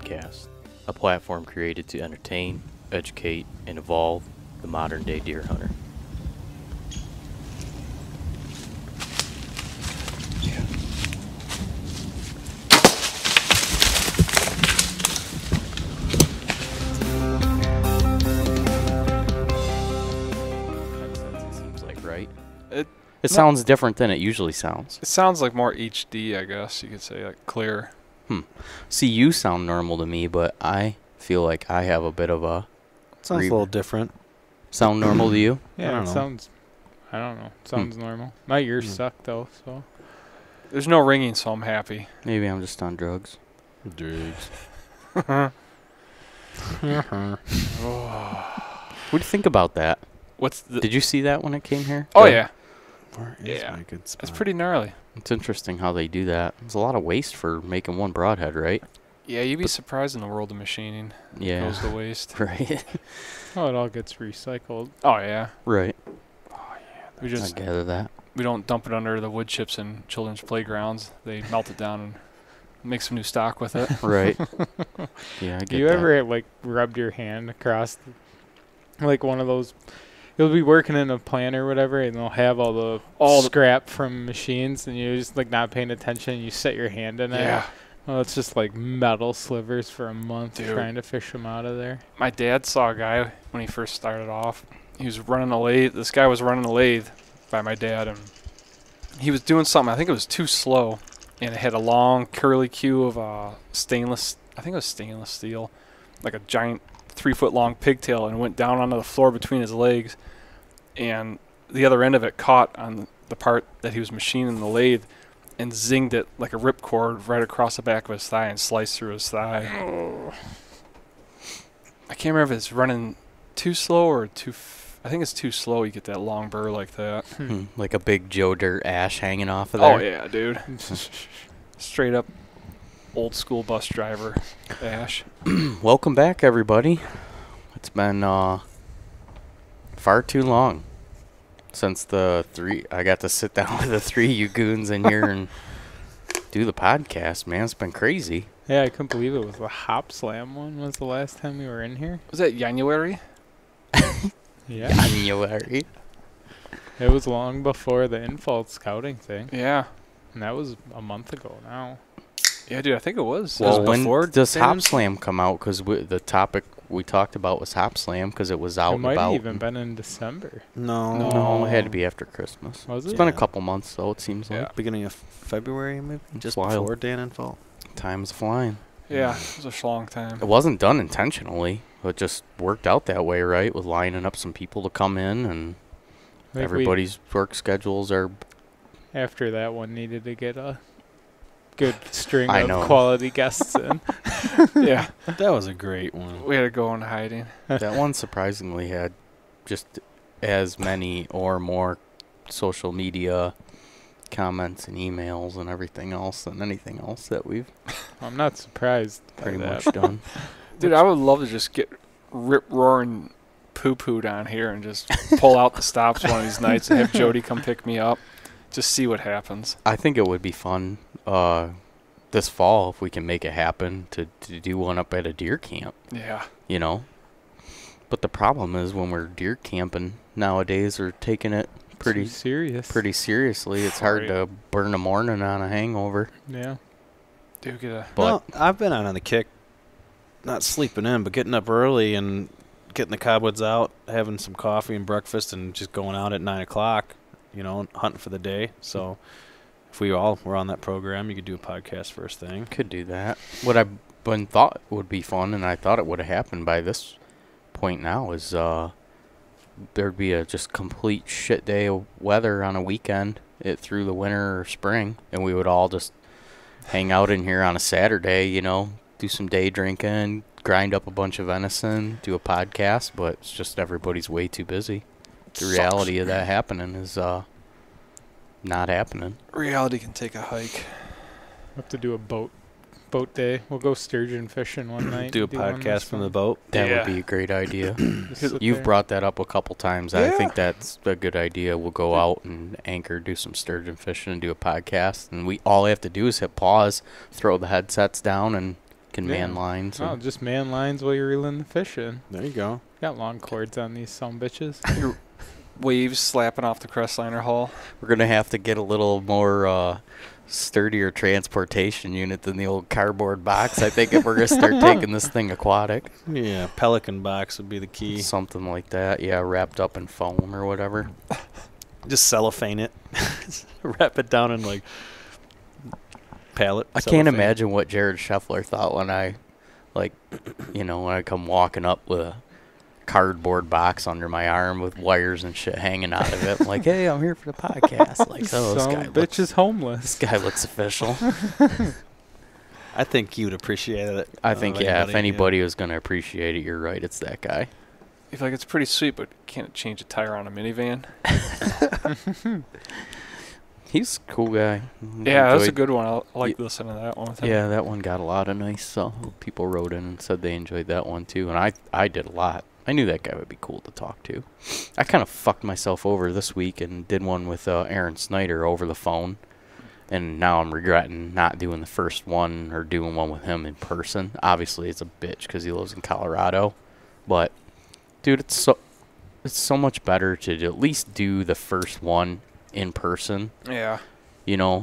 Podcast, a platform created to entertain, educate, and evolve the modern day deer hunter. It seems like, right? It sounds different than it usually sounds. It sounds like more HD, I guess you could say, like clear. See, you sound normal to me, but I feel like I have a bit of a Sounds a little different. sound normal to you. Yeah, I it don't know. sounds. I don't know. Sounds normal. My ears suck though, so. There's no ringing, so I'm happy. Maybe I'm just on drugs. Drugs. What do you think about that? What's the? Did you see that when it came here? Oh yeah, Where is Yeah. my good spot? it's pretty gnarly. It's interesting how they do that. It's a lot of waste for making one broadhead, right? Yeah, you'd be surprised in the world of machining. Yeah. Goes to waste. Right. Oh, it all gets recycled. Oh yeah, Right. we I just gather that. we don't dump it under the wood chips in children's playgrounds. They melt it down and make some new stock with it. Right. Yeah, I get Do you that. ever like rubbed your hand across, like one of those? You'll be working in a plant or whatever, and they'll have all the scrap from machines, and you're just like not paying attention. And you set your hand in it. Yeah, Well, it's just like metal slivers for a month Dude. trying to fish them out of there. my dad saw a guy when he first started off. He was running a lathe. This guy was running a lathe by my dad, and he was doing something. I think it was too slow, and it had a long curly cue of stainless. I think it was stainless steel, like a giant 3-foot long pigtail, and it went down onto the floor between his legs, and the other end of it caught on the part that he was machining the lathe, and zinged it like a ripcord right across the back of his thigh and sliced through his thigh. I can't remember if it's running too slow or I think it's too slow. You get that long burr like that. Like a big Joe Dirt ash hanging off of there. Oh yeah, dude. Straight up old school bus driver ash. Welcome back, everybody. It's been far too long since I got to sit down with the three you goons in here and do the podcast, man. It's been crazy. Yeah, I couldn't believe it was the Hop Slam one. Was the last time we were in here? Was that January? Yeah, January. it was long before the infalt scouting thing, Yeah. and that was a month ago now. Yeah, dude. I think it was. Well, it was when before does Hop Sam's? Slam come out? Because the topic we talked about was Hop Slam because it was out It and might about. have even been in December. No. No, it had to be after Christmas. Was It's it? been a Yeah. couple months, though, it seems like. Yeah. Beginning of February, maybe? Just wild. before Dan and Fall. Time's flying. Yeah, it was a long time. It wasn't done intentionally. It just worked out that way, right? With lining up some people to come in, and I think everybody's work schedules are. after that one needed to get a good string I of know. quality guests in. Yeah, That was a great one. we had to go in hiding. That one surprisingly had just as many or more social media comments and emails and everything else than anything else that we've I'm not surprised. by pretty that. much done. Dude, I would love to just get rip roaring poo poo down here and just pull out the stops one of these nights and have Jody come pick me up. Just see what happens. I think it would be fun this fall if we can make it happen to do one up at a deer camp, Yeah. you know. But the problem is when we're deer camping nowadays, we're taking it Too serious. pretty seriously. It's hard Right. to burn a morning on a hangover. Yeah. Dude, get a. But No, I've been on the kick, not sleeping in, but getting up early and getting the cobwebs out, having some coffee and breakfast, and just going out at 9 o'clock, hunting for the day. So if we all were on that program, you could do a podcast first thing. could do that. What I've been thought would be fun, and I thought it would have happened by this point now, is there'd be a just complete shit day of weather on a weekend through the winter or spring, and we would all just hang out in here on a Saturday, do some day drinking, grind up a bunch of venison, do a podcast, but it's just everybody's way too busy. The reality of that happening is not happening. Reality can take a hike. We'll have to do a boat day. We'll go sturgeon fishing one night. Do a one podcast this from the one. boat. That Yeah. would be a great idea. Just sit You've there. brought that up a couple times. I Yeah. think that's a good idea. We'll go out and anchor, do some sturgeon fishing, and do a podcast. And we all have to do is hit pause, throw the headsets down, and can man lines. Oh, just man lines while you're reeling the fish in. There you go. Got long cords on these bitches. Waves slapping off the Crestliner hull. We're going to have to get a little more sturdier transportation unit than the old cardboard box, I think, if we're going to start taking this thing aquatic. Yeah, Pelican box would be the key. Something like that. Yeah, wrapped up in foam or whatever. Just cellophane it. Wrap it down in, like, pallet. I can't imagine what Jared Scheffler thought when I, like, when I come walking up with a cardboard box under my arm with wires and shit hanging out of it. I'm like, hey, I'm here for the podcast. Like, oh, this guy bitch is homeless. This guy looks official. I think he would appreciate it. I think, if anybody was going to appreciate it, you're right. It's that guy. You feel like it's pretty sweet, but can't change a tire on a minivan. He's a cool guy. Yeah, that's a good one. I like listening to that one with him. Yeah, that one got a lot of nice people wrote in and said they enjoyed that one too, and I did a lot. I knew that guy would be cool to talk to. I kind of fucked myself over this week and did one with Aaron Snyder over the phone, and now I'm regretting not doing the first one or doing one with him in person. Obviously, it's a bitch because he lives in Colorado, but dude, it's so much better to at least do the first one in person. Yeah.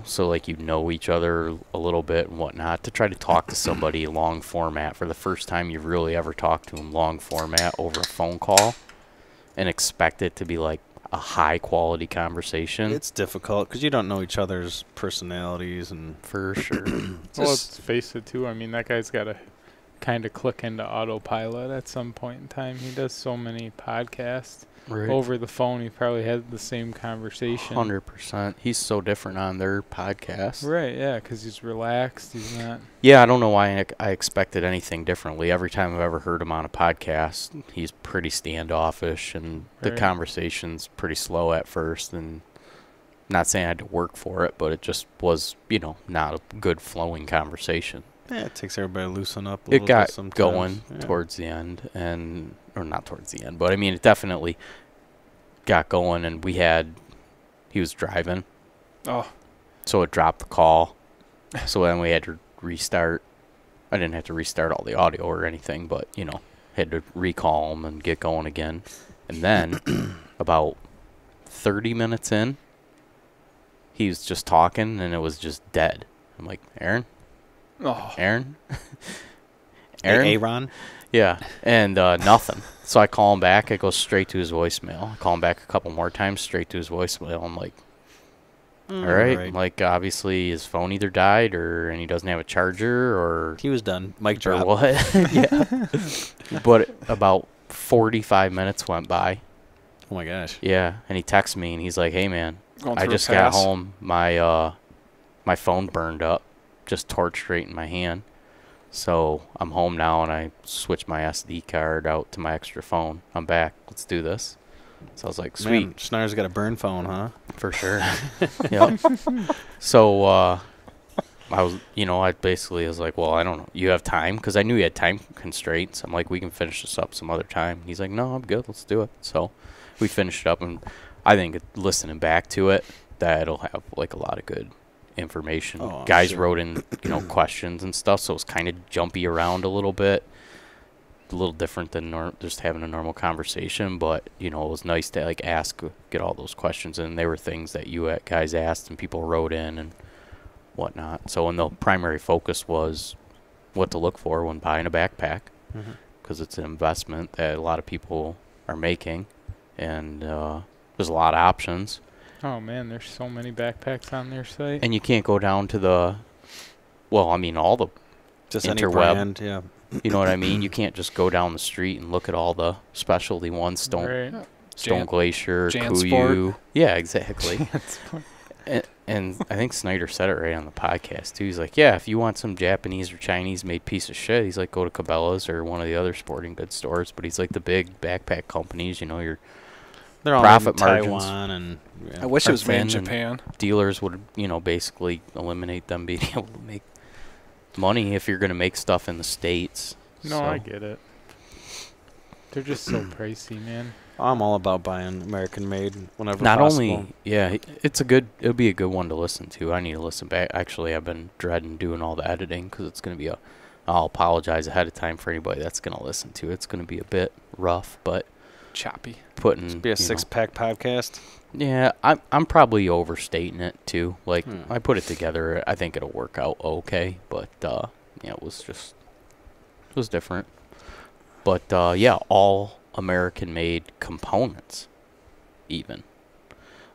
So like each other a little bit and whatnot, to try to talk to somebody long format for the first time you've really ever talked to them long format over a phone call and expect it to be like a high quality conversation. It's difficult because you don't know each other's personalities and for sure. Well, let's face it too. I mean, that guy's got to kind of click into autopilot at some point in time. He does so many podcasts. Right. Over the phone, he probably had the same conversation. 100%. He's so different on their podcast. Right, yeah, because he's relaxed. He's not. Yeah, I don't know why I expected anything differently. Every time I've ever heard him on a podcast, he's pretty standoffish, and the conversation's pretty slow at first. And not saying I had to work for it, but it just was, not a good flowing conversation. Yeah, it takes everybody to loosen up a little bit. It got sometimes. going towards the end, or not towards the end, but I mean, it definitely got going, and he was driving. Oh. So it dropped the call. So then we had to restart. I didn't have to restart all the audio or anything, but, had to recall him and get going again. And then about 30 minutes in, he was just talking, and it was just dead. I'm like, Aaron? Oh. Aaron? Aaron? Yeah, and nothing. So I call him back. It goes straight to his voicemail. I call him back a couple more times, straight to his voicemail. I'm like, all right. I'm like, obviously his phone either died and he doesn't have a charger or... He was done. Mic or drop. what? Yeah. But about 45 minutes went by. Oh, my gosh. Yeah, and he texts me, and he's like, hey, man, Going I through just a got pass. home. My phone burned up, just torched right in my hand. So I'm home now, and I switched my SD card out to my extra phone. I'm back. Let's do this. So I was like, sweet. Man, Schneider's got a burn phone, huh? For sure. Yep. So I basically was like, well, I don't know. You have time? Because I knew he had time constraints. I'm like, we can finish this up some other time. He's like, no, I'm good. Let's do it. So we finished it up, and I think listening back to it, that it'll have like a lot of good information. Oh, Guys sure. wrote in, questions and stuff, so it's kind of jumpy around a little bit. A little different than just having a normal conversation, but it was nice to like get all those questions in. They were things that you guys asked and people wrote in and whatnot. So, and the primary focus was what to look for when buying a backpack, because it's an investment that a lot of people are making, and there's a lot of options. Oh, man, there's so many backpacks on their site. And you can't go down to all the Just any interweb. brand, yeah. You know what I mean? You can't just go down the street and look at all the specialty ones. Stone Glacier, Jansport. Kuiu. Yeah, exactly. and I think Snyder said it right on the podcast, too. He's like, yeah, if you want some Japanese or Chinese-made piece of shit, he's like, go to Cabela's or one of the other sporting goods stores. But he's like, the big backpack companies, your They're all profit in margins. Taiwan and I wish it was made in thin, and Japan. dealers would, basically eliminate them being able to make money if you're going to make stuff in the States. No, I get it. They're just so pricey, man. I'm all about buying American made whenever Not possible. only, it'll be a good one to listen to. I need to listen back. Actually, I've been dreading doing all the editing because it's going to be a I'll apologize ahead of time for anybody that's going to listen to it. It's going to be a bit rough, but Choppy. putting Be a you know, 6-pack podcast. yeah, I'm probably overstating it too. Like Hmm. I put it together, I think it'll work out okay. But yeah, it was different. But yeah, all American made components, even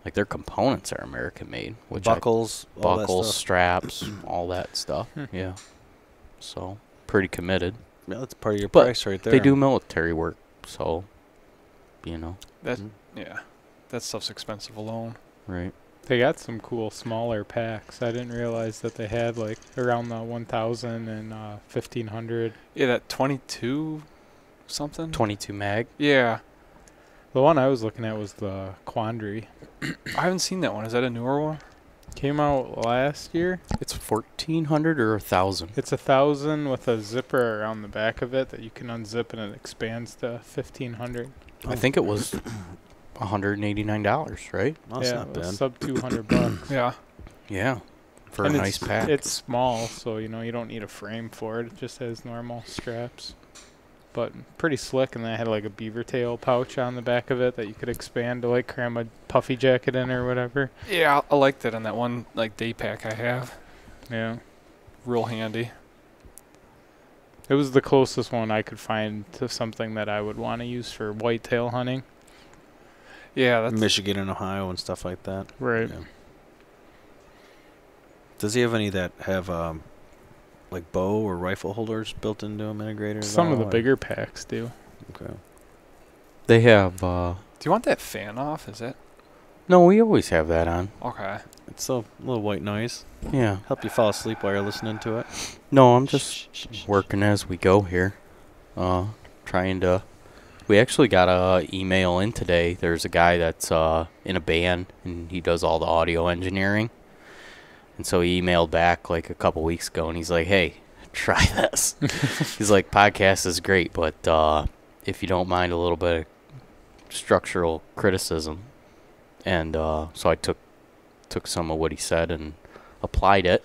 like their components are American made, which Buckles, all that buckles, stuff. straps, all that stuff. Yeah, so pretty committed. Yeah, that's part of your But price right there. They do military work, so you know, That Mhm. yeah, that stuff's expensive alone. right? They got some cool smaller packs. I didn't realize that they had like around the 1,000 and 1,500. Yeah, that 22 something. 22 mag. Yeah, The one I was looking at was the Quandary. I haven't seen that one. Is that a newer one? Came out last year. It's 1,400 or 1,000. It's 1,000 with a zipper around the back of it that you can unzip and it expands to 1,500. I think it was $189, right? Well, that's yeah, not it was bad. sub 200 bucks. Yeah. Yeah, for And a nice pack. It's small, so you know you don't need a frame for it. It just has normal straps. But pretty slick, and then it had like a beaver tail pouch on the back of it that you could expand to like cram a puffy jacket in or whatever. Yeah, I like that on that one like day pack I have. Yeah. Real handy. It was the closest one I could find to something that I would want to use for whitetail hunting. Yeah, that's Michigan and Ohio and stuff like that. Right. Yeah. Does he have any that have like bow or rifle holders built into them, integrated? at Some of the all, or- bigger packs do. Okay. They have, Do you want that fan off? Is it? no, we always have that on. Okay. It's a little white noise. Yeah. Help you fall asleep while you're listening to it. No, I'm just working as we go here. Trying to. We actually got a email in today. There's a guy that's in a band and he does all the audio engineering. And so he emailed back like a couple weeks ago and he's like, "Hey, try this." He's like, "Podcast is great, but if you don't mind a little bit of structural criticism." And so I took some of what he said and applied it.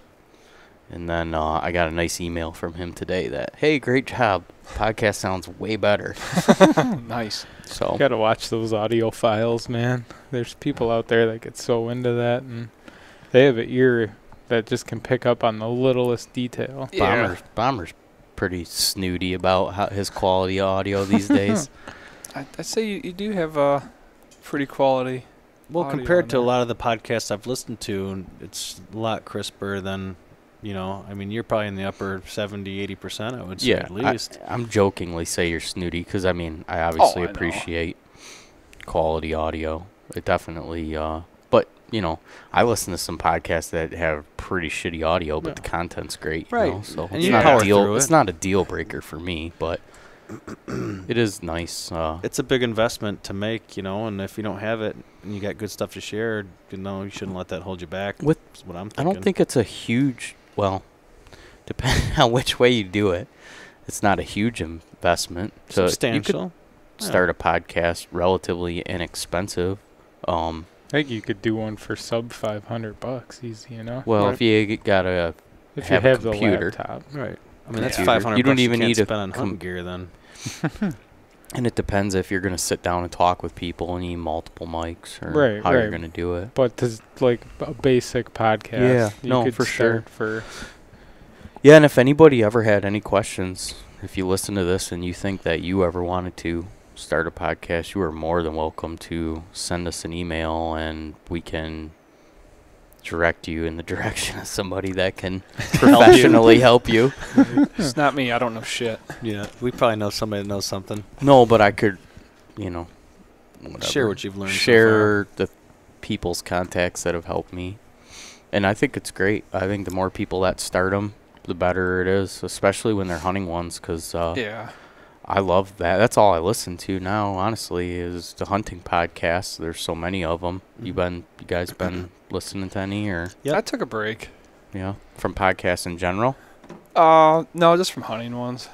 And then I got a nice email from him today that, "Hey, great job. Podcast sounds way better." Nice. So You gotta watch those audio files, man. There's people out there that get so into that, and they have an ear that just can pick up on the littlest detail. Bomber's pretty snooty about his quality audio these days. I'd say you do have pretty quality. Well, Audio compared on to a there. lot of the podcasts I've listened to, it's a lot crisper than, you know, I mean, you're probably in the upper 70, 80%, I would say, Yeah, at least. I'm jokingly say you're snooty because I mean I obviously I know. appreciate quality audio. It definitely, but you know, I listen to some podcasts that have pretty shitty audio, but Yeah. the content's great. Right. You know? So And it's you not power a deal. through It's it. not a deal breaker for me, but it is nice. It's a big investment to make, you know, and if you don't have it and you got good stuff to share, you know, you shouldn't let that hold you back. With- That's what I'm I thinking. don't think it's a huge. Well, depending on which way you do it, it's not a huge investment. So you could substantial. Yeah. start a podcast relatively inexpensive. I think you could do one for sub $500 easy, you know? Well, Right. if you got a if have you a have the computer. laptop. Right. I mean, that's Computer. 500 You don't bucks even can't need a spend on hunting gear then. and it depends if you're gonna sit down and talk with people and need multiple mics or Right, how you're right. gonna do it. But to like a basic podcast, Yeah, you no, could for sure. start for Yeah, and if anybody ever had any questions, if you listen to this and you think that you ever wanted to start a podcast, you are more than welcome to send us an email and we can direct you in the direction of somebody that can professionally help you. It's not me. I don't know shit. Yeah, we probably know somebody that knows something. No, but I could, you know, whatever. Share what you've learned. Share the people's contacts that have helped me. And I think it's great. I think the more people that start them, the better it is, especially when they're hunting ones, because Yeah. I love that. That's all I listen to now, honestly, is the hunting podcasts. There's so many of them. You guys been listening to any, or Yep. I took a break. from podcasts in general? No, just from hunting ones.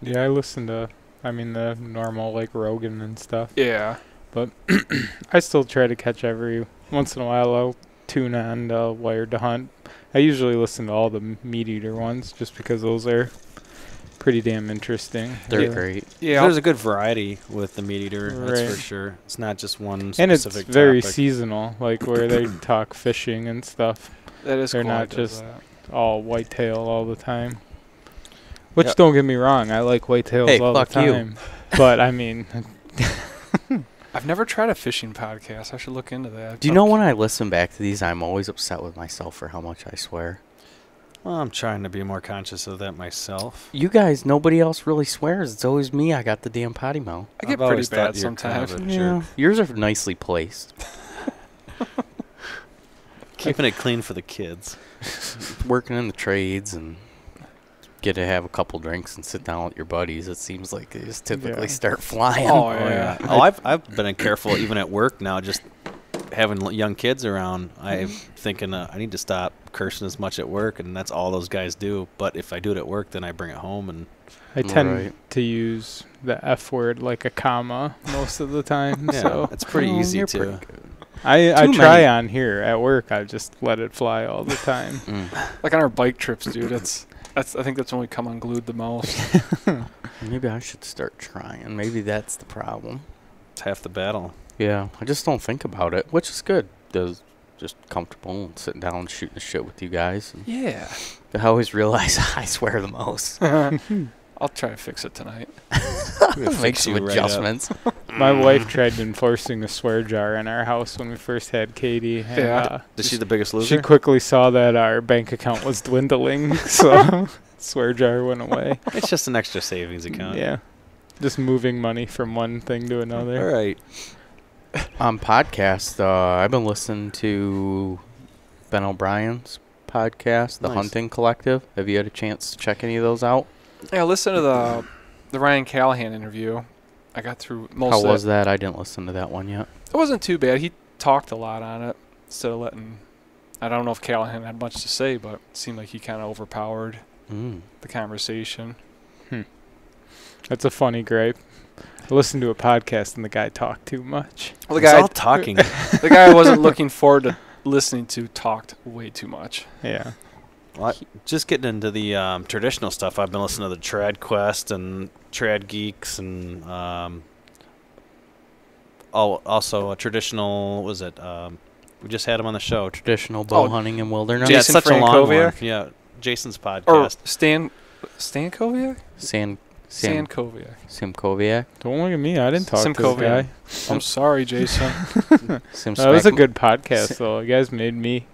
yeah. I listen to, I mean, the normal like Rogan and stuff. Yeah. I still try to catch every once in a while. I'll tune on Wired to Hunt. I usually listen to all the Meat Eater ones just because those are pretty damn interesting. They're great. Yeah, There's a good variety with the meat eater, that's Right. for sure. It's not just one And it's specific very topic. seasonal, like where they talk fishing and stuff. that is they're cool. not it does just- that. All whitetail all the time. Which Yep. don't get me wrong, I like whitetails Hey, all the fuck you. time. But I mean, I've never tried a fishing podcast. I should look into that. Do you know when I listen back to these, I'm always upset with myself for how much I swear. Well, I'm trying to be more conscious of that myself. You guys, nobody else really swears. It's always me. I got the damn potty mouth. I get I've pretty always thought bad you're kind of sometimes. a jerk. Yours are nicely placed. Keeping it clean for the kids. Working in the trades and get to have a couple drinks and sit down with your buddies, it seems like they just typically Yeah. start flying. Oh, yeah. Oh, I've been careful even at work now. Just having young kids around, I'm thinking I need to stop cursing as much at work, and that's all those guys do. But if I do it at work, then I bring it home, and I tend Right. to use the F word like a comma most of the time. yeah, So it's pretty Oh, easy you're to. pretty good. I Too try many. on here at work. I just let it fly all the time. Like on our bike trips, dude. I think that's when we come unglued the most. Maybe I should start trying. Maybe that's the problem. It's half the battle. Yeah, I just don't think about it, which is good. Does just comfortable and sitting down and shooting the shit with you guys. And Yeah. I always realize I swear the most. I'll try to fix it tonight. We'll Make fix some you right up. adjustments. My wife tried enforcing a swear jar in our house when we first had Katie. And, Yeah. Is she the biggest she loser? quickly saw that our bank account was dwindling, so swear jar went away. It's just an extra savings account. Yeah, just moving money from one thing to another. All right. On podcast, I've been listening to Ben O'Brien's podcast, The Nice. Hunting Collective. Have you had a chance to check any of those out? Yeah, listen to the Ryan Callahan interview. I got through most How of was it. that? I didn't listen to that one yet. It wasn't too bad. He talked a lot on it instead of letting. I don't know if Callahan had much to say, but it seemed like he kind of overpowered the conversation. That's a funny gripe. I listened to a podcast and the guy talked too much. Well, It's all talking. the guy I wasn't looking forward to listening to talked way too much. Yeah. Well, just getting into the traditional stuff, I've been listening to the Trad Quest and Trad Geeks and also a traditional, what was it? We just had him on the show. Traditional bow Oh, hunting in wilderness. Yeah, it's Jason such a long one. Frankowiak? Yeah, Jason's Or podcast. Stan Koviak? Sam Koviak. Koviak. Don't look at me. I didn't talk to this Simkovian. guy. I'm sorry, Jason. Sim That was a Smack- good podcast, though. You guys made me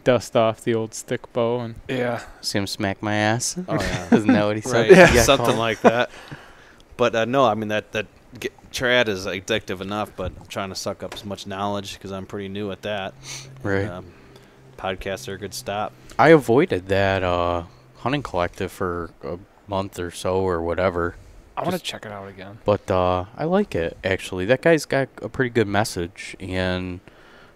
dust off the old stick bow. And Yeah. Sim smack my ass. Oh yeah, Isn't that what he said? right, Yeah, something call. like that. But no, I mean that Trad is addictive enough, but I'm trying to suck up as much knowledge because I'm pretty new at that. Right. Podcasts are a good stop. I avoided that hunting collective for a month or so or whatever. I want to Just- check it out again. But I like it, actually. That guy's got a pretty good message, and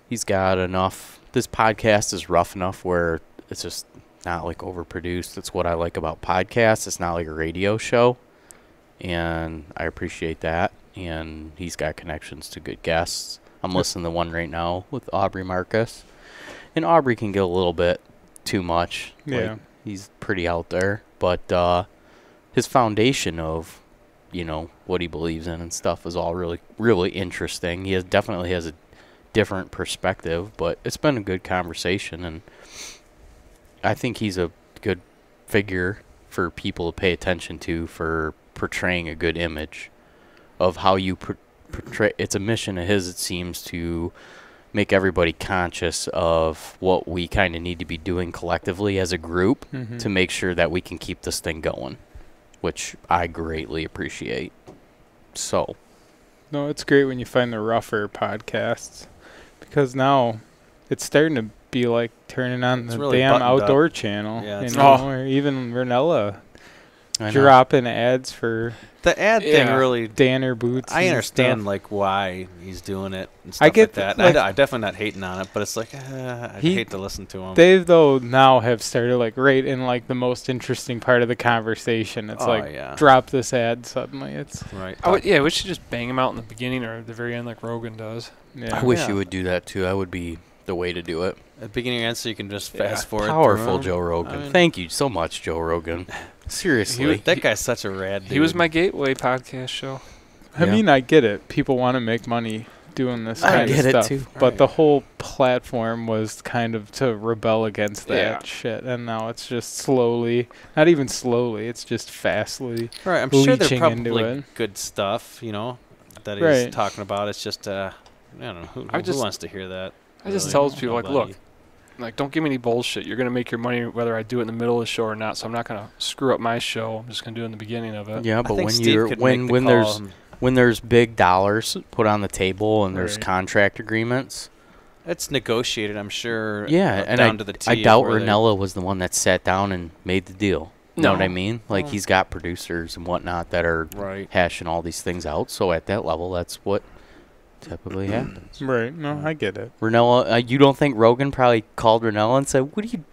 he's got enough. This podcast is rough enough where it's just not, like, overproduced. That's what I like about podcasts. It's not like a radio show, and I appreciate that. And he's got connections to good guests. I'm listening to one right now with Aubrey Marcus, and Aubrey can get a little bit too much. Yeah. Like, he's pretty out there, but his foundation of, you know, what he believes in and stuff is all really, really interesting. He definitely has a different perspective, but it's been a good conversation, and I think he's a good figure for people to pay attention to for portraying a good image of how you portray. It's a mission of his, it seems, to make everybody conscious of what we kind of need to be doing collectively as a group Mhm. to make sure that we can keep this thing going, which I greatly appreciate. So, No, it's great when you find the rougher podcasts because now it's starting to be like turning on It's the really damn buttoned up. outdoor channel. Yeah, you it's know, Oh. or even Renella I know. dropping ads for The ad thing Yeah. really. Danner boots. I and understand stuff. like why he's doing it and stuff I get like that. like- I'm definitely not hating on it, but it's like I He- hate to listen to him. They though now have started like right in like the most interesting part of the conversation. It's Oh, like yeah. drop this ad suddenly. It's Right. We should just bang him out in the beginning or at the very end like Rogan does. yeah. I wish Yeah. you would do that too. I would be the way to do it. At the beginning of your answer, you can just Yeah. fast forward. Powerful through Joe 'em. Rogan. I mean- Thank you so much, Joe Rogan. Seriously. That guy's such a rad dude. He was my gateway podcast show. I Yeah. mean, I get it. People want to make money doing this I kind get of it, stuff. too. But Right. the whole platform was kind of to rebel against that Yeah. shit. And now it's just slowly, not even slowly, it's just fastly. Right, I'm sure they're leeching into probably it. good stuff, that he's Right. talking about. It's just, I don't know, who just- wants to hear that? I just Really? tells people, like, Nobody. look, like, don't give me any bullshit. You're going to make your money whether I do it in the middle of the show or not, so I'm not going to screw up my show. I'm just going to do it in the beginning of it. Yeah, I but think when Steve you're could make the when call. there's big dollars put on the table and there's Right. contract agreements. It's negotiated, I'm sure. Yeah, and down to the T I of doubt where they- Ranella was the one that sat down and made the deal. You know what I No. mean? Like Oh. he's got producers and whatnot that are Right. hashing all these things out. So at that level, that's what typically happens. Right. No, I get it. Ranella, you don't think Rogan probably called Ranella and said, "What are you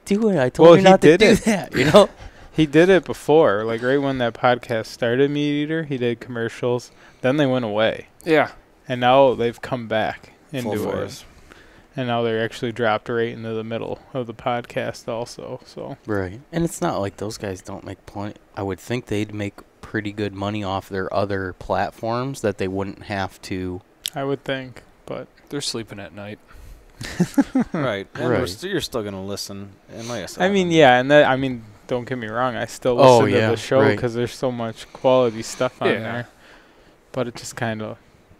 doing? I told Well, you he not to did do it. that." You know? He did it before. Like right when that podcast started, Meat Eater, he did commercials. Then they went away. Yeah. And now they've come back Full into it. force. And now they're actually dropped right into the middle of the podcast also. So Right. And it's not like those guys don't make plenty. I would think they'd make pretty good money off their other platforms that they wouldn't have to. I would think. But They're sleeping at night. Right. And Right. you're still going to listen. And like I said, I mean, yeah, and that, I mean, don't get me wrong, I still Oh, listen yeah, to the show right. because there's so much quality stuff on Yeah. there. But it just kind of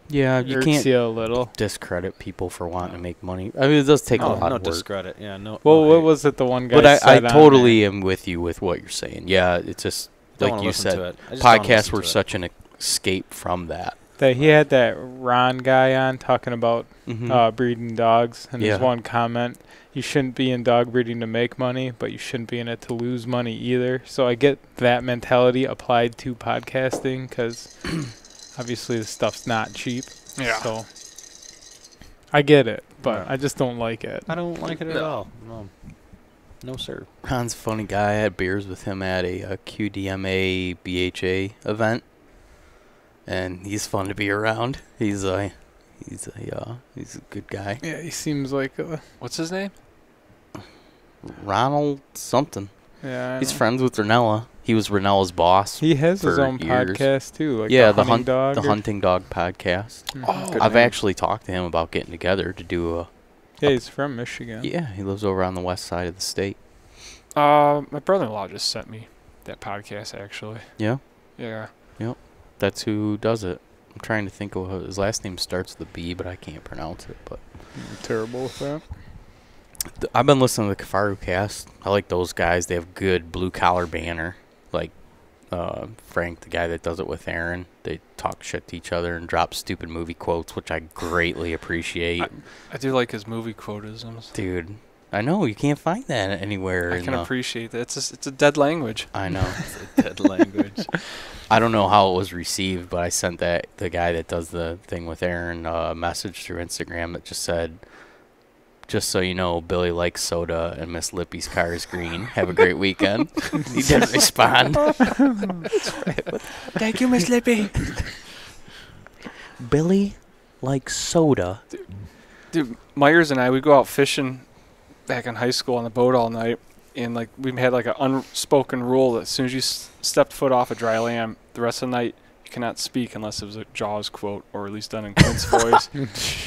Yeah, you hurts can't you a little. discredit people for wanting to make money. I mean, it does take a no, lot no of work. discredit. Yeah, no. Well, no what hate. was it the one guy But I said on totally there? am with you with what you're saying. Yeah, it's just Don't like wanna you listen said. to it. I just don't wanna Podcasts listen were to it. such an escape from that. That he had that Ron guy on talking about Mhm. breeding dogs, and Yeah. his one comment: you shouldn't be in dog breeding to make money, but you shouldn't be in it to lose money either. So I get that mentality applied to podcasting because obviously the stuff's not cheap. Yeah. So I get it, but Right. I just don't like it. I don't like it at No. all. No. No, sir. Ron's a funny guy. I had beers with him at a QDMA BHA event, and he's fun to be around. He's a good guy. Yeah, he seems like What's his name? Ronald something. yeah. I He's know. friends with Ranella. He was Ranella's boss. He has his for own years. podcast too, like Yeah, the the hunting dog. The or- Hunting Dog podcast. Mhm. Oh, Good I've name. actually talked to him about getting together to do a. Yeah, he's from Michigan. Yeah, he lives over on the west side of the state. My brother-in-law just sent me that podcast, actually. Yeah, Yeah. that's who does it. I'm trying to think of his last name starts with a B, but I can't pronounce it. But I'm terrible with that. I've been listening to the Kafaru cast. I like those guys. They have good blue collar banner. Like Frank, the guy that does it with Aaron. They talk shit to each other and drop stupid movie quotes, which I greatly appreciate. I do like his movie quotisms. Dude, I know you can't find that anywhere. I in can the- appreciate that. It's a dead language. I know. Dead language. I don't know how it was received, but I sent the guy that does the thing with Aaron a message through Instagram that just said, "Just so you know, Billy likes soda and Miss Lippy's car is green. Have a great weekend." He didn't respond. Thank you, Miss Lippy. Billy likes soda. Dude, Myers and I, we go out fishing back in high school on the boat all night, and like we had like an unspoken rule that as soon as you stepped foot off a dry land, the rest of the night you cannot speak unless it was a Jaws quote, or at least done in Clint's voice.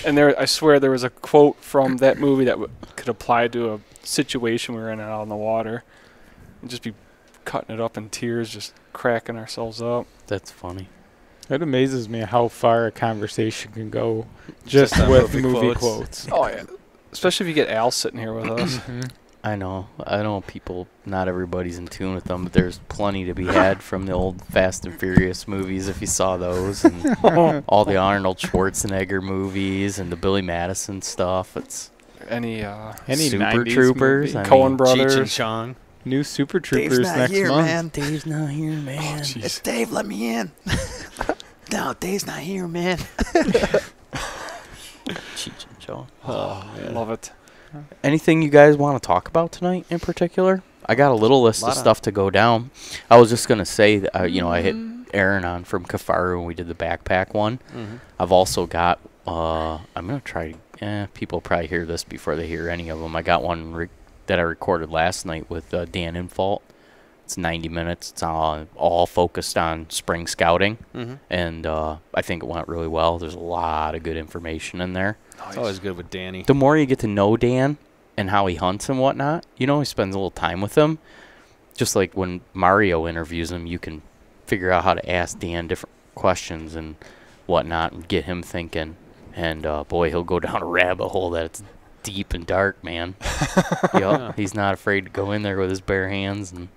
And there, I swear, there was a quote from that movie that could apply to a situation we were in out on the water, and just be cutting it up in tears, just cracking ourselves up. That's funny. It amazes me how far a conversation can go just Just on with movie movie quotes. quotes. Oh yeah, especially if you get Al sitting here with us. Mhm. I know people, not everybody's in tune with them, but there's plenty to be had from the old Fast and Furious movies if you saw those, and all the Arnold Schwarzenegger movies and the Billy Madison stuff. It's Any Any Super 90s Troopers. movie. I Coen mean, Brothers. Cheech and Chong. New Super Troopers next month. Dave's not here, man. jeez. It's Dave, let me in. No, Dave's not here, man. Cheech and Chong. Love it. Anything you guys want to talk about tonight in particular? I got a little list of Lot of- stuff to go down. I was just gonna say that I hit Aaron on from Kafaru and we did the backpack one. Mm-hmm. I've also got I'm gonna try people probably hear this before they hear any of them. I got one that I recorded last night with Dan Infault. It's 90 minutes. It's all focused on spring scouting, and I think it went really well. There's a lot of good information in there. It's always good with Danny. The more you get to know Dan and how he hunts and whatnot, he spends a little time with him. Just like when Mario interviews him, you can figure out how to ask Dan different questions and whatnot and get him thinking. And boy, he'll go down a rabbit hole that's deep and dark, man. He's not afraid to go in there with his bare hands. And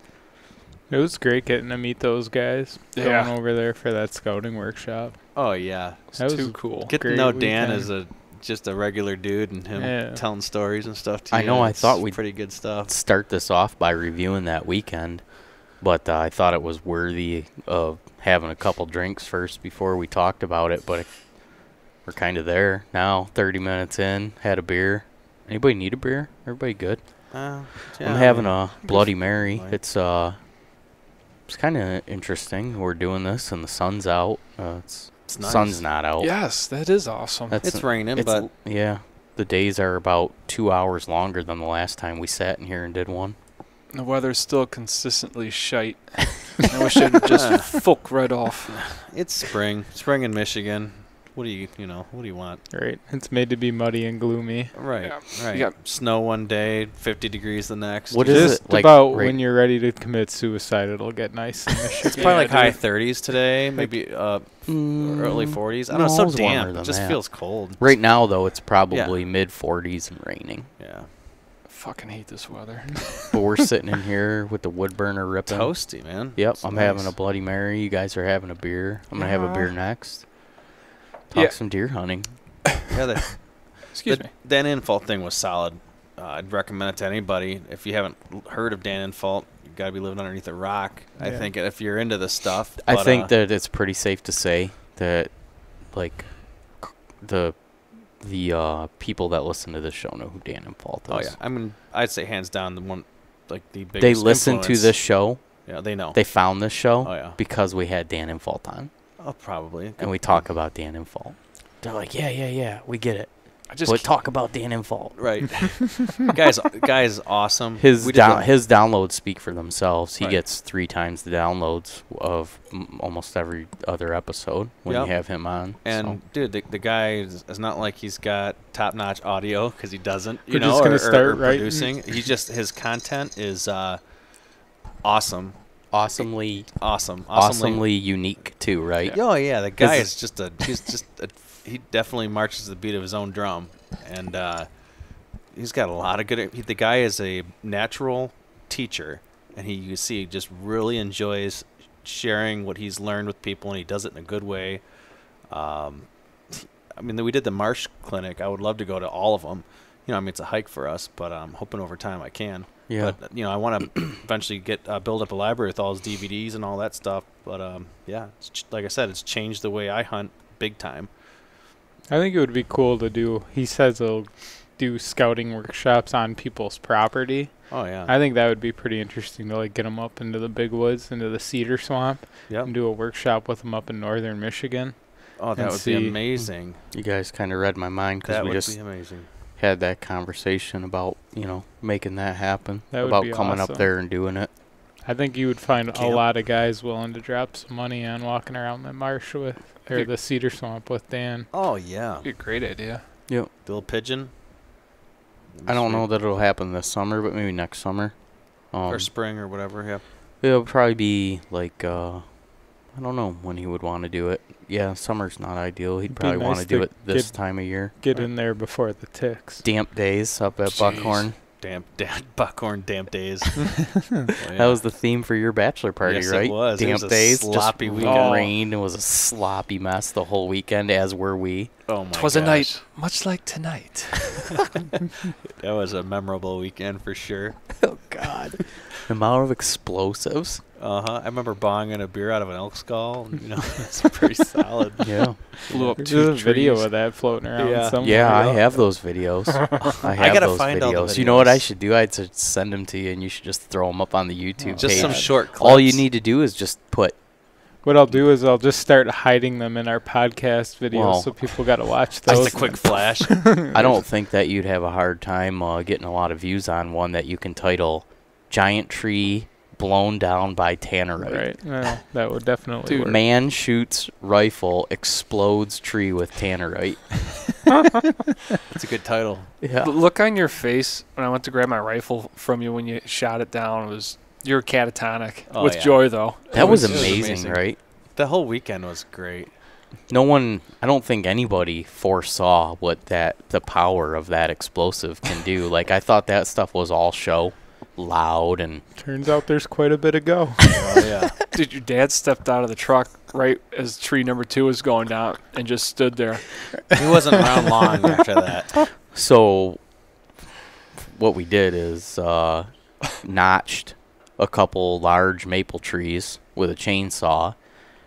It was great getting to meet those guys. Yeah. Going over there for that scouting workshop. Oh yeah, That was too cool. get to great know Dan weekend. as just a regular dude and him telling stories and stuff to you. I know, I It's thought we'd pretty good stuff. start this off by reviewing that weekend, but I thought it was worthy of having a couple drinks first before we talked about it. But we're kind of there now. 30 minutes in, had a beer. Anybody need a beer? Everybody good? Yeah, I'm having a Bloody Mary. Right. It's kind of interesting. We're doing this and the sun's out. It's nice. Sun's not out. Yes, that is awesome. That's It's raining, it's- but yeah, the days are about 2 hours longer than the last time we sat in here and did one. The weather's still consistently shite. I wish it would just fuck right off. it's spring. Spring in Michigan. What do you want? Right. It's made to be muddy and gloomy. Right, Yeah. right. You got- Snow one day, 50 degrees the next. What is Just it like? about right- when you're ready to commit suicide, it'll get nice in Michigan. It's probably like Yeah, high dude. 30s today, maybe early 40s. I don't know. It's no, so it's warmer damp. than It just that. feels cold. Right now, though, it's probably mid-40s and raining. Yeah. Fucking hate this weather. But we're sitting in here with the wood burner ripping. Toasty, man. Yep, It's I'm nice. having a Bloody Mary. You guys are having a beer. I'm going to have a beer Yeah. next. Talk Yeah. some deer hunting. Yeah, Excuse me. Dan Infault thing was solid. I'd recommend it to anybody. If you haven't heard of Dan Infault, you got to be living underneath a rock. I Yeah. think if you're into this stuff. I but, think that it's pretty safe to say that, like, the people that listen to this show know who Dan Infault is. Oh yeah, I mean, I'd say hands down the one, like the biggest. They listen to influence. this show. Yeah, they know. They found this show Oh yeah. because we had Dan Infault on, Oh, probably. and we talk about Dan Infault. They're like, yeah, we get it. I just But talk about Dan Infault. Right. Guy's awesome. His We did the- his downloads speak for themselves. He Right. gets 3 times the downloads of almost every other episode when Yep. you have him on. And dude, the guy is not like he's got top-notch audio because he doesn't. You We're know, just gonna or start writing. producing. He just his content is awesome, awesomely awesomely. unique too, right? Oh yeah, the guy His- is he definitely marches to the beat of his own drum, and he's got a lot of good. The guy is a natural teacher, and you see just really enjoys sharing what he's learned with people, and he does it in a good way. I mean, we did the Marsh Clinic. I would love to go to all of them. I mean, it's a hike for us, but I'm hoping over time I can. Yeah. But I want to eventually build up a library with all his DVDs and all that stuff. But yeah, like I said, it's changed the way I hunt big time. I think it would be cool to do. He says he'll do scouting workshops on people's property. Oh yeah. I think that would be pretty interesting to like get them up into the big woods, into the cedar swamp, Yep. and do a workshop with them up in northern Michigan. Oh, that and would see- be amazing. You guys kind of read my mind because That we would just be amazing. had that conversation about making that happen, That would about be coming up awesome. there and doing it. I think you would find a Camp. lot of guys willing to drop some money on walking around the marsh with, or Think- the cedar swamp with Dan. Oh yeah. be a great idea. The little pigeon. I don't know that it'll happen this summer, but maybe next summer. Or spring or whatever. Yeah. It'll probably be like I don't know when he would want to do it. Yeah, summer's not ideal. He'd It'd be probably want nice to do to it this get- time of year. Get in there before the ticks. Damp days up at Jeez. Buckhorn. Damp Buckhorn damp days. That was the theme for your bachelor party, Yes, it right? was. It Damp was a days, sloppy just weekend. rained. It was a sloppy mess the whole weekend, as were we. Oh my. 'Twas a gosh. night much like tonight. That was a memorable weekend for sure. Oh God, the amount of explosives. I remember bonging a beer out of an elk skull. It's pretty solid. Yeah, Blew up There's 2 a video trees. of that floating around Yeah. somewhere. yeah, I have those videos. I have gotta those find all the videos. You know what I videos. should do? I'd send them to you, and you should just throw them up on the YouTube Just page. some short clips. All you need to do is just put What I'll do is I'll just start hiding them in our podcast videos, Well, so people got to watch those. Just a quick flash. I don't think that you'd have a hard time getting a lot of views on one that you can title "Giant Tree Blown Down by Tannerite." Right. Well, that would definitely Dude, work. Man shoots rifle, explodes tree with Tannerite. That's a good title. Yeah. The look on your face when I went to grab my rifle from you when you shot it down was you're catatonic Oh, with yeah. joy though. That was It was amazing, amazing. right? The whole weekend was great. No one, I don't think anybody foresaw what the power of that explosive can do. Like, I thought that stuff was all show, loud, and Turns out there's quite a bit of go. Oh yeah. Dude, your dad stepped out of the truck right as tree number 2 was going down and just stood there. He wasn't around long after that. so what we did is notched a couple large maple trees with a chainsaw,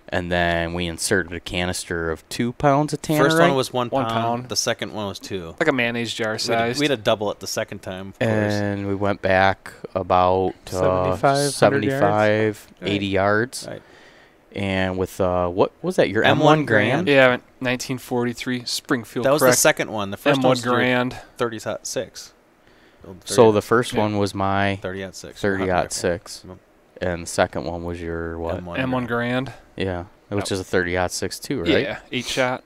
and then we inserted a canister of 2 pounds of tannerite. First one was 1 1 pound. pound. The second one was 2. Like a mayonnaise jar size. We had to double it the second time, of course. and we went back about 75, 75 Right. 80 yards. Right. And with, what was that, your M1 M1 Grand? Grand? Yeah, 1943 Springfield. That was correct? the second one. The first one was M1 Grand. 30-06. So the first Yeah. one was my 30-06. 30-06. Yep. And the second one was your what? M1 Grand. Yeah. Which is a 30-06 too, right? Yeah, 8 shot.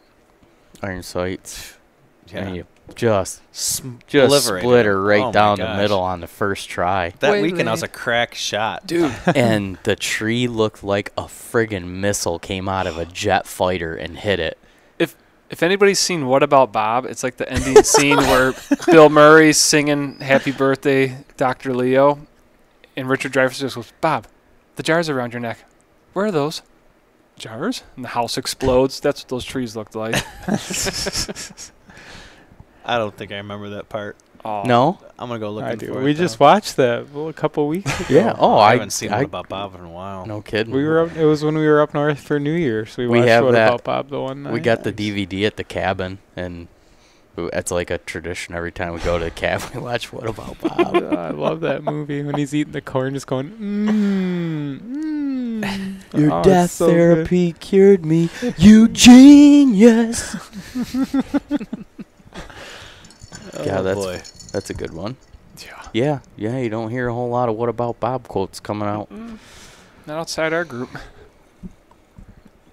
Iron sights. Yeah. And you just Obliterated split her him. right Oh my down the gosh. middle on the first try. That Wait, weekend I was wait. a crack shot. Dude, And the tree looked like a friggin' missile came out of a jet fighter and hit it. if anybody's seen What About Bob, it's like the ending scene where Bill Murray's singing Happy Birthday, Dr. Leo, and Richard Dreyfuss just goes, Bob, the jars around your neck, where are those? Jars? And the house explodes. That's what those trees looked like. I don't think I remember that part. Oh, No? I'm gonna go look I for do. it. We though. just watched that a couple weeks ago. Yeah. Oh, I I haven't seen What About Bob in a while. No kidding. We were up. It was when we were up north for New Year's. We We watched have What that- About Bob the one night. We got the DVD at the cabin, and it's like a tradition every time we go to the cabin, we watch What About Bob. I love that movie when he's eating the corn, just going, Your Oh, death it's so good. therapy cured me, you genius. Yeah, Oh, boy. that's a good one. Yeah. Yeah, you don't hear a whole lot of What About Bob quotes coming out. Not outside our group.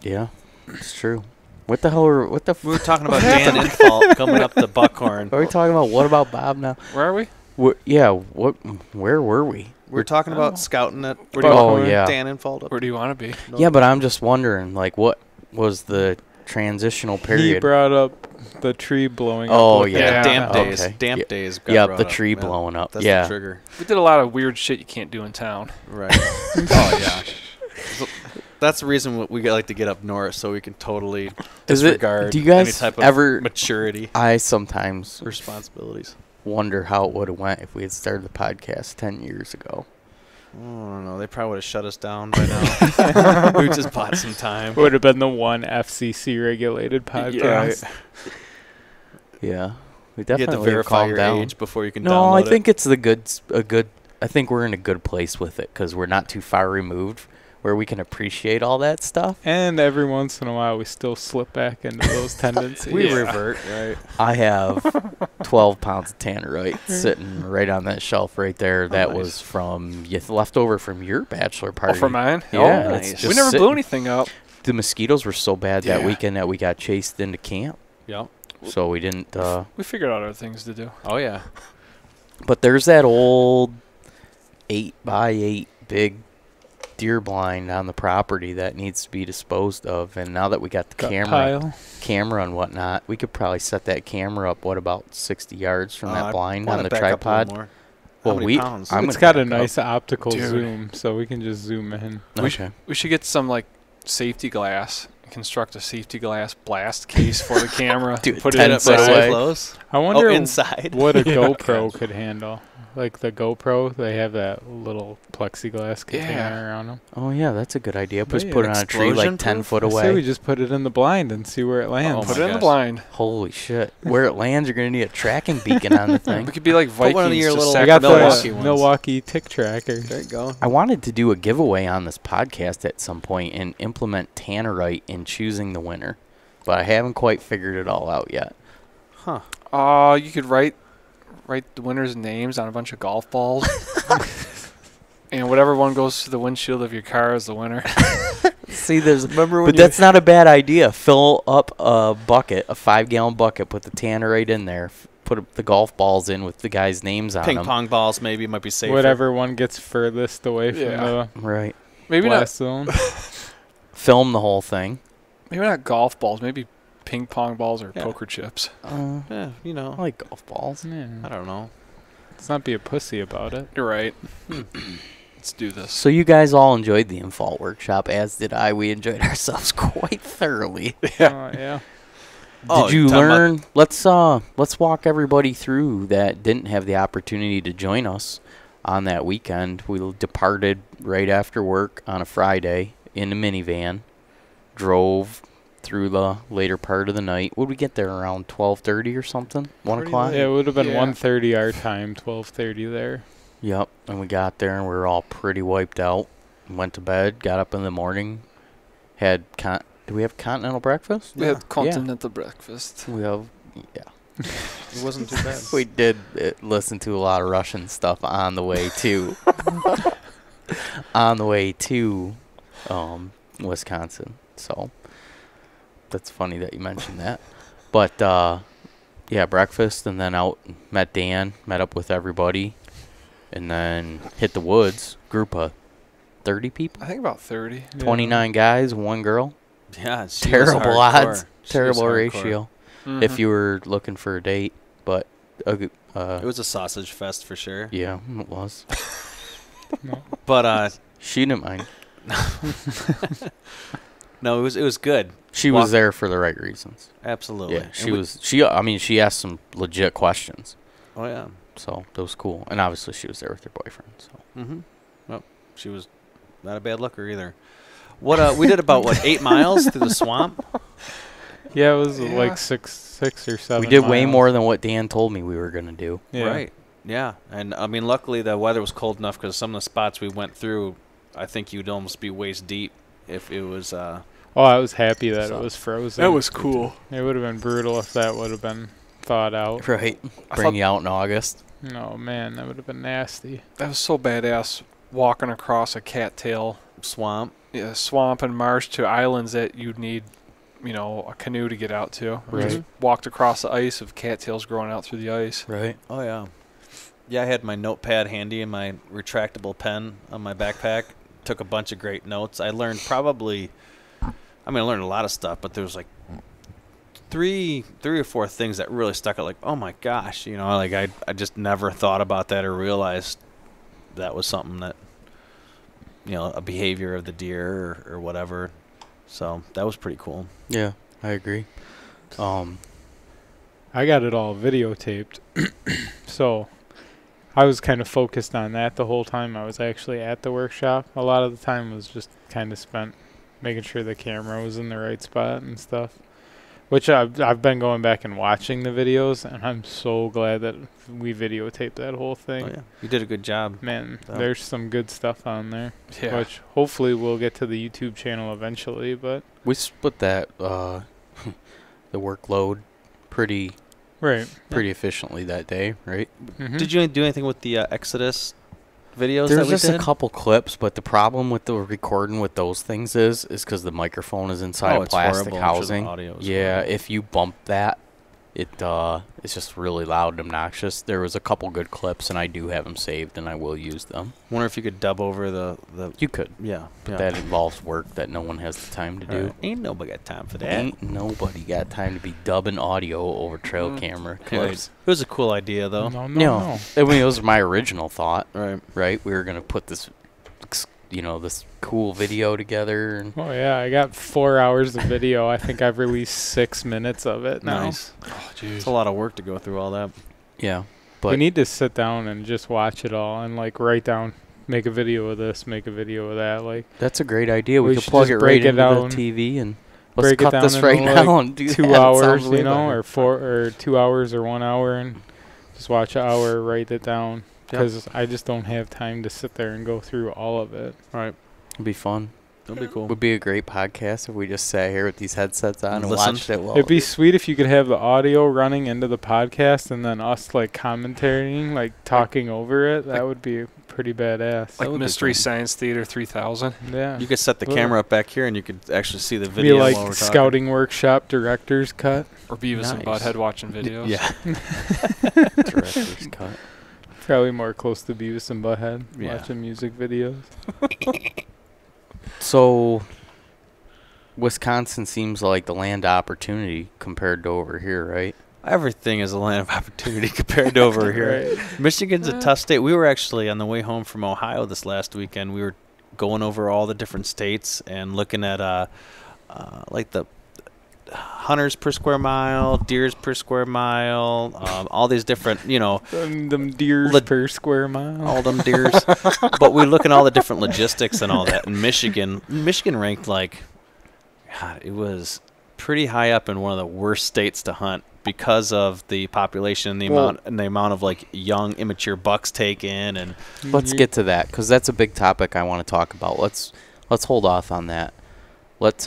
Yeah, it's true. What the hell are, what the We were talking about Dan Infault coming up the Buckhorn. are we talking about? What About Bob now? Where are we? Where were we? We were talking about scouting at Oh, yeah. Dan Infault. Where do you want to be? Yeah, but I'm just wondering, like, what was the transitional He period? brought up the tree blowing Oh, up. with yeah. the- Damp Okay. days. Damp Yeah. days. got Yeah, brought the up. tree Yeah. blowing up. That's Yeah. the trigger. We did a lot of weird shit you can't do in town. Right. Oh yeah. So that's the reason we like to get up north, so we can totally Is it- disregard do you guys any type of ever- maturity I sometimes responsibilities. wonder how it would have went if we had started the podcast 10 years ago. I don't know. They probably would have shut us down by now. We just bought some time. Would have been the one FCC regulated podcast. Yeah, we You have to definitely verify calmed your down. age before you can No, download I it. think it's I think we're in a good place with it because we're not too far removed where we can appreciate all that stuff. And every once in a while, we still slip back into those tendencies. we Yeah. revert, right? I have 12 pounds of tannerite sitting right on that shelf right there. That nice. was from left over from your bachelor Oh, party. for mine? Yeah, Oh, it's nice. just we never blew sitting. anything up. The mosquitoes were so bad that Yeah. weekend that we got chased into camp, Yep. so we didn't. We figured out other things to do. Oh yeah. But there's that old 8x8 big deer blind on the property that needs to be disposed of, and now that we got the Gut camera pile. and whatnot, we could probably set that camera up about 60 yards from that I blind wanna on the back up a little tripod. more. Well, How many we- pounds? I'm It's gonna got a back up. nice optical Dude. zoom, so we can just zoom in. Okay. We should get some like safety glass. Construct a safety glass blast case for the camera. Dude, put it 10 inside. foot away. close. I wonder inside. what a Yeah. GoPro could handle. like the GoPro, they have that little plexiglass container around them. Oh yeah, that's a good idea. Just Yeah. put it on a tree like Explosion 10 proof? foot I say we away. just put it in the blind and see where it lands. Oh Put my it in the gosh. blind. Holy shit! Where it lands, you're gonna need a tracking beacon on the thing. We could be like Put Vikings. one of your just little- I sack got Milwaukee the ones. Milwaukee tick tracker. There you go. I wanted to do a giveaway on this podcast at some point and implement Tannerite in choosing the winner, but I haven't quite figured it all out yet. Huh. You could write the winners' names on a bunch of golf balls. And whatever one goes to the windshield of your car is the winner. See, there's Remember when but that's not a bad idea. Fill up a bucket, a 5-gallon bucket, put the Tannerite in there, put the golf balls in with the guys' names on ping them. pong balls maybe might be safer. Whatever one gets furthest away from Yeah. Right. the Maybe not. blast zone. Film the whole thing. Maybe not golf balls. Maybe ping pong balls or Yeah. poker chips. Yeah, you I know. like golf balls. Yeah. I don't know. Let's not be a pussy about it. You're right. Let's do this. So you guys all enjoyed the Infalt Workshop, as did I. We enjoyed ourselves quite thoroughly. Yeah. Oh, Did you talking about- learn? Let's walk everybody through that didn't have the opportunity to join us on that weekend. We departed right after work on a Friday in a minivan, drove through the later part of the night. Would we get there around 12:30 or something? 1 Pretty o'clock. late. Yeah, it would have been Yeah. 1:30 our time, 12:30 there. Yep. And we got there and we were all pretty wiped out. Went to bed. Got up in the morning. Had do we have continental breakfast? We had continental breakfast. We have. Yeah. It wasn't too bad. We did listen to a lot of Russian stuff on the way to Wisconsin. So that's funny that you mentioned that. But yeah, breakfast and then out met Dan, met up with everybody, and then hit the woods. Group of 30 people, I think about 30. 29 guys, 1 girl. Yeah, she was Terrible hardcore. odds, She was terrible hardcore. ratio. Mm-hmm. If you were looking for a date, but It was a sausage fest for sure. yeah, it was. But She didn't mind. no, it was good. She Walk- was there for the right reasons. Absolutely. Yeah, And she we- was. I mean, she asked some legit questions, Oh yeah. so that was cool. And obviously, she was there with her boyfriend. So Mm-hmm. Well, she was not a bad looker either. What we did about 8 miles through the swamp. Yeah, it was Yeah. like six or 7 we did way miles. more than what Dan told me we were gonna do. Yeah. Right. Yeah, and I mean, luckily the weather was cold enough because some of the spots we went through, I think you'd almost be waist deep if it was. Oh, I was happy that So- it was frozen. That was cool. It would have been brutal if that would have been thawed out. Right. I Bring thought- you out in August. No, man, that would have been nasty. That was so badass walking across a cattail swamp. swamp and marsh to islands that you'd need, a canoe to get out to. We Right. just walked across the ice of cattails growing out through the ice. Right. Oh yeah. Yeah, I had my notepad handy and my retractable pen on my backpack. Took a bunch of great notes. I learned I learned a lot of stuff, but there was like three or four things that really stuck out. Like, oh my gosh, like I just never thought about that or realized that was something that, a behavior of the deer or whatever. So that was pretty cool. Yeah, I agree. I got it all videotaped. So I was kind of focused on that the whole time I was actually at the workshop. A lot of the time was just kind of spent making sure the camera was in the right spot and stuff. Which I've been going back and watching the videos, and I'm so glad that we videotaped that whole thing. Oh yeah, you did a good job. Man, So- there's some good stuff on there, Yeah. which hopefully we'll get to the YouTube channel eventually. But We split that the workload pretty right, efficiently that day, right? Mhm. Did you do anything with the Exodus videos There's that we just did? a couple clips, but the problem with the recording with those things is because the microphone is inside Oh, a it's plastic horrible. I'm sure the housing. audio is Yeah, horrible. if you bump that, it's just really loud and obnoxious. There was a couple good clips, and I do have them saved, and I will use them. Wonder if you could dub over the You could, yeah. but that involves work that no one has the time to do. Ain't nobody got time for that. Ain't nobody got time to be dubbing audio over trail Mm. camera Right. clips. It was a cool idea though. No, No, I mean it was my original thought. Right. Right, we were gonna put this, this cool video together, and Oh yeah, I got 4 hours of video. I think I've released 6 minutes of it now. Nice. Oh, It's jeez. a lot of work to go through all that. yeah. we need to sit down and just watch it all and like write down, make a video of this, make a video of that. Like that's a great idea. We we could should plug just it break right it into down, the TV and let's break it cut down this into, right like, now and do 2 that. It hours, sounds way you know, better. or 4 or 2 hours or 1 hour, and just watch an hour, write it down. Because I just don't have time to sit there and go through all of it. Right. It'd be fun. That'll be cool. Would be a great podcast if we just sat here with these headsets on and Listened. watched it. Well, It'd be sweet if you could have the audio running into the podcast and then us like commentating, like talking over it. That would be pretty badass. Like would be Mystery fun. Science Theater 3000. Yeah. You could set the Well, camera up back here, and you could actually see the be video while we're like talking. Scouting Workshop director's cut. Or Beavis and Nice. Butthead watching videos. Yeah. director's cut. Probably more close to Beavis and Butthead Yeah. watching music videos. So, Wisconsin seems like the land of opportunity compared to over here, right? Everything is a land of opportunity compared to over here. Right. Michigan's a tough state. We were actually on the way home from Ohio this last weekend. We were going over all the different states and looking at like the hunters per square mile, deers per square mile, all these different, you know, Them deers Leg- per square mile. all them deers. But we look at all the different logistics and all that. And Michigan ranked like, God, it was pretty high up in one of the worst states to hunt because of the population and the amount of like young immature bucks taken. And Let's get to that because that's a big topic I want to talk about. Let's hold off on that.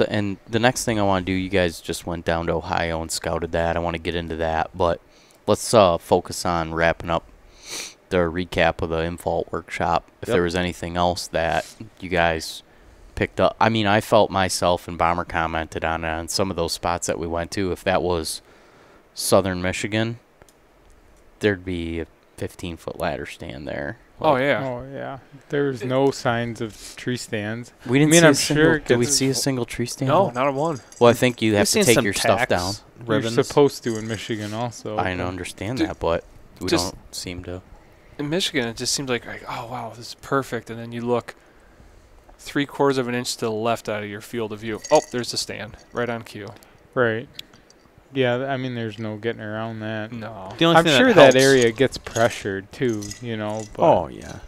And the next thing I want to do, you guys just went down to Ohio and scouted that. I want to get into that, but let's focus on wrapping up the recap of the Infault workshop. If Yep. there was anything else that you guys picked up. I mean, I felt myself, and Bomber commented on it, on some of those spots that we went to. If that was southern Michigan, there'd be a 15-foot ladder stand there. Oh, yeah. Oh yeah, there's no signs of tree stands. We didn't I mean, see I'm a single, sure it did we gets- see a single tree stand? No, not a one. Well, I think you have we've to seen take some your stuff tacks, down. ribbons. You're supposed to in Michigan also. I but- understand Dude, that, but we just- don't seem to. In Michigan, it just seems like, oh, wow, this is perfect. And then you look 3/4 of an inch to the left out of your field of view. Oh, there's the stand right on cue. Right. Yeah, I mean, there's no getting around that. No. The only I'm thing sure that, that helps- area gets pressured too, you know. But Oh yeah.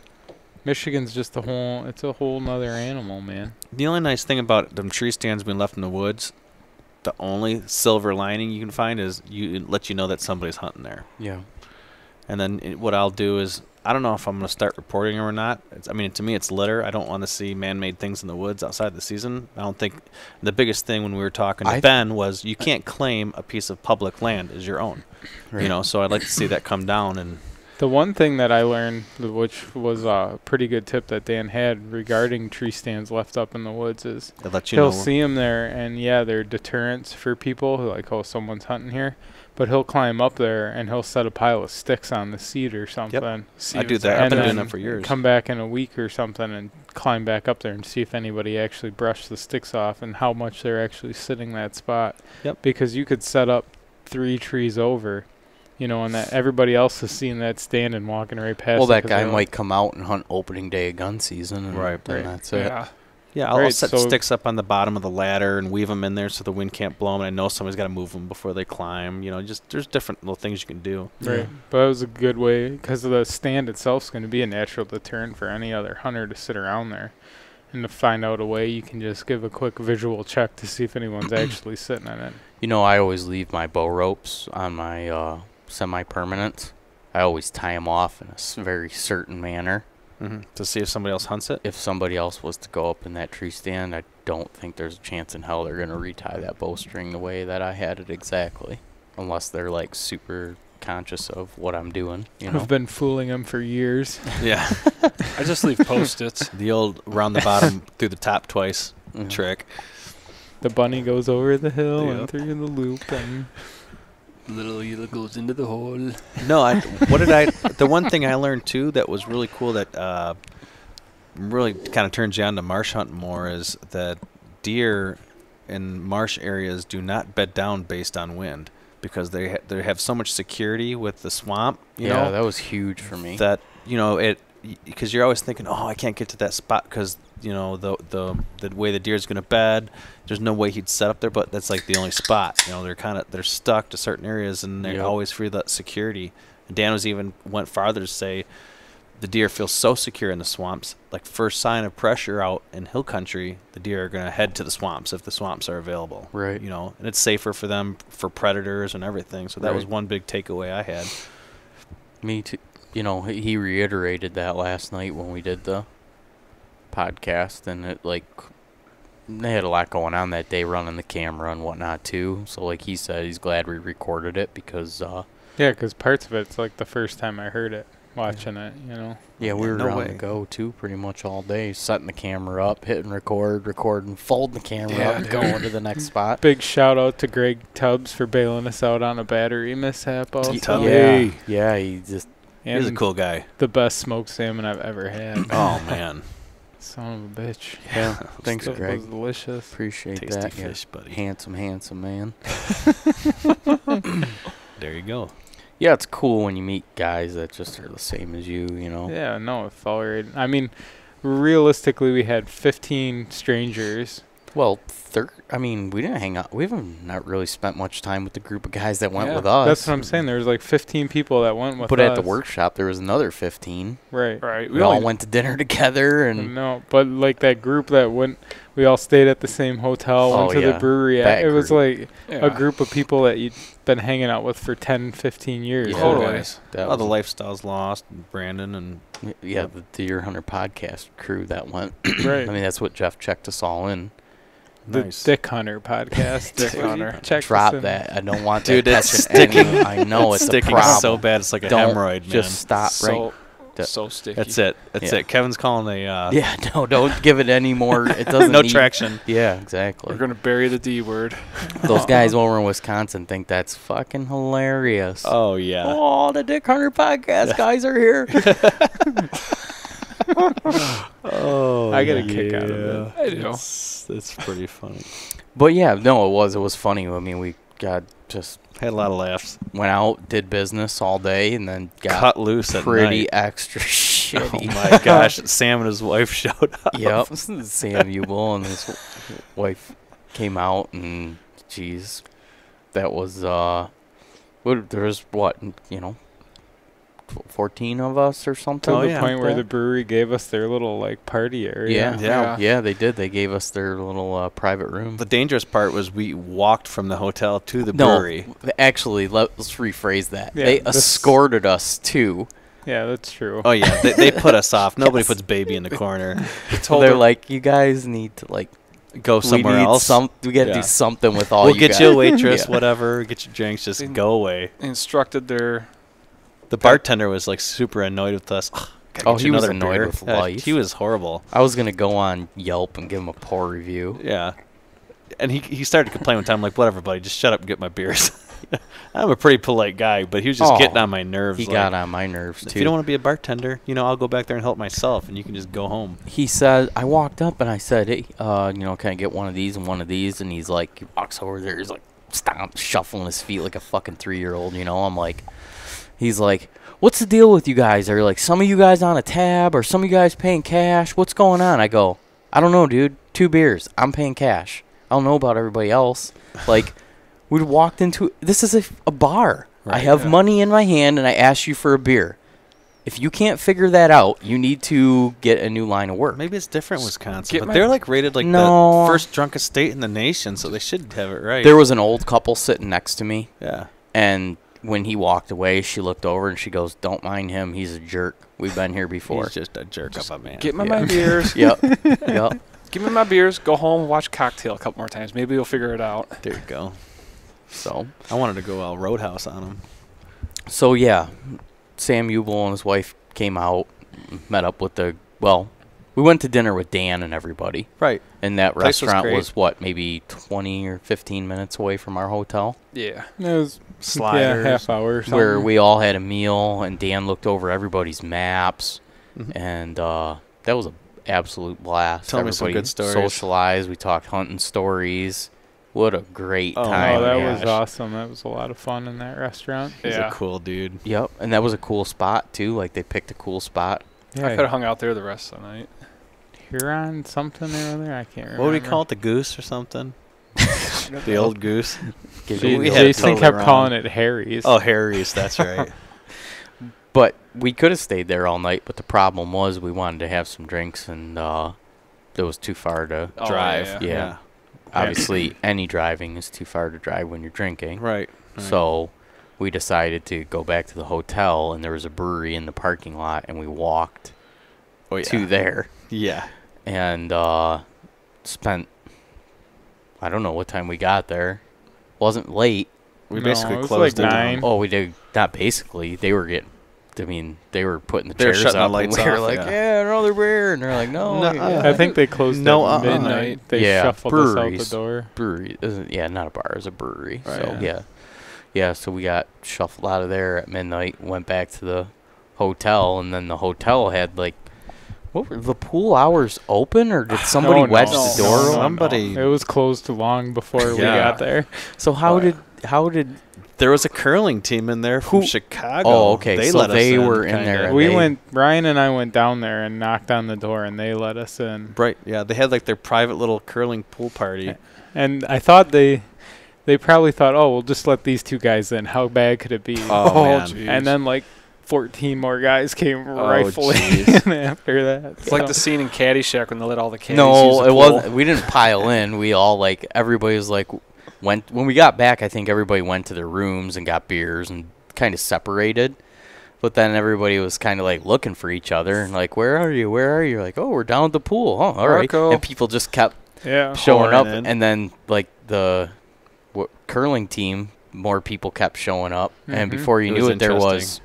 Michigan's just it's a whole nother animal, man. The only nice thing about them tree stands being left in the woods, the only silver lining you can find is it lets you know that somebody's hunting there. Yeah. And then what I'll do is, I don't know if I'm going to start reporting them or not. I mean, to me, it's litter. I don't want to see man-made things in the woods outside the season. I don't think the biggest thing when we were talking to Ben was you can't claim a piece of public land as your own. Right. You know, so I'd like to see that come down. And The one thing that I learned, which was a pretty good tip that Dan had regarding tree stands left up in the woods, is I'd let you he'll know. see them there, and yeah, they're deterrents for people who like, oh, someone's hunting here. But he'll climb up there and he'll set a pile of sticks on the seat or something. See I if do it's that. I've And been doing then that for years. come back in a week or something and climb back up there and see if anybody actually brushed the sticks off and how much they're actually sitting that spot. Yep. Because you could set up 3 trees over, you know, and that everybody else is seeing that stand and walking right past. Well, it that 'cause guy they're like- might come out and hunt opening day of gun season, and Right. then Right. that's it. Yeah. Yeah, I'll Right, set so- sticks up on the bottom of the ladder and weave them in there so the wind can't blow them. And I know somebody's got to move them before they climb. You know, just there's different little things you can do. Right. But it was a good way because the stand itself is going to be a natural deterrent for any other hunter to sit around there. And to find out a way, you can just give a quick visual check to see if anyone's actually sitting in it. You know, I always leave my bow ropes on my semi-permanent. I always tie them off in a very certain manner. To see if somebody else hunts it. If somebody else was to go up in that tree stand, I don't think there's a chance in hell they're going to retie that bowstring the way that I had it exactly. Unless they're, like, super conscious of what I'm doing, you know? I've been fooling them for years. Yeah. I just leave Post-its. The old round the bottom through the top twice Mhm. trick. The bunny goes over the hill Yep. and through the loop. And Little Ela goes into the hole. No, the one thing I learned too that was really cool that really kind of turns you on to marsh hunting more is that deer in marsh areas do not bed down based on wind because they have so much security with the swamp, you know, that was huge for me. that, you know, because you're always thinking, oh, I can't get to that spot because, you know, the way the deer's going to bed, there's no way he'd set up there, but that's like the only spot. You know, they're stuck to certain areas and they Yep. always feel that security. And Dan was even went farther to say the deer feel so secure in the swamps. Like first sign of pressure out in hill country, the deer are going to head to the swamps if the swamps are available. Right. You know, and it's safer for them for predators and everything. So that was Right. one big takeaway I had. Me too. You know, he reiterated that last night when we did the podcast, and it like they had a lot going on that day, running the camera and whatnot too. So like he said, he's glad we recorded it because Yeah, because parts of it's like the first time I heard it, watching it, you know. yeah, we Yeah, were no on way. the go too, pretty much all day, setting the camera up, hitting record, recording, folding the camera Yeah, up, and dude. going to the next spot. Big shout out to Greg Tubbs for bailing us out on a battery mishap also. Tubbs. Yeah, yeah, he just And He's a cool guy. the best smoked salmon I've ever had. Oh, man. Son of a bitch. yeah. Thanks, Stuff Greg. was delicious. Appreciate Tasty that. Yeah. fish, buddy. Handsome man. There you go. Yeah, it's cool when you meet guys that just are the same as you, you know. Yeah, no, it felt right. I mean, realistically, we had 15 strangers. Well, I mean, we didn't hang out. We haven't not really spent much time with the group of guys that went Yeah, with us. That's what I'm saying. There was like 15 people that went with But us. at the workshop, there was another 15. Right. Right. We all went to dinner together, and No, but like that group that went, we all stayed at the same hotel, Oh, went to yeah, the brewery. that It was group. like Yeah. a group of people that you'd been hanging out with for 10, 15 years. Yeah. Totally. guys. that All the was- lifestyles lost. And Brandon and yeah, the Deer Hunter podcast crew that went. Right. I mean, that's what Jeff checked us all in. The nice. Dick Hunter podcast. Dick Hunter. Check Drop us in. that. I don't want Dude, that it's touching sticking. any- I know it's sticking a problem. so bad. It's like a Don't hemorrhoid, man. just stop right. So, so sticky. That's it. That's Yeah. it. Kevin's calling a Yeah, no, don't give it any more. It doesn't no need- traction. Yeah, exactly. We're gonna bury the D word. Those guys over in Wisconsin think that's fucking hilarious. Oh yeah. Oh, the Dick Hunter podcast guys are here. Oh, I get a kick out of it. I do. It's pretty funny. But yeah, no, it was funny. I mean, we got just Had a lot of laughs. went out, did business all day, and then got Cut loose at pretty night. extra Oh shitty. my gosh! Sam and his wife showed up. Yep, Sam Ubel and his wife came out, and geez, that was there was what, you know, 14 of us or something. To Oh, the yeah. point where Yeah. the brewery gave us their little like party area. Yeah, they did. They gave us their little private room. The dangerous part was we walked from the hotel to the No, brewery. actually, let's rephrase that. Yeah, They this- escorted us to. Yeah, that's true. Oh yeah, they put us off. Nobody puts baby in the corner. So they're like, you guys need to like Go somewhere we need else. We got to Yeah. do something with all We'll you get guys. you a waitress, Yeah. whatever. Get your drinks. Just In- go away. Instructed their. The bartender was like super annoyed with us. Gotta Oh, get you he was another annoyed beer. with Yeah, life. He was horrible. I was gonna go on Yelp and give him a poor review. Yeah. And he started to complain one time. I'm like, whatever, buddy. Just shut up and get my beers. I'm a pretty polite guy, but he was just Oh, getting on my nerves. He like, got on my nerves if too. you don't want to be a bartender, I'll go back there and help myself, and you can just go home. He said, I walked up and I said, hey, can I get one of these and one of these? And he's like, he walks over there, he's like, shuffling his feet like a fucking 3-year-old, I'm like, he's like, what's the deal with you guys? Are like some of you guys on a tab or some of you guys paying cash? What's going on? I go, I don't know, dude. 2 beers. I'm paying cash. I don't know about everybody else. Like, we walked into, this is a bar. I Right, have yeah. money in my hand and I asked you for a beer. If you can't figure that out, you need to get a new line of work. Maybe it's different in Wisconsin, Get but my- they're like rated like No. the first drunkest state in the nation, so they should have it right. There was an old couple sitting next to me, yeah. and when he walked away, she looked over and she goes, "Don't mind him. He's a jerk. We've been here before." He's just a jerk of a man. Get me Yeah. my beers. Yep. Yep. Give me my beers. Go home. Watch Cocktail a couple more times. Maybe you'll figure it out. There you go. So I wanted to go Roadhouse on him. yeah, Sam Ubel and his wife came out, met up with we went to dinner with Dan and everybody. Right. And that Place was restaurant great. was what, maybe 20 or 15 minutes away from our hotel, Yeah. It was Sliders. half hour or something. where we all had a meal, and Dan looked over everybody's maps, Mhm. and that was an absolute blast. Tell me some Everybody good stories. Socialized. We talked hunting stories. What a great Oh, time. Oh, that we was had. awesome. That was a lot of fun in that restaurant. He's Yeah. a cool dude. Yep, and that was a cool spot too. Like they picked a cool spot. I could have hung out there the rest of the night. Huron something or other. I can't remember. What would we call it? The goose or something? The old goose? Give We it- had it Jason totally kept wrong. calling it Harry's. Oh, Harry's. That's right. But we could have stayed there all night, but the problem was we wanted to have some drinks, and it was too far to Oh, drive. Yeah. Obviously, any driving is too far to drive when you're drinking. Right. So we decided to go back to the hotel, and there was a brewery in the parking lot, and we walked to there Yeah. and spent, I don't know what time we got there. Wasn't late. We No, basically it was closed like it 9. down. Oh, we did. Not basically. They were getting, they were putting the They were chairs shutting the up, lights and we were off, like, yeah. yeah, another beer. And they're like, no. Nuh-uh. I think they closed No, at uh-uh. midnight. They Yeah, shuffled us out breweries. the door. Brewery. Yeah, not a bar. It was a brewery. Right. So, yeah. Yeah, so we got shuffled out of there at midnight, went back to the hotel, and then the hotel had, like, what were the pool hours open, or did somebody Oh, no. wedge No, the door no, open? Somebody- It was closed long before we Yeah. got there. So how did There was a curling team in there from Who- Chicago. Oh, okay, They so let us they in, were in kinda. there. We Ryan and I went down there and knocked on the door, and they let us in. Right. Yeah. They had like their private little curling pool party. And I thought they probably thought, oh, we'll just let these two guys in. How bad could it be? Oh, man. jeez. And then like 14 more guys came Oh, rifling jeez. in after that. It's like the scene in Caddyshack when they let all the caddies use No, the it pool. wasn't. We didn't pile in. We all, like, everybody was like, when we got back, I think everybody went to their rooms and got beers and kind of separated. But then everybody was kind of like looking for each other and like, where are you? Where are you? Like, oh, we're down at the pool. Oh, all right. Marco. And people just kept yeah. showing up. Pouring in. And then like the curling team, more people kept showing up. And Mhm. before you It knew was it, there was interesting.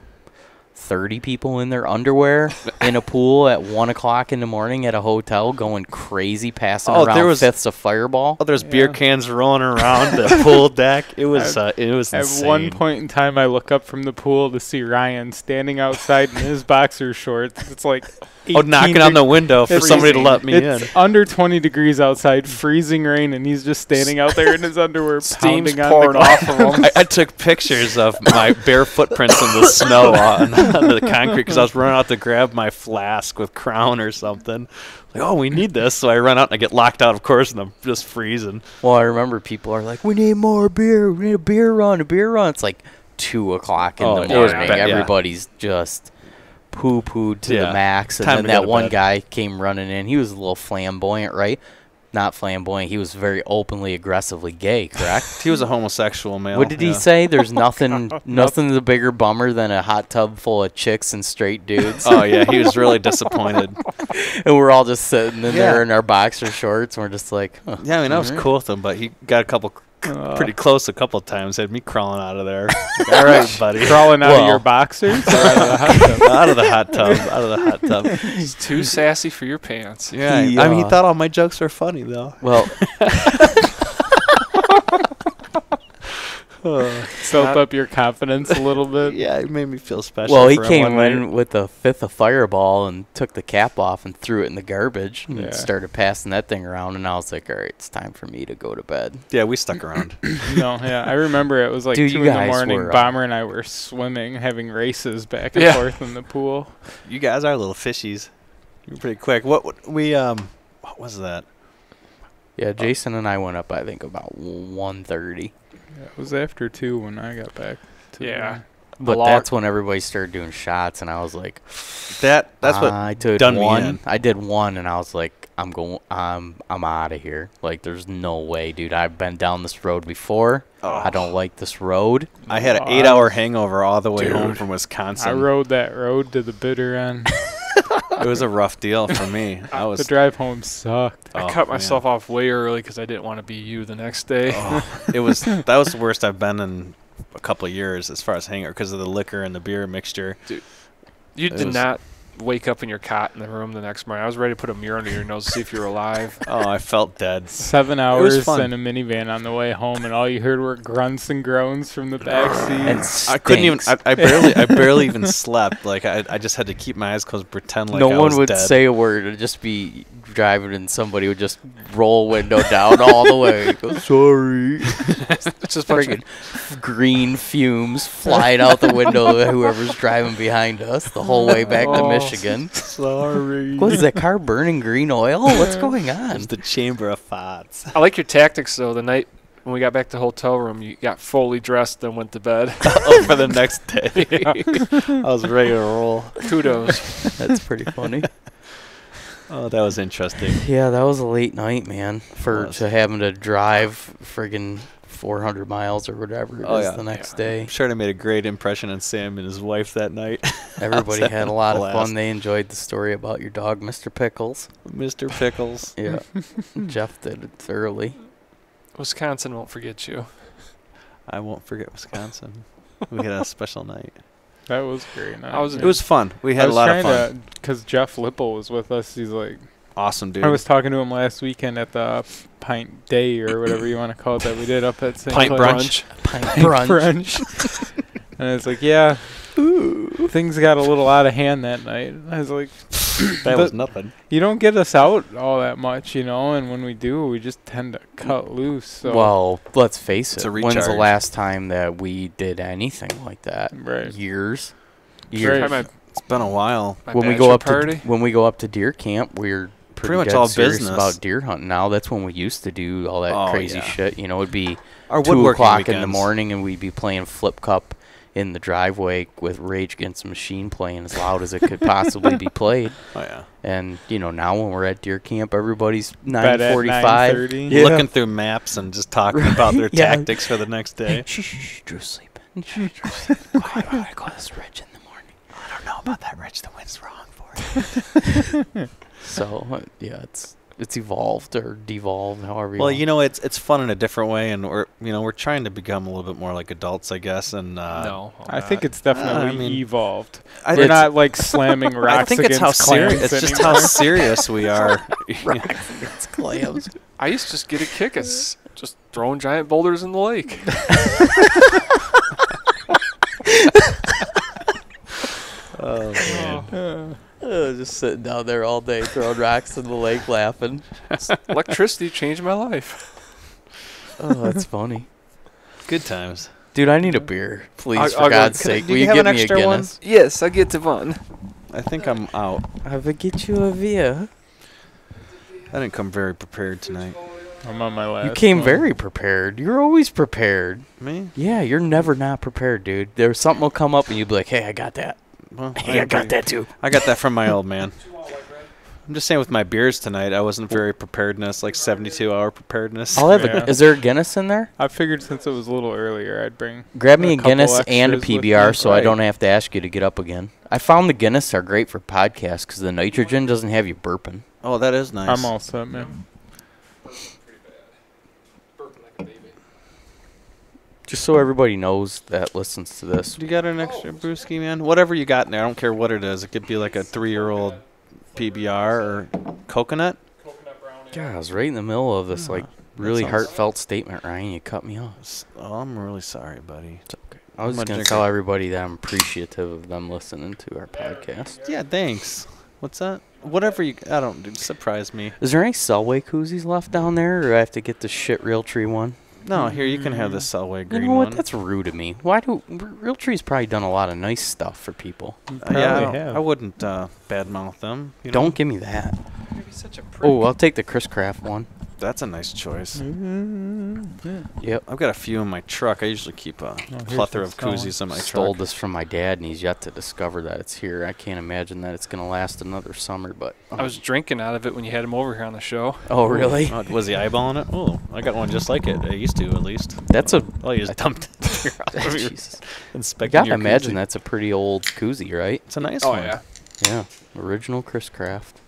30 people in their underwear in a pool at 1 o'clock in the morning at a hotel going crazy, passing Oh, around there was- fifths of Fireball. Oh, there's beer Yeah. cans rolling around the pool deck. It was At insane. one point in time, I look up from the pool to see Ryan standing outside in his boxer shorts. It's like 18 knocking on the window for It's somebody to let me it's in. under 20 degrees outside, freezing rain, and he's just standing out there in his underwear, Steam's pounding on the pouring glass. off of them. I took pictures of my bare footprints in the snow on the concrete because I was running out to grab my flask with Crown or something. Like, oh, we need this. So I run out and I get locked out, of course, and I'm just freezing. Well, I remember people are like, we need more beer. We need a beer run, a beer run. It's like 2 o'clock in Oh, the it was morning. bad, yeah. Everybody's just poo-pooed to Yeah. the max. And Time then to go that to one bed. guy came running in. He was a little flamboyant, right? Not flamboyant. He was very openly, aggressively gay, correct? He was a homosexual male. What did he yeah. say? There's nothing's a bigger bummer than a hot tub full of chicks and straight dudes. Oh, yeah, he was really disappointed. And we're all just sitting in Yeah. there in our boxer shorts, and we're just like, huh. Yeah, I mean, I was Alright. cool with him, but he got a couple Uh, pretty close a couple of times. Had me crawling out of there. Like, all right, buddy. Crawling out of Well- your boxers? Or out of the hot tub? Out of the hot tub. Out of the hot tub. He's too sassy for your pants. Yeah, He, I mean, he uh, thought all my jokes were funny, though. well, Built up your confidence a little bit. Yeah, it made me feel special. well, he for him came one in night. with a fifth of Fireball and took the cap off and threw it in the garbage Yeah. and started passing that thing around. And I was like, all right, it's time for me to go to bed. Yeah, we stuck around. No, yeah, I remember it was like Dude, 2 you in the guys morning. were, Bomber and I were swimming, having races back and Yeah. forth in the pool. You guys are little fishies. You're pretty quick. What was that? Yeah, Jason and I went up, I think, about 1:30. Yeah, it was after 2 when I got back. To Yeah. But lot- that's when everybody started doing shots, and I was like, That's what I did done me one. in. I did one, and I was like, I'm out of here. Like, there's no way, dude. I've been down this road before. I don't like this road. I had an Oh, 8-hour hangover all the way home Dude. from Wisconsin. I rode that road to the bitter end. It was a rough deal for me. I The was. drive home sucked. I Oh, cut man. myself off way early because I didn't want to be you the next day. Oh, that was the worst I've been in a couple of years as far as hangover because of the liquor and the beer mixture. You It did was- not wake up in your cot in the room the next morning. I was ready to put a mirror under your nose to see if you were alive. Oh, I felt dead. 7 was hours fun. in a minivan on the way home, and all you heard were grunts and groans from the back And seat. I couldn't even. stinks. I barely even slept. Like I just had to keep my eyes closed, pretend like no I one was would dead. say a word. It'd just be driving, and somebody would just roll window down all the way. Go, sorry. It's just freaking. Friggin' green fumes flying out the window of whoever's driving behind us the whole way back to Oh. Michigan. Sorry. What is that car burning green oil? What's going It on? was the chamber of farts. I like your tactics though. The night when we got back to the hotel room, you got fully dressed and went to bed. For the next day. I was ready to roll. Kudos. That's pretty funny. Oh, that was interesting. Yeah, that was a late night, man. For Was. to having to drive friggin' 400 miles or whatever it is the next day. I'm sure I made a great impression on Sam and his wife that night. Everybody had a lot of blast. fun. They enjoyed the story about your dog, Mr. Pickles. Mr. Pickles. Yeah, Jeff did it thoroughly. Wisconsin won't forget you. I won't forget Wisconsin. We had a special night. That was great. It was fun. We had a lot of fun. Because Jeff Lipple was with us. He's like, Awesome, dude. I was talking to him last weekend at the Pint Day or whatever you want to call it that we did up at St. Pint Clair. brunch. Pint Brunch. And I was like, yeah, things got a little out of hand that night. I was like, That was nothing. you don't get us out all that much, you know, and when we do, we just tend to cut loose. So Well, let's face It's it. a When's the recharge. last time that we did anything like that? Right. Years. Right. Years. My It's been a while. When we go up party. to when we go up to deer camp, we're pretty much dead all serious business. about deer hunting now. That's when we used to do all that Oh, crazy yeah. shit. You know, it'd be Our 2 woodworking o'clock in the weekends. morning, and we'd be playing flip cup in the driveway with Rage Against the Machine playing as loud as it could possibly be played. Oh, yeah. And you know, now when we're at deer camp, everybody's Bed at 9:45. 9:30. Yeah. Looking through maps and just talking about their Yeah. tactics for the next day. Hey, shh, Drew's sleeping. Shh, Drew's sleeping. Quiet, I gotta call this Rich in the morning. I don't know about that, Rich. The wind's wrong for it. So yeah, it's evolved or devolved, however. Well, want. you know, it's fun in a different way, and we're trying to become a little bit more like adults, I guess. And No. I think it's definitely I mean, evolved. I We're think not like slamming rocks I think it's against how serious. clams It's just how anymore. serious we are. it's clams. I used to just get a kick at just throwing giant boulders in the lake. Oh man. Just sitting down there all day throwing rocks in the lake, laughing. Electricity changed my life. Oh, that's funny. Good times. Dude, I need a beer, please, I'll for go- God's Can I- sake. do Will you you have give an me a extra one? Guinness? Yes, I get to one. I think I'm out. I will get you a beer. I didn't come very prepared tonight. I'm on my last You came one. very prepared. You're always prepared. Me? Yeah, you're never not prepared, dude. There's something will come up and you'll be like, hey, I got that. Well, Hey, I got that too. I got that from my old man. I'm just saying with my beers tonight, I wasn't very preparedness, like 72-hour preparedness. I'll have Yeah. Is there a Guinness in there? I figured since it was a little earlier, I'd bring. Grab me a couple Guinness and a extras with PBR me. so I Right. don't have to ask you to get up again. I found the Guinness are great for podcasts because the nitrogen doesn't have you burping. Oh, that is nice. I'm all set, man. Just so everybody knows that listens to this. You got an extra brewski, man? Whatever you got in there, I don't care what it is. It could be like a 3-year-old PBR or coconut. God, I was right in the middle of this like really sounds- heartfelt statement, Ryan. You cut me off. Oh, I'm really sorry, buddy. It's okay. I was I'm just a gonna drinker. tell everybody that I'm appreciative of them listening to our podcast. Yeah, thanks. What's that? Whatever you... I don't... Dude, surprise me. Is there any Selway koozies left down there, or do I have to get the shit Realtree one? No, here, you can have the Selway You green know what? one. That's rude of me. Why do Realtree's probably done a lot of nice stuff for people? Yeah, I, Probably don't- have. I wouldn't badmouth them. You know? Don't give me that. You're such a prick. Oh, I'll take the Chris Craft one. That's a nice choice. Yep. I've got a few in my truck. I usually keep a here's plethora the of koozies in my Stole truck. this from my dad, and he's yet to discover that it's here. I can't imagine that it's gonna last another summer, but I was drinking out of it when you had him over here on the show. oh really? Oh, was he eyeballing it? Oh, I got one just like it. I used to, at least. That's a Oh, you just dumped it. Jesus. I Inspecting gotta your imagine koozie. that's a pretty old koozie, right? It's a nice Oh, one. yeah. Yeah, original Chris Craft.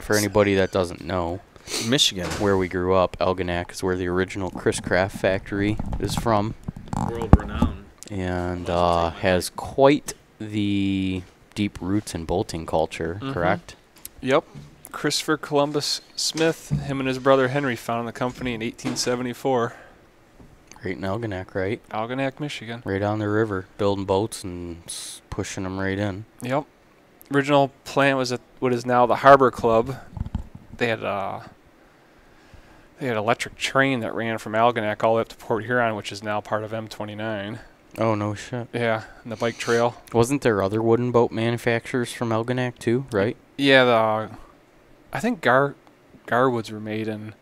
For anybody that doesn't know, Michigan. where we grew up, Algonac is where the original Chris Craft factory is from, World renowned. and has quite the deep roots in bolting culture. Mhm. Correct? Yep. Christopher Columbus Smith, him and his brother Henry founded the company in 1874. Right in Algonac, right? Algonac, Michigan. Right on the river, building boats and pushing them right in. Yep. Original plant was at what is now the Harbor Club. They had an electric train that ran from Algonac all the way up to Port Huron, which is now part of M29. Oh no shit! Yeah, and the bike trail. Wasn't there other wooden boat manufacturers from Algonac too? Right? Yeah, I think Garwoods were made in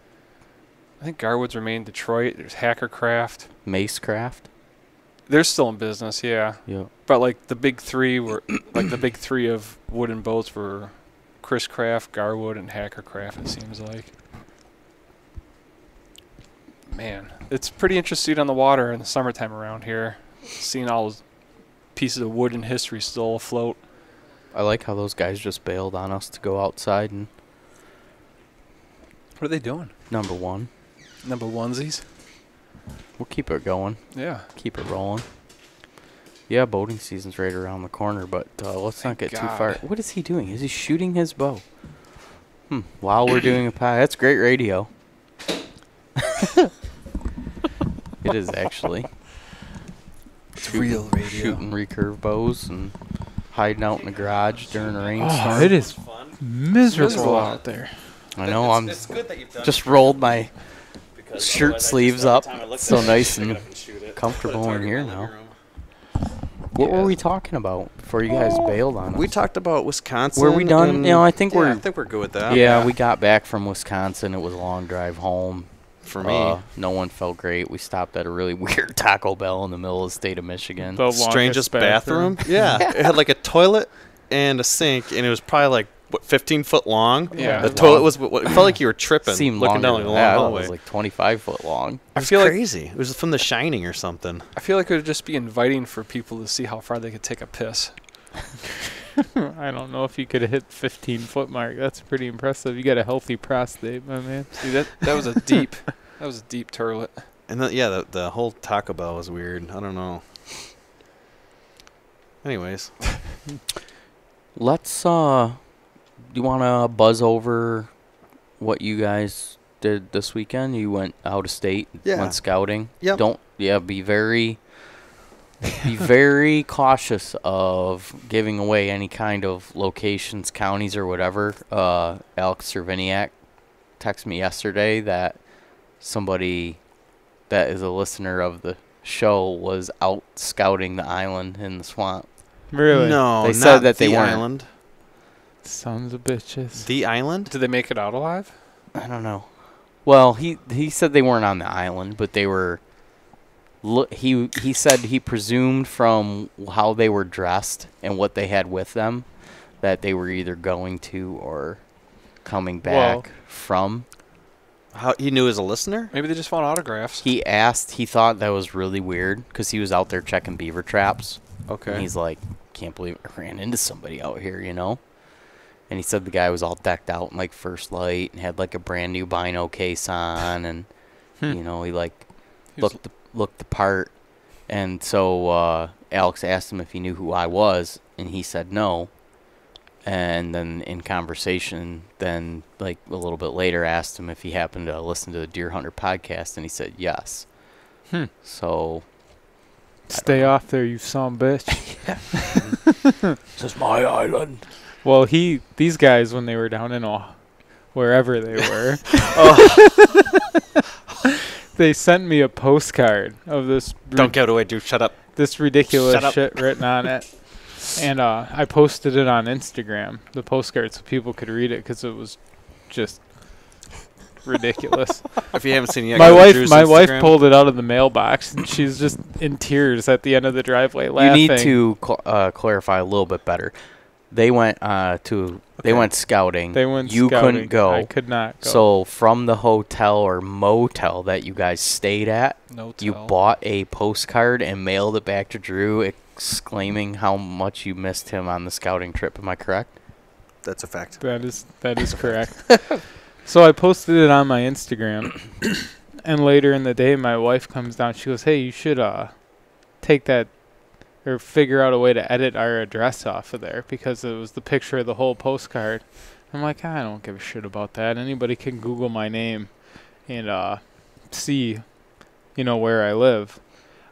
I think Garwood's remained Detroit. There's Hackercraft. Macecraft. They're still in business, yeah. Yep. But like the big three were like the big three of wooden boats were Chris Craft, Garwood, and Hackercraft. It seems like. Man, it's pretty interesting on the water in the summertime around here. Seeing all those pieces of wood and history still afloat. I like how those guys just bailed on us to go outside and What are they doing? number one. Number onesies? We'll keep it going. Yeah. Keep it rolling. Yeah, boating season's right around the corner, but let's not get too far. God. What is he doing? Is he shooting his bow? While we're doing a pie. That's great radio. It is actually. It's real radio. Shooting recurve bows and hiding out in the garage during a rainstorm. Oh, it is Miserable. miserable out there. I know. I'm It's good that you've done just it, rolled my because shirt otherwise I sleeves just, every up. time I look So at it, nice I pick it and up and shoot it. comfortable Put a target in here my living now. room. What were Yeah. we talking about before you guys bailed on us? We talked about Wisconsin. Were we done? and- You know, I think yeah, we're- I think we're good with that. Yeah, we got back from Wisconsin. It was a long drive home. For me, No one felt great. We stopped at a really weird Taco Bell in the middle of the state of Michigan. The strangest longest bathroom. Yeah, it had like a toilet and a sink, and it was probably like what 15 foot long. Yeah. the Long. toilet was. It felt like you were tripping, Seemed looking longer down like a than long that. It hallway. was like 25 foot long. I It was feel like crazy. It was from The Shining or something. I feel like it would just be inviting for people to see how far they could take a piss. I don't know if you could hit 15-foot mark. That's pretty impressive. You got a healthy prostate, my man. See that was a deep toilet. And then, yeah, the whole Taco Bell was weird. I don't know. Anyways, Let's you want to buzz over what you guys did this weekend? You went out of state, Yeah. went scouting. Yep. Be very cautious of giving away any kind of locations, counties, or whatever. Alex Cerviniak texted me yesterday that somebody that is a listener of the show was out scouting the island in the swamp. Really? no, They not said that they the weren't. island. Sons of bitches. The island. Did they make it out alive? I don't know. Well, he said they weren't on the island, but they were. He said he presumed from how they were dressed and what they had with them that they were either going to or coming back Well- from. How he knew as a listener? Maybe they just found autographs. He thought that was really weird because he was out there checking beaver traps. Okay. And he's like, can't believe I ran into somebody out here, you know? And he said the guy was all decked out in like First Light and had like a brand new bino case on, and you know, he like He was- looked the part. And so Alex asked him if he knew who I was, and he said no. And then in conversation, then like a little bit later, asked him if he happened to listen to the Deer Hunter podcast, and he said yes. So Stay off there, you son bitch. this is my island. Well, these guys, when they were down in wherever they were, they sent me a postcard of this Don't give it away, dude. Shut up. this ridiculous Shut up. shit written on it. And I posted it on Instagram, the postcard, so people could read it because it was just ridiculous. If you haven't seen it yet, my go to wife Drew's Instagram. pulled it out of the mailbox, and she's just in tears at the end of the driveway laughing. You need to clarify a little bit better. They went they went scouting. They went You scouting. couldn't go. I could not go. So from the hotel or motel that you guys stayed at, No you tell. bought a postcard and mailed it back to Drew, exclaiming how much you missed him on the scouting trip. Am I correct? That's a fact. That is correct. So I posted it on my Instagram, and later in the day, my wife comes down. She goes, "Hey, you should take that or figure out a way to edit our address off of there because it was the picture of the whole postcard." I'm like, I don't give a shit about that. Anybody can Google my name and see, where I live.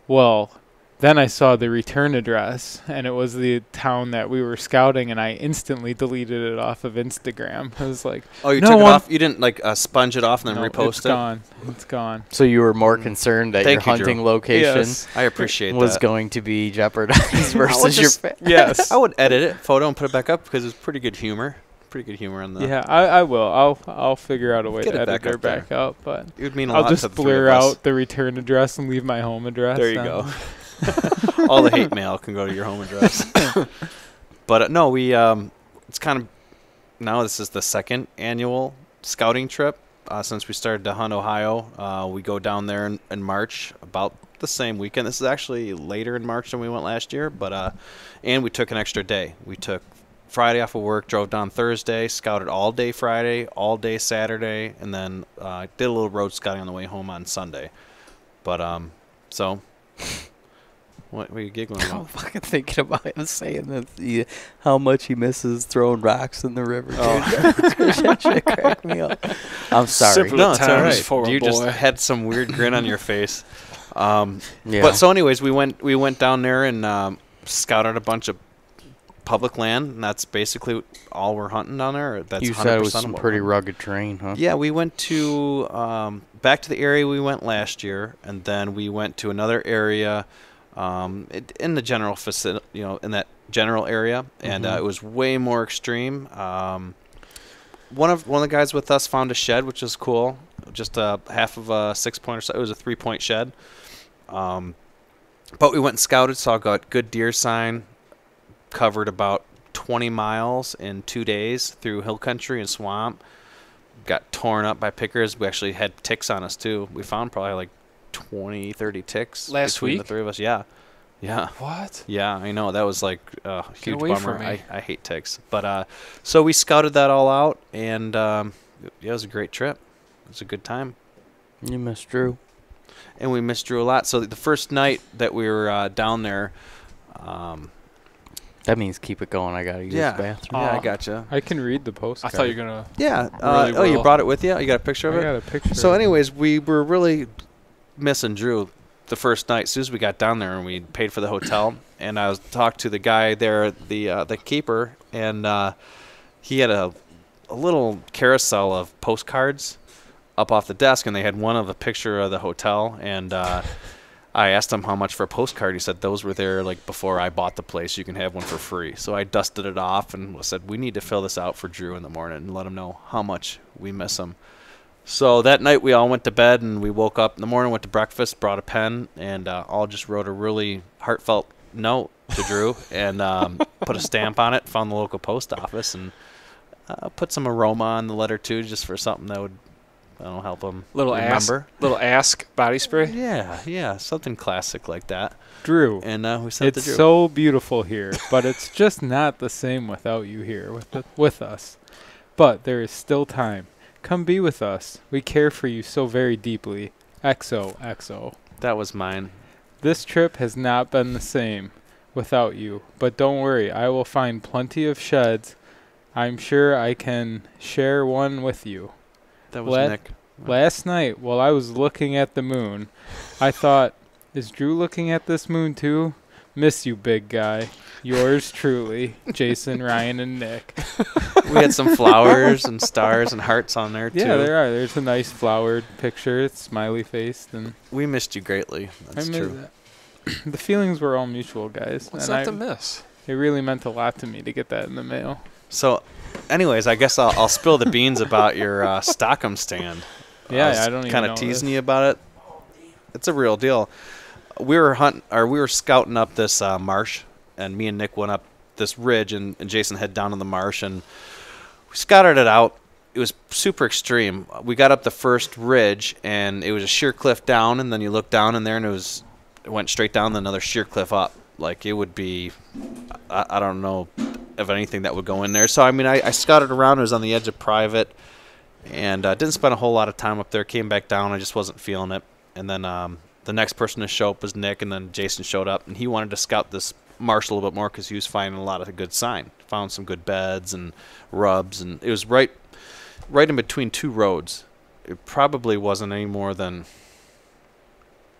Well, then I saw the return address, and it was the town that we were scouting, and I instantly deleted it off of Instagram. I was like, Oh, you No took it one- off? You didn't like sponge it off and then no, repost it's it? gone. It's gone. So you were more concerned that Thank your you, Drew. hunting location Yes. I appreciate was that. going to be jeopardized I would versus your. just- Yes. I would edit it, photo, and put it back up because it's pretty good humor. pretty good humor on the. Yeah, I will. I'll figure out a way Get to it edit back her up there. back up, but It would mean a I'll lot just to the three blur of us. out the return address and leave my home address. There you go. All the hate mail can go to your home address. But no, we it's kind of now this is the second annual scouting trip since we started to hunt Ohio. We go down there in March, about the same weekend. This is actually later in March than we went last year, but and we took an extra day. We took Friday off of work, drove down Thursday, scouted all day Friday, all day Saturday, and then did a little road scouting on the way home on Sunday. But so. What were you giggling I'm about? fucking thinking about him saying that how much he misses throwing rocks in the river. Dude. That shit cracked me up. I'm sorry. Simple No, it's all times right. for a You just boy. had some weird grin on your face. Yeah. But so, anyways, we went down there and scouted a bunch of public land, and that's basically all we're hunting down there. That's you 100% said it was of some what pretty we're- rugged terrain, huh? Yeah, we went to back to the area we went last year, and then we went to another area in the general facility, in that general area, and Mhm. it was way more extreme. One of the guys with us found a shed, which is cool. Just half of a 6-point or so. It was a 3-point shed. But we went and scouted, saw got good deer sign, covered about 20 miles in 2 days through hill country and swamp. Got torn up by pickers. We actually had ticks on us too. We found probably like 20, 30 ticks Last between the week? three of us. Yeah. What? Yeah, I know. That was like a huge away bummer. from me. I hate ticks. But so we scouted that all out, and yeah, it was a great trip. It was a good time. You missed Drew. And we missed Drew a lot. So the first night that we were down there, That means keep it going. I gotta use yeah, the bathroom. yeah, I Aw. gotcha. I can read the I postcard. thought you were gonna. Yeah. Really Oh, you well. brought it with you? You got a picture of I it? got a picture. So, of it. anyways, we were really missing Drew the first night. As soon as we got down there and we paid for the hotel, and I was talked to the guy there, the keeper, and he had a little carousel of postcards up off the desk, and they had one of a picture of the hotel, and I asked him how much for a postcard. He said those were there like before I bought the place. You can have one for free. So I dusted it off and said we need to fill this out for Drew in the morning and let him know how much we miss him. So that night we all went to bed and we woke up in the morning, went to breakfast, brought a pen, and all just wrote a really heartfelt note to Drew and put a stamp on it. Found the local post office and put some aroma on the letter too, just for something that would help him Little remember. Little ask body spray. Yeah, something classic like that. Drew, And we sent it it's to Drew. so beautiful here, but it's just not the same without you here with us. But there is still time. Come be with us. We care for you so very deeply. XOXO. That was mine. This trip has not been the same without you, but don't worry, I will find plenty of sheds. I'm sure I can share one with you. That was Let- Nick. Last night, while I was looking at the moon, I thought, is Drew looking at this moon too? Miss you, big guy. Yours truly, Jason, Ryan, and Nick. We had some flowers and stars and hearts on there too. Yeah, there are. There's a nice flowered picture. It's smiley faced, and We missed you greatly. That's I miss true. that. The feelings were all mutual, guys. What's and that to miss? it really meant a lot to me to get that in the mail. So, anyways, I guess I'll spill the beans about your Stockholm stand. Yeah, was I don't even kind know of teasing this. you about it. It's a real deal. We were scouting up this marsh, and me and Nick went up this ridge, and Jason head down to the marsh, and we scouted it out. It was super extreme. We got up the first ridge, and it was a sheer cliff down, and then you look down in there, and it went straight down, then another sheer cliff up. Like it would be, I don't know of anything that would go in there. So I mean, I scouted around. It was on the edge of private, and didn't spend a whole lot of time up there. Came back down. I just wasn't feeling it. And then the next person to show up was Nick, and then Jason showed up, and he wanted to scout this marsh a little bit more because he was finding a lot of good sign. Found some good beds and rubs, and it was right in between two roads. It probably wasn't any more than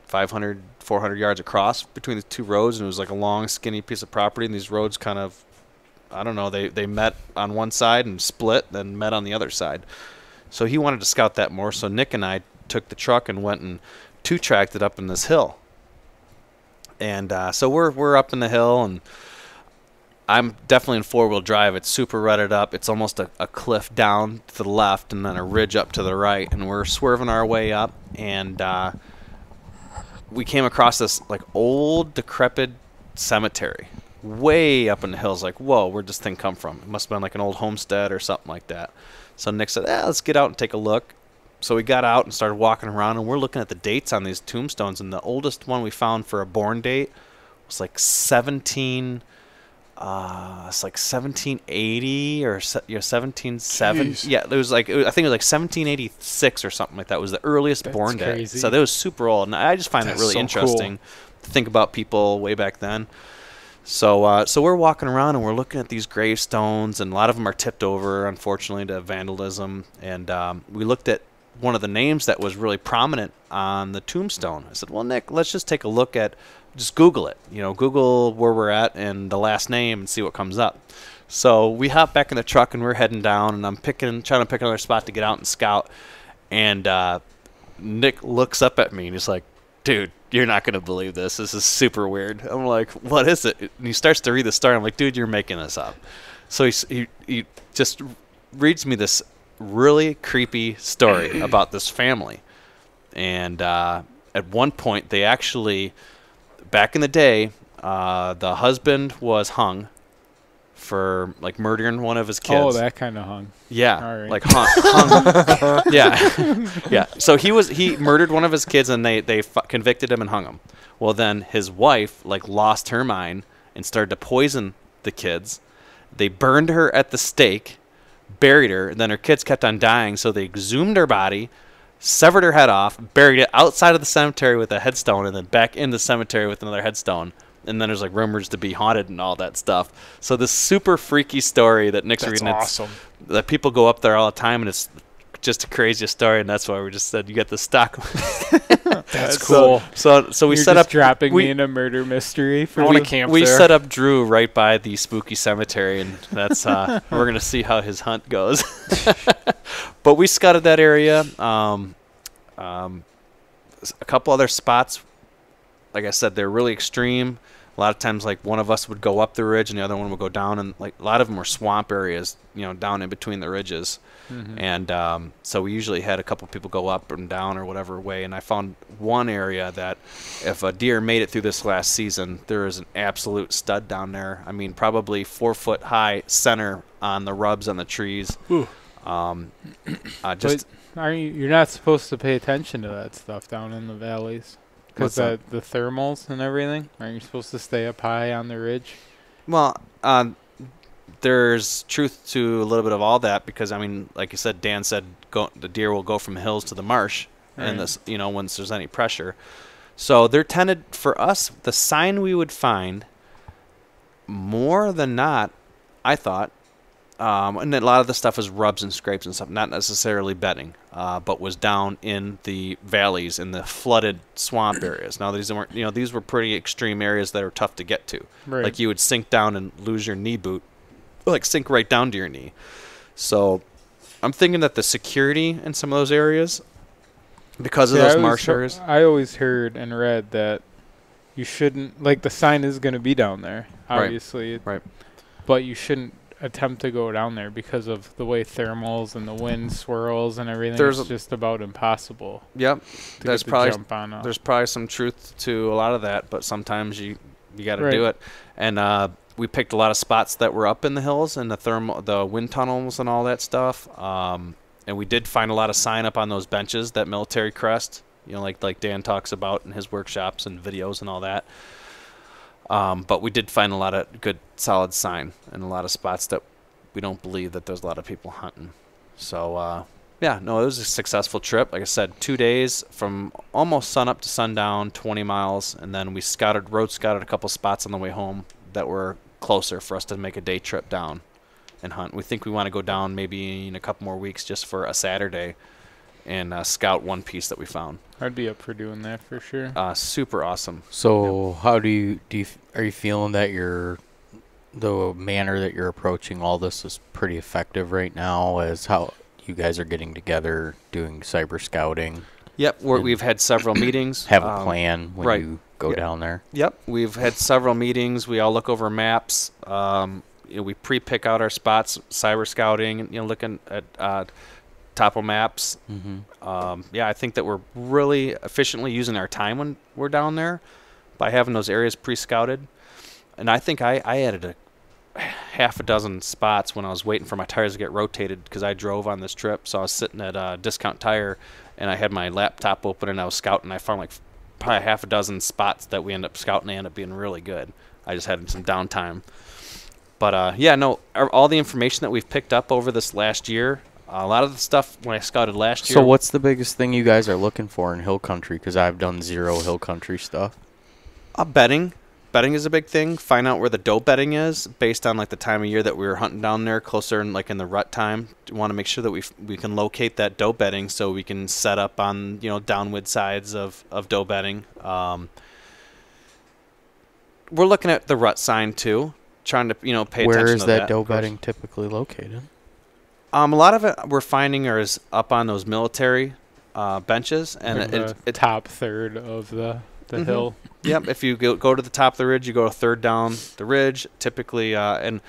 500, 400 yards across between the two roads, and it was like a long, skinny piece of property, and these roads kind of, I don't know, they met on one side and split, then met on the other side. So he wanted to scout that more, so Nick and I took the truck and went and two-tracked it up in this hill. And so we're up in the hill, and I'm definitely in 4-wheel drive. It's super rutted up. It's almost a cliff down to the left and then a ridge up to the right. And we're swerving our way up. And we came across this like old, decrepit cemetery way up in the hills. Like, whoa, where'd this thing come from? It must have been like an old homestead or something like that. So Nick said, let's get out and take a look. So we got out and started walking around, and we're looking at the dates on these tombstones. And the oldest one we found for a born date was like 1780 or 1770. Jeez. Yeah, it was like I think it was like 1786 or something like that. It was the earliest That's born date. crazy. So that was super old, and I just find That's it really so interesting to think about people way back then. So we're walking around and we're looking at these gravestones, and a lot of them are tipped over, unfortunately, to vandalism. And we looked at one of the names that was really prominent on the tombstone. I said, well, Nick, let's just take a look at, just Google it. Google where we're at and the last name and see what comes up. So we hop back in the truck and we're heading down, and I'm trying to pick another spot to get out and scout. And Nick looks up at me and he's like, dude, you're not going to believe this. This is super weird. I'm like, what is it? And he starts to read the story. I'm like, dude, you're making this up. So he just reads me this really creepy story about this family. And at one point, they actually, back in the day, the husband was hung for like murdering one of his kids. Oh, that kind of hung. Yeah, All right. like hung. Yeah, yeah. So he murdered one of his kids, and they convicted him and hung him. Well, then his wife like lost her mind and started to poison the kids. They burned her at the stake, buried her, and then her kids kept on dying. So they exhumed her body, severed her head off, buried it outside of the cemetery with a headstone, and then back in the cemetery with another headstone. And then there's like rumors to be haunted and all that stuff. So this super freaky story that Nick's That's reading, awesome. that people go up there all the time, and it's just the craziest story. And that's why we just said you get the stock. That's cool. So we You're set just up dropping we- me in a murder mystery for I want me. to camp we there. set up Drew right by the spooky cemetery, and that's we're gonna see how his hunt goes. But we scouted that area. A couple other spots, like I said, they're really extreme. A lot of times, like one of us would go up the ridge and the other one would go down, and like a lot of them were swamp areas, down in between the ridges. Mhm. And so we usually had a couple people go up and down or whatever way. And I found one area that if a deer made it through this last season, there is an absolute stud down there. I mean, probably 4 foot high center on the rubs on the trees. Ooh. Just You're not supposed to pay attention to that stuff down in the valleys What's because that? the thermals and everything. Aren't you supposed to stay up high on the ridge? Well, there's truth to a little bit of all that because, I mean, like you said, Dan said the deer will go from hills to the marsh, and Right. this, once there's any pressure. So they're tended, for us, the sign we would find more than not, I thought, and a lot of the stuff is rubs and scrapes and stuff, not necessarily bedding, but was down in the valleys, in the flooded swamp areas. Now, these weren't, these were pretty extreme areas that are tough to get to. Right. Like you would sink down and lose your knee boot, like sink right down to your knee. So I'm thinking that the security in some of those areas, because of Yeah, those marsh areas, I always heard and read that you shouldn't, like the sign is going to be down there, Right. obviously. Right. But you shouldn't attempt to go down there because of the way thermals and the wind swirls and everything. There's It's just about impossible yep, to That's get the probably- jump on. there's probably some truth to a lot of that, but sometimes you got to Right. do it. And we picked a lot of spots that were up in the hills and the wind tunnels and all that stuff. And we did find a lot of sign up on those benches, that military crest, like Dan talks about in his workshops and videos and all that. But we did find a lot of good, solid sign and a lot of spots that we don't believe that there's a lot of people hunting. So, yeah, no, it was a successful trip. Like I said, 2 days from almost sun up to sundown, 20 miles. And then we road scouted a couple spots on the way home that were closer for us to make a day trip down and hunt. We think we want to go down maybe in a couple more weeks just for a Saturday and scout one piece that we found. I'd be up for doing that for sure. Super awesome. So how are you feeling that the manner that you're approaching all this is pretty effective right now, as how you guys are getting together doing cyber scouting, Yep, we've had several meetings. have a plan when right. you go Yeah. down there. Yep, we've had several meetings. We all look over maps. We pre-pick out our spots, cyber scouting, and looking at topo maps. Yeah, I think that we're really efficiently using our time when we're down there by having those areas pre-scouted. And I think I added a half a dozen spots when I was waiting for my tires to get rotated because I drove on this trip. So I was sitting at Discount Tire, and I had my laptop open, and I was scouting. I found like probably half a dozen spots that we ended up scouting. They ended up being really good. I just had some downtime. But yeah, no, all the information that we've picked up over this last year, a lot of the stuff when I scouted last year. So what's the biggest thing you guys are looking for in hill country? Because I've done zero hill country stuff. Bedding. Bedding is a big thing. Find out where the doe bedding is based on like the time of year that we were hunting down there, closer in like in the rut time. We want to make sure that we can locate that doe bedding so we can set up on downwind sides of doe bedding. We're looking at the rut sign too, trying to pay attention Where to is that doe bedding typically located? A lot of it we're finding is up on those military benches, and Like the top third of the Mhm. hill. Yep, if you go to the top of the ridge, you go a third down the ridge, typically, and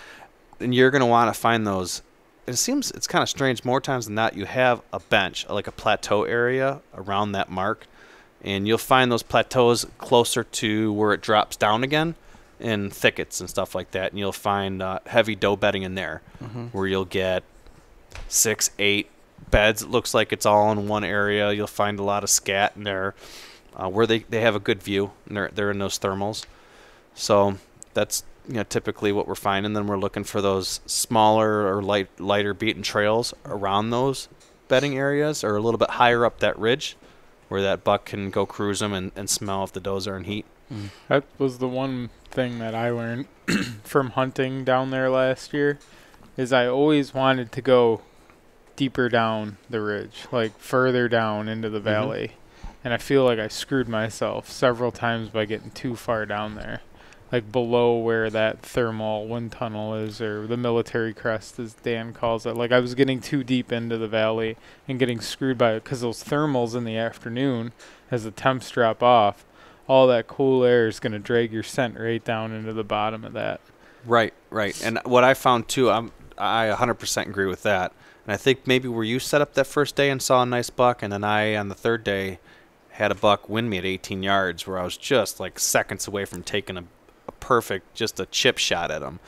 you're going to want to find those. It seems it's kind of strange. More times than not, you have a bench, like a plateau area around that mark, and you'll find those plateaus closer to where it drops down again in thickets and stuff like that, and you'll find heavy doe bedding in there, where you'll get 6, 8 beds. It looks like it's all in one area. You'll find a lot of scat in there. Where they have a good view, and they're in those thermals. So that's typically what we're finding. Then we're looking for those smaller or lighter beaten trails around those bedding areas, or a little bit higher up that ridge, where that buck can go cruise them and smell if the does are in heat. That was the one thing that I learned from hunting down there last year, is I always wanted to go deeper down the ridge, like further down into the valley. And I feel like I screwed myself several times by getting too far down there, like below where that thermal wind tunnel is, or the military crest, as Dan calls it. Like I was getting too deep into the valley and getting screwed by it, because those thermals in the afternoon, as the temps drop off, all that cool air is going to drag your scent right down into the bottom of that. Right. And what I found too, I 100% agree with that. And I think maybe where you set up that first day and saw a nice buck, and then I on the third day had a buck win me at 18 yards, where I was just like seconds away from taking a perfect, just a chip shot at him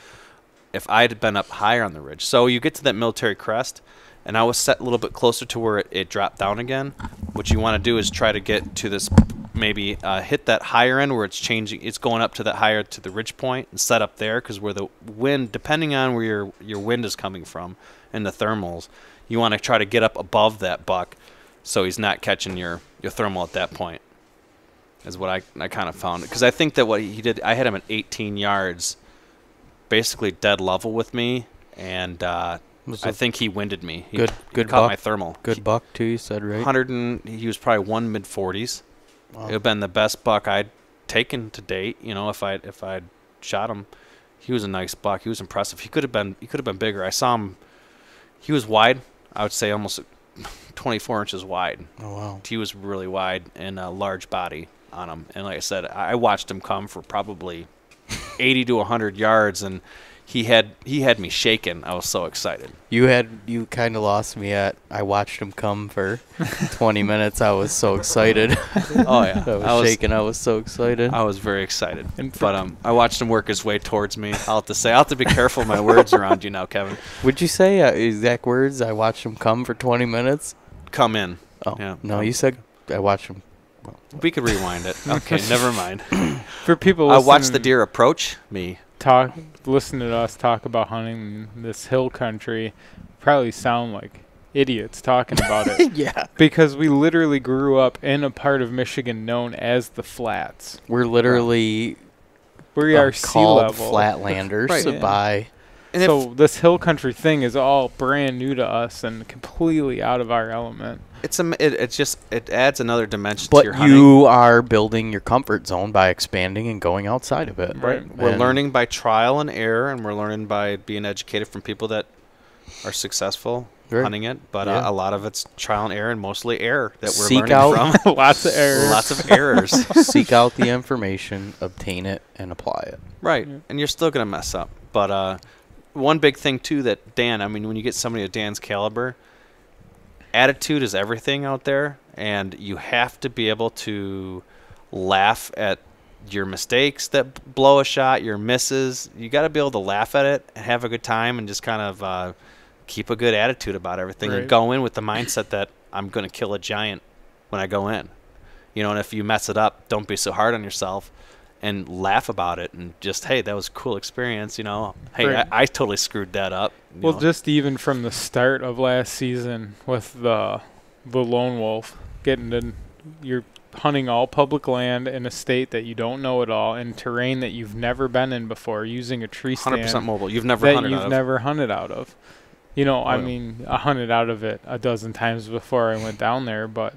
if I had been up higher on the ridge. So you get to that military crest, and I was set a little bit closer to where it dropped down again. What you want to do is try to get to this, maybe hit that higher end where it's changing, it's going up to that higher to the ridge point, and set up there, because where the wind, depending on where your wind is coming from and the thermals, you want to try to get up above that buck so he's not catching your thermal at that point, is what I kind of found. Because I think that what he did, I had him at 18 yards, basically dead level with me, and I think he winded me. He Good caught buck. my thermal. Good buck too, you said, right? He was probably one mid-40s. Wow. It would have been the best buck I'd taken to date. If I'd shot him. He was a nice buck. He was impressive. He could have been bigger. I saw him. He was wide. I would say almost 24 inches wide. Oh wow. He was really wide and a large body on him. And like I said, I watched him come for probably 80 to 100 yards, and he had me shaking. I was so excited. You kind of lost me at. I watched him come for 20 minutes. I was so excited. Oh yeah, I was shaking. I was so excited. I was very excited. But I watched him work his way towards me. I'll have to be careful of my words around you now, Kevin. Would you say exact words? I watched him come for 20 minutes. Come in. Oh Yeah. no, you said I watched him. We could rewind it. Okay, never mind. For people I watched the listening- deer approach me. listen to us talk about hunting this hill country, probably sound like idiots talking about it. Yeah. Because we literally grew up in a part of Michigan known as the Flats. We're literally We are sea called level. Flatlanders Right. Yeah. by. And So this hill country thing is all brand new to us and completely out of our element. it adds another dimension to But your hunting. you are building your comfort zone by expanding and going outside of it. Right. We're And learning by trial and error, and we're learning by being educated from people that are successful. Right. hunting it, but Yeah. a lot of it's trial and error, and mostly error that we're Seek learning out- from. Lots of errors. Lots of errors. Seek out the information, obtain it, and apply it. Right, Yeah. and you're still gonna mess up. But one big thing too that Dan, I mean, when you get somebody of Dan's caliber, attitude is everything out there, and you have to be able to laugh at your mistakes that blow a shot, your misses. You got to be able to laugh at it and have a good time, and just kind of keep a good attitude about everything, Right. and go in with the mindset that I'm gonna kill a giant when I go in. You know, and if you mess it up, don't be so hard on yourself. And laugh about it, and just, hey, that was a cool experience, you know. Hey, Right. I totally screwed that up. you Well, know. just even from the start of last season with the lone wolf, you're hunting all public land in a state that you don't know at all, in terrain that you've never been in before, using a tree 100% stand mobile. You've never that hunted you've out of. never hunted out of. You know, I Well. mean, I hunted out of it a dozen times before I went down there, but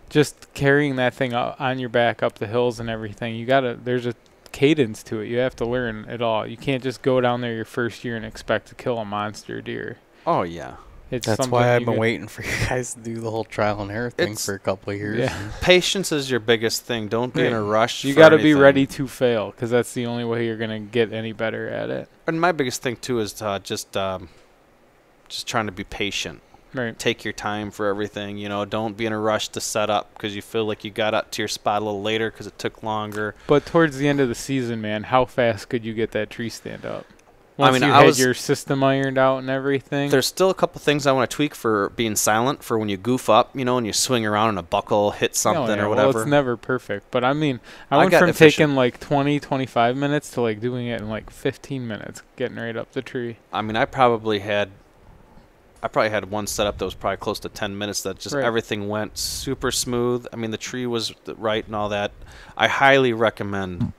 just carrying that thing on your back up the hills and everything, there's a cadence to it. You have to learn it all. You can't just go down there your first year and expect to kill a monster deer. Oh, yeah. It's That's something why I've you been got- waiting for you guys to do the whole trial and error thing It's- for a couple of years. Yeah. Patience is your biggest thing. Don't be in a rush. You for got to be anything. ready to fail, because that's the only way you're going to get any better at it. And my biggest thing, too, is just trying to be patient. Right. Take your time for everything. You know, don't be in a rush to set up because you feel like you got up to your spot a little later because it took longer. But towards the end of the season, man, how fast could you get that tree stand up? I Once mean, you I had was- your system ironed out and everything. There's still a couple things I want to tweak for being silent for when you goof up, you know, and you swing around and a buckle hit something or Well, whatever. it's never perfect. But I mean, I I went got from efficient. taking like 20, 25 minutes to like doing it in like 15 minutes, getting right up the tree. I mean, I probably had one setup that was probably close to 10 minutes that just Right. everything went super smooth. I mean, the tree was right and all that. I highly recommend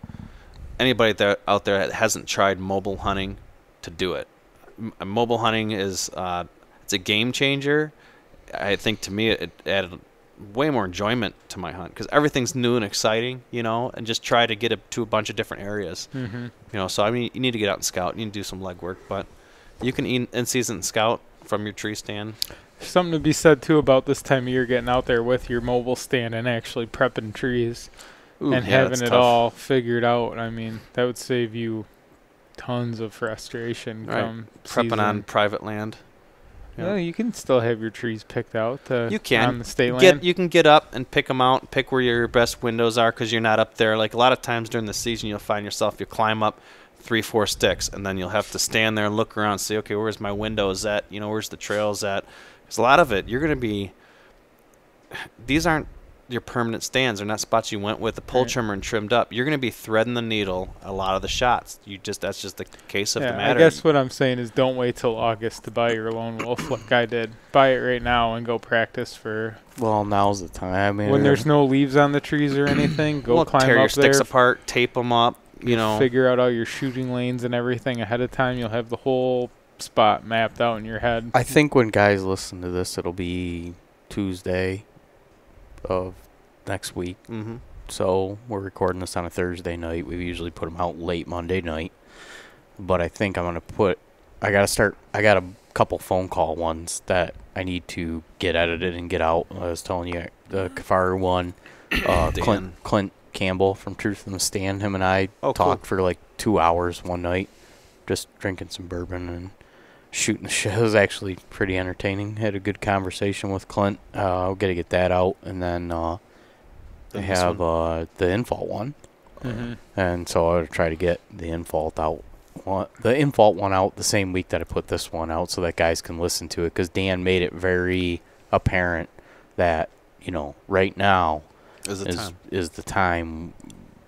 anybody out there that hasn't tried mobile hunting to do it. Mobile hunting is it's a game changer. I think to me it added way more enjoyment to my hunt because everything's new and exciting, you know, and just try to get it to a bunch of different areas. Mm-hmm. You know, so I mean, you need to get out and scout. You need to do some legwork, but you can in-season scout from your tree stand. Something to be said too about this time of year, getting out there with your mobile stand and actually prepping trees Ooh, and yeah, having that's it tough. all figured out. I mean, that would save you tons of frustration Right. come Prepping season. on private land. Yeah. Yeah, you can still have your trees picked out. You can. on the state land. You can get up and pick them out, pick where your best windows are because you're not up there. Like a lot of times during the season, you'll find yourself, you climb up 3-4 sticks, and then you'll have to stand there and look around and say, okay, where's my windows at? You know, where's the trails at? Because a lot of it, you're going to be, these aren't your permanent stands. They're not spots you went with the pull Right. trimmer and trimmed up. You're going to be threading the needle a lot of the shots. That's just the case of the Yeah, matter. I guess what I'm saying is don't wait till August to buy your lone wolf like I did. Buy it right now and go practice for Well, now's the time. I mean, when there's no leaves on the trees or anything. Go Well, climb tear your up sticks there. apart, tape them up, you know. Figure out all your shooting lanes and everything ahead of time. You'll have the whole spot mapped out in your head. I think when guys listen to this, it'll be Tuesday of next week. Mm-hmm. So we're recording this on a Thursday night. We usually put them out late Monday night. But I think I'm going to I got a couple phone call ones that I need to get edited and get out. I was telling you, the Kafaru one, Dan. Clint Campbell from Truth in the Stand, him and I Oh, cool. talked for like 2 hours one night, just drinking some bourbon and shooting the shit. It was actually pretty entertaining. Had a good conversation with Clint. I'll get to get that out. And then I Then this have one. the Infault one. Mm-hmm. And so I would try to get the Infault out. The Infault one out the same week that I put this one out so that guys can listen to it. Because Dan made it very apparent that, you know, right now is the time,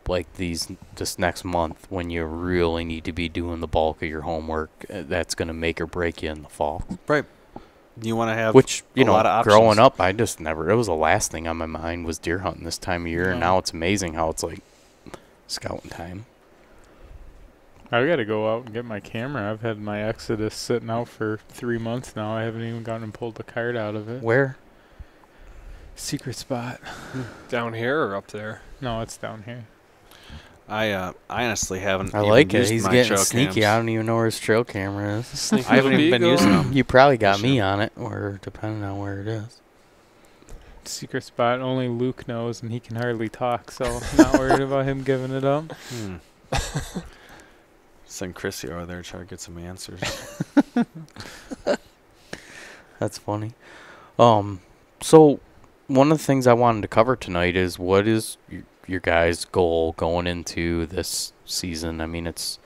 like this next month, when you really need to be doing the bulk of your homework. That's going to make or break you in the fall. Right. You want to have Which, you a know, lot of options. growing up, I just never, it was the last thing on my mind was deer hunting this time of year. And Yeah. now it's amazing how it's like scouting time. I got to go out and get my camera. I've had my Exodus sitting out for 3 months now. I haven't even gotten and pulled the card out of it. Where? Secret spot. Down here or up there? No, it's down here. I honestly haven't. I even like it. used He's my getting trail sneaky. cams. I don't even know where his trail camera is. Sneaky I haven't little even been beagle. using them. You probably got I me should. on it, or depending on where it is. Secret spot only Luke knows, and he can hardly talk, so not worried about him giving it up. Send Chrissy over there to try to get some answers. That's funny. So one of the things I wanted to cover tonight is what is your guys' goal going into this season? I mean, it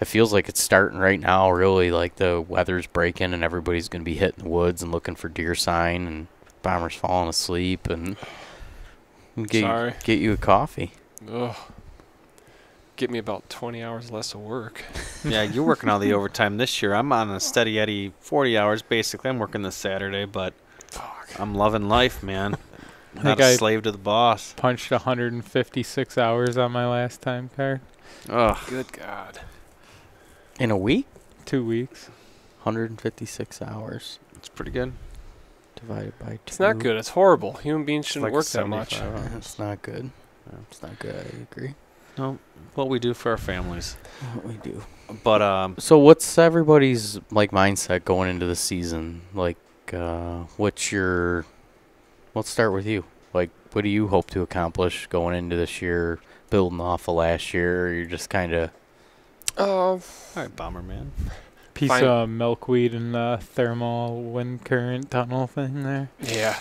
feels like it's starting right now. Really, like the weather's breaking and everybody's going to be hitting the woods and looking for deer sign, and Bomber's falling asleep and Sorry. get you a coffee. Ugh. Get me about 20 hours less of work. Yeah, you're working all the overtime this year. I'm on a steady Eddie 40 hours basically. I'm working this Saturday, but Fuck. I'm loving life, man. I Not think I a slave to the boss. punched 156 hours on my last time card. Ugh. Good God. In a week, 2 weeks. 156 hours It's pretty good. divided by 2. It's not good. It's horrible. Human beings shouldn't like work that much. 75 hours. It's not good. It's not good. I agree. No, what we do for our families. What we do. But So what's everybody's like mindset going into the season? Like, what's your? Let's start with you. Like, what do you hope to accomplish going into this year, building off of last year? Or you're just kind of. all right, Bomberman. Piece Fine. of milkweed in the thermal wind current tunnel thing there. Yeah.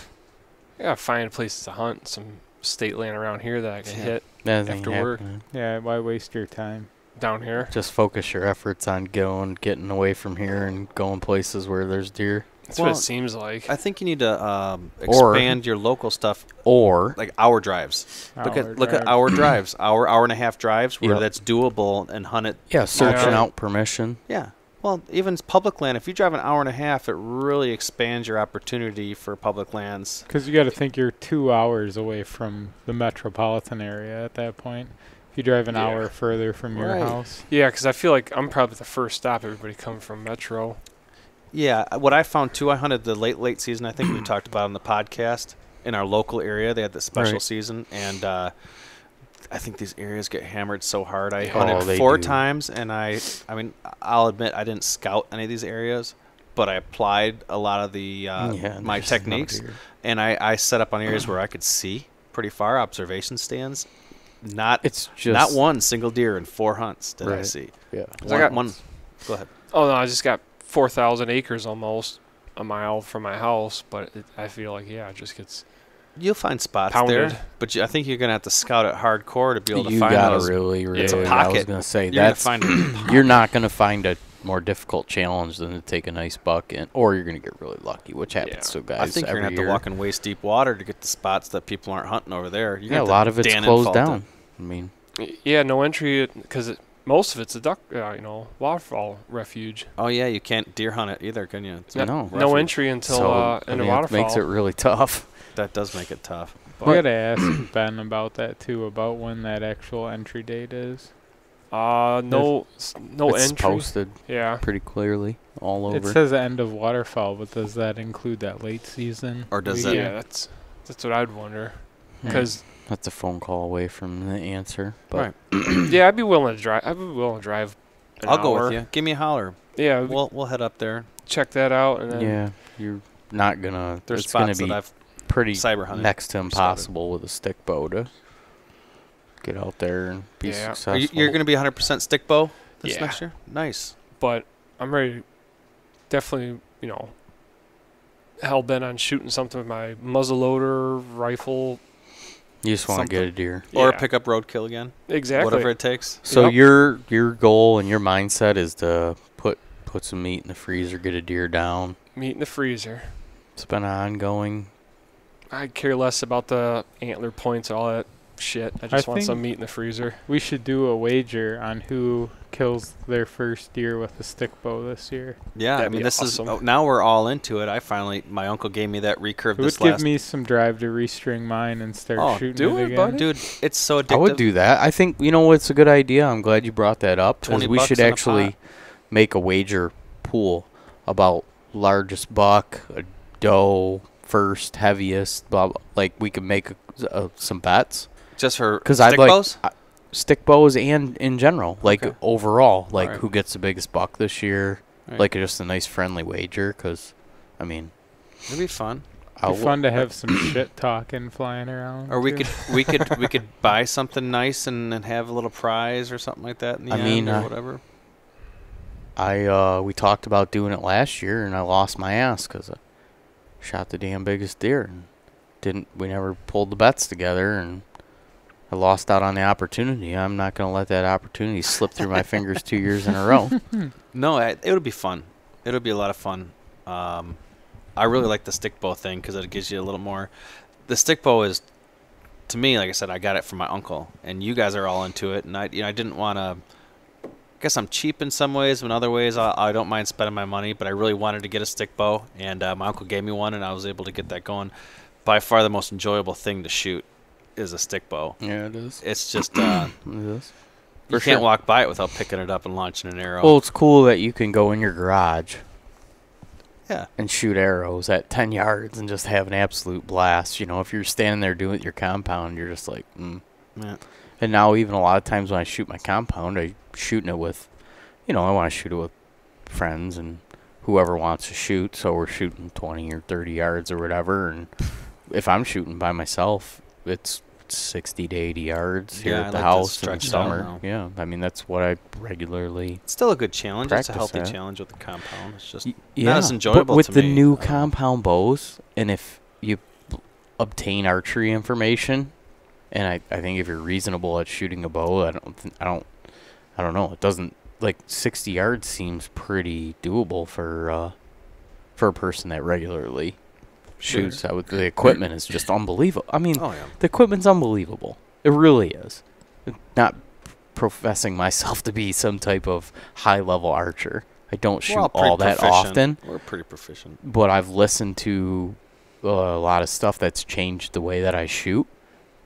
I gotta find places to hunt. Some state land around here that I can Yeah. hit After After work. Yeah, why waste your time? down here. Just focus your efforts on getting away from here and going places where there's deer. That's Well, what it seems like. I think you need to Or- expand your local stuff, Or like hour drives. Look at drive. hour drives, hour and a half drives where Yep. that's doable and hunt it. yeah, searching Yeah. out permission. Yeah. Well, even public land, if you drive an hour and a half, it really expands your opportunity for public lands. Because you got to think you're 2 hours away from the metropolitan area at that point. If you drive an Yeah. hour further from your Right. house. Yeah, because I feel like I'm probably the first stop. Everybody coming from Metro. Yeah, what I found too, I hunted the late season. I think we talked about on the podcast in our local area. They had the special Right. season, and I think these areas get hammered so hard. I Oh, hunted they 4 do. times, and I mean, I'll admit I didn't scout any of these areas, but I applied a lot of the Yeah, my there's no techniques, deer. and I set up on areas where I could see pretty far, observation stands. Not It's just not one single deer in 4 hunts did I Right. see. Yeah. 'Cause I got- One. Go ahead. Oh no, I just got 4,000 acres almost a mile from my house, but I feel like it just gets. You'll find spots Pounded. there, but I think you're gonna have to scout it hardcore to be able to You find gotta those. really. It's a I was pocket. gonna say You're gonna that's find it. you're not gonna find a more difficult challenge than to take a nice buck in, or you're gonna get really lucky, which happens to guys I think you're every gonna have year. to walk in waist deep water to get the spots that people aren't hunting over there. You're Yeah, a gonna have lot to of it's Dan and closed fault it. down. I mean, Yeah, no entry because most of it's a duck, waterfall refuge. Oh yeah, you can't deer hunt it either, can you? It's No. a No refuge. No entry until so in I a mean, it waterfall. makes it really tough. That does make it tough. I got to ask Ben about that too, about when that actual entry date is. no It's entry. posted Yeah. pretty clearly all over. It says end of waterfall, but does that include that late season? Or does weekend? that- Yeah, that's what I'd wonder. Hmm. Because That's a phone call away from the answer. But Right. yeah, I'd be willing to drive. I'd be willing to drive. An I'll go hour. with you. Give me a holler. Yeah, We'll head up there. check that out and then yeah, you're not gonna. There's it's gonna spots be that I've pretty cyber hunted. next to started. impossible with a stick bow to get out there and be Yeah. successful. You're going to be 100% stick bow this Yeah. next year? Nice. but I'm ready. Definitely, hell bent on shooting something with my muzzleloader rifle. You just want to get something. a deer. Or Yeah. pick up roadkill again. Exactly. Whatever it takes. So Yep. your goal and your mindset is to put some meat in the freezer, get a deer down. Meat in the freezer. It's been ongoing. I care less about the antler points, all that shit. I just want think- some meat in the freezer. We should do a wager on who kills their first deer with a stick bow this year. Yeah, That'd be this awesome. is now we're all into it. My uncle gave me that recurve It would this give last. me some drive to restring mine and start Oh, shooting do it it, again. buddy. Dude, it's so addictive. I would do that. I think it's a good idea. I'm glad you brought that up. 'Cause 20 we bucks should in a actually pot. make a wager pool about largest buck, a doe, first, heaviest, blah, blah. Like we could make some bets. Just for 'Cause stick I'd like- bows? stick bows and in general, like Okay. overall, like Alright. who gets the biggest buck this year, Right. like just a nice friendly wager. Because, I mean, It'd be fun. I'll, It'd be fun to have some shit talking flying around. Or we too. we could buy something nice and have a little prize or something like that in the I end mean, or whatever. we talked about doing it last year, and I lost my ass because I shot the damn biggest deer and we never pulled the bets together, and I lost out on the opportunity. I'm not gonna let that opportunity slip through my fingers 2 years in a row. No, it would be fun. It'll be a lot of fun. I really like the stick bow thing because it gives you a little more. The stick bow is, to me, like I said, I got it from my uncle, and you guys are all into it. And I didn't want to. I guess I'm cheap in some ways, but in other ways, I don't mind spending my money. But I really wanted to get a stick bow, and my uncle gave me one, and I was able to get that going. By far, the most enjoyable thing to shoot is a stick bow. Yeah, it is. It's just It is. you For can't sure. walk by it without picking it up and launching an arrow. Well, it's cool that you can go in your garage yeah. and shoot arrows at 10 yards and just have an absolute blast. You know, if you're standing there doing it at your compound, you're just like, Yeah. And now even a lot of times when I shoot my compound, I'm shooting it with, I want to shoot it with friends and whoever wants to shoot. So we're shooting 20 or 30 yards or whatever. And if I'm shooting by myself, it's 60 to 80 yards here Yeah, at I the like to house in the stretch it out summer. now. Yeah, I mean, that's what I regularly It's still a good challenge. It's a practice healthy that. challenge with the compound. It's just Yeah, not as enjoyable but with to the me. new compound bows, and if you obtain archery information, and I think if you're reasonable at shooting a bow, I don't know. It doesn't, like, 60 yards seems pretty doable for a person that regularly shoots. The equipment is just unbelievable. I mean, Oh yeah. the equipment's unbelievable. It really is. Not professing myself to be some type of high-level archer. I don't shoot We're all pretty all that proficient. often, We're pretty proficient. but I've listened to a lot of stuff that's changed the way that I shoot,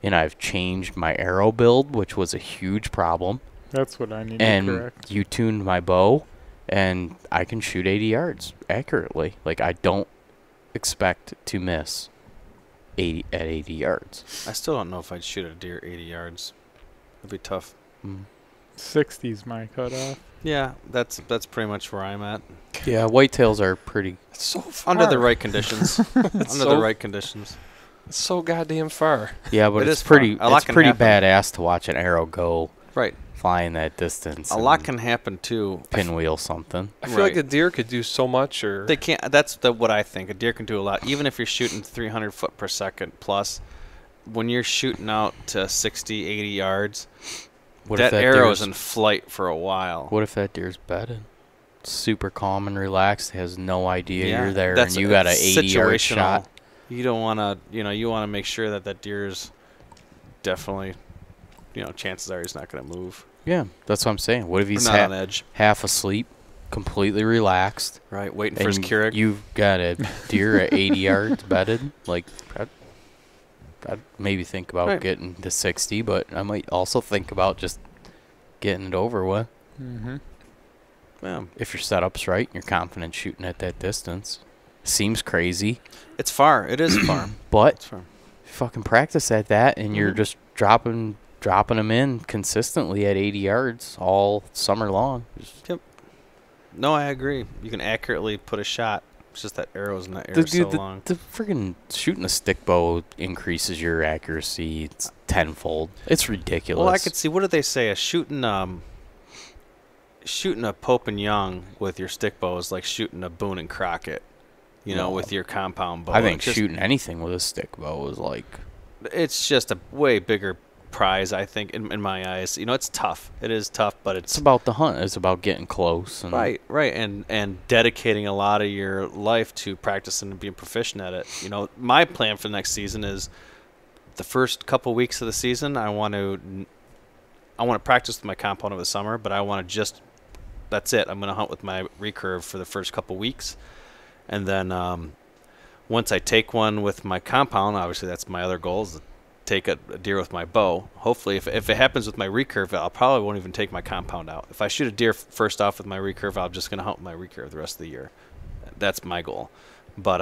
and I've changed my arrow build, which was a huge problem, That's what I need to and correct. you tuned my bow, and I can shoot 80 yards accurately. Like, I don't expect to miss 80 at 80 yards. I still don't know if I'd shoot a deer 80 yards. It'd be tough. 60's my cutoff. Yeah, that's pretty much where I'm at. Yeah, whitetails are pretty. It's so far. Under the right conditions. Under so- the right conditions. It's so goddamn far. Yeah, but It it's is pretty. fun. A lot It's can pretty happen. badass to watch an arrow go Right. flying that distance. A lot and can happen too. pinwheel something. I feel like Right. a deer could do so much, or They can't. That's what I think. A deer can do a lot. Even if you're shooting 300 foot per second plus, when you're shooting out to 60, 80 yards, What if that arrow's deer's- in flight for a while. What if that deer's bedded? Super calm and relaxed, has no idea Yeah, you're there, that's- and you got an it's 80-yard situational. shot. You don't want to, you want to make sure that deer's definitely, chances are he's not going to move. Yeah, that's what I'm saying. What if Or he's not on edge. half asleep, completely relaxed, Right, waiting for his and Keurig. you've got a deer at 80 yards bedded? Like, I'd maybe think about Right. getting to 60, but I might also think about just getting it over with. Mm-hmm. Yeah. If your setup's right and you're confident shooting at that distance. Seems crazy, It's far. It is far. but It's far. fucking practice at that, and you're Mhm. just dropping them in consistently at 80 yards all summer long. Just- No, I agree. You can accurately put a shot. It's just that arrow's in that arrow Dude, so the long. friggin' shooting a stick bow increases your accuracy tenfold. It's ridiculous. Well, I could see. What did they say? Shooting a Pope and Young with your stick bow is like shooting a Boone and Crockett. No. With your compound bow. I think It's just- shooting anything with a stick bow is like, It's just a way bigger prize, I think, in my eyes. It's tough. It is tough, but it's it's about the hunt. It's about getting close. And right, and dedicating a lot of your life to practicing and being proficient at it. My plan for the next season is the first couple weeks of the season. I want to practice with my compound over the summer, but I want to that's it. I'm going to hunt with my recurve for the first couple weeks, and then once I take one with my compound, obviously that's my other goal is to take a deer with my bow. Hopefully, if it happens with my recurve, I probably won't even take my compound out. If I shoot a deer first off with my recurve, I'm just going to hunt with my recurve the rest of the year. That's my goal. But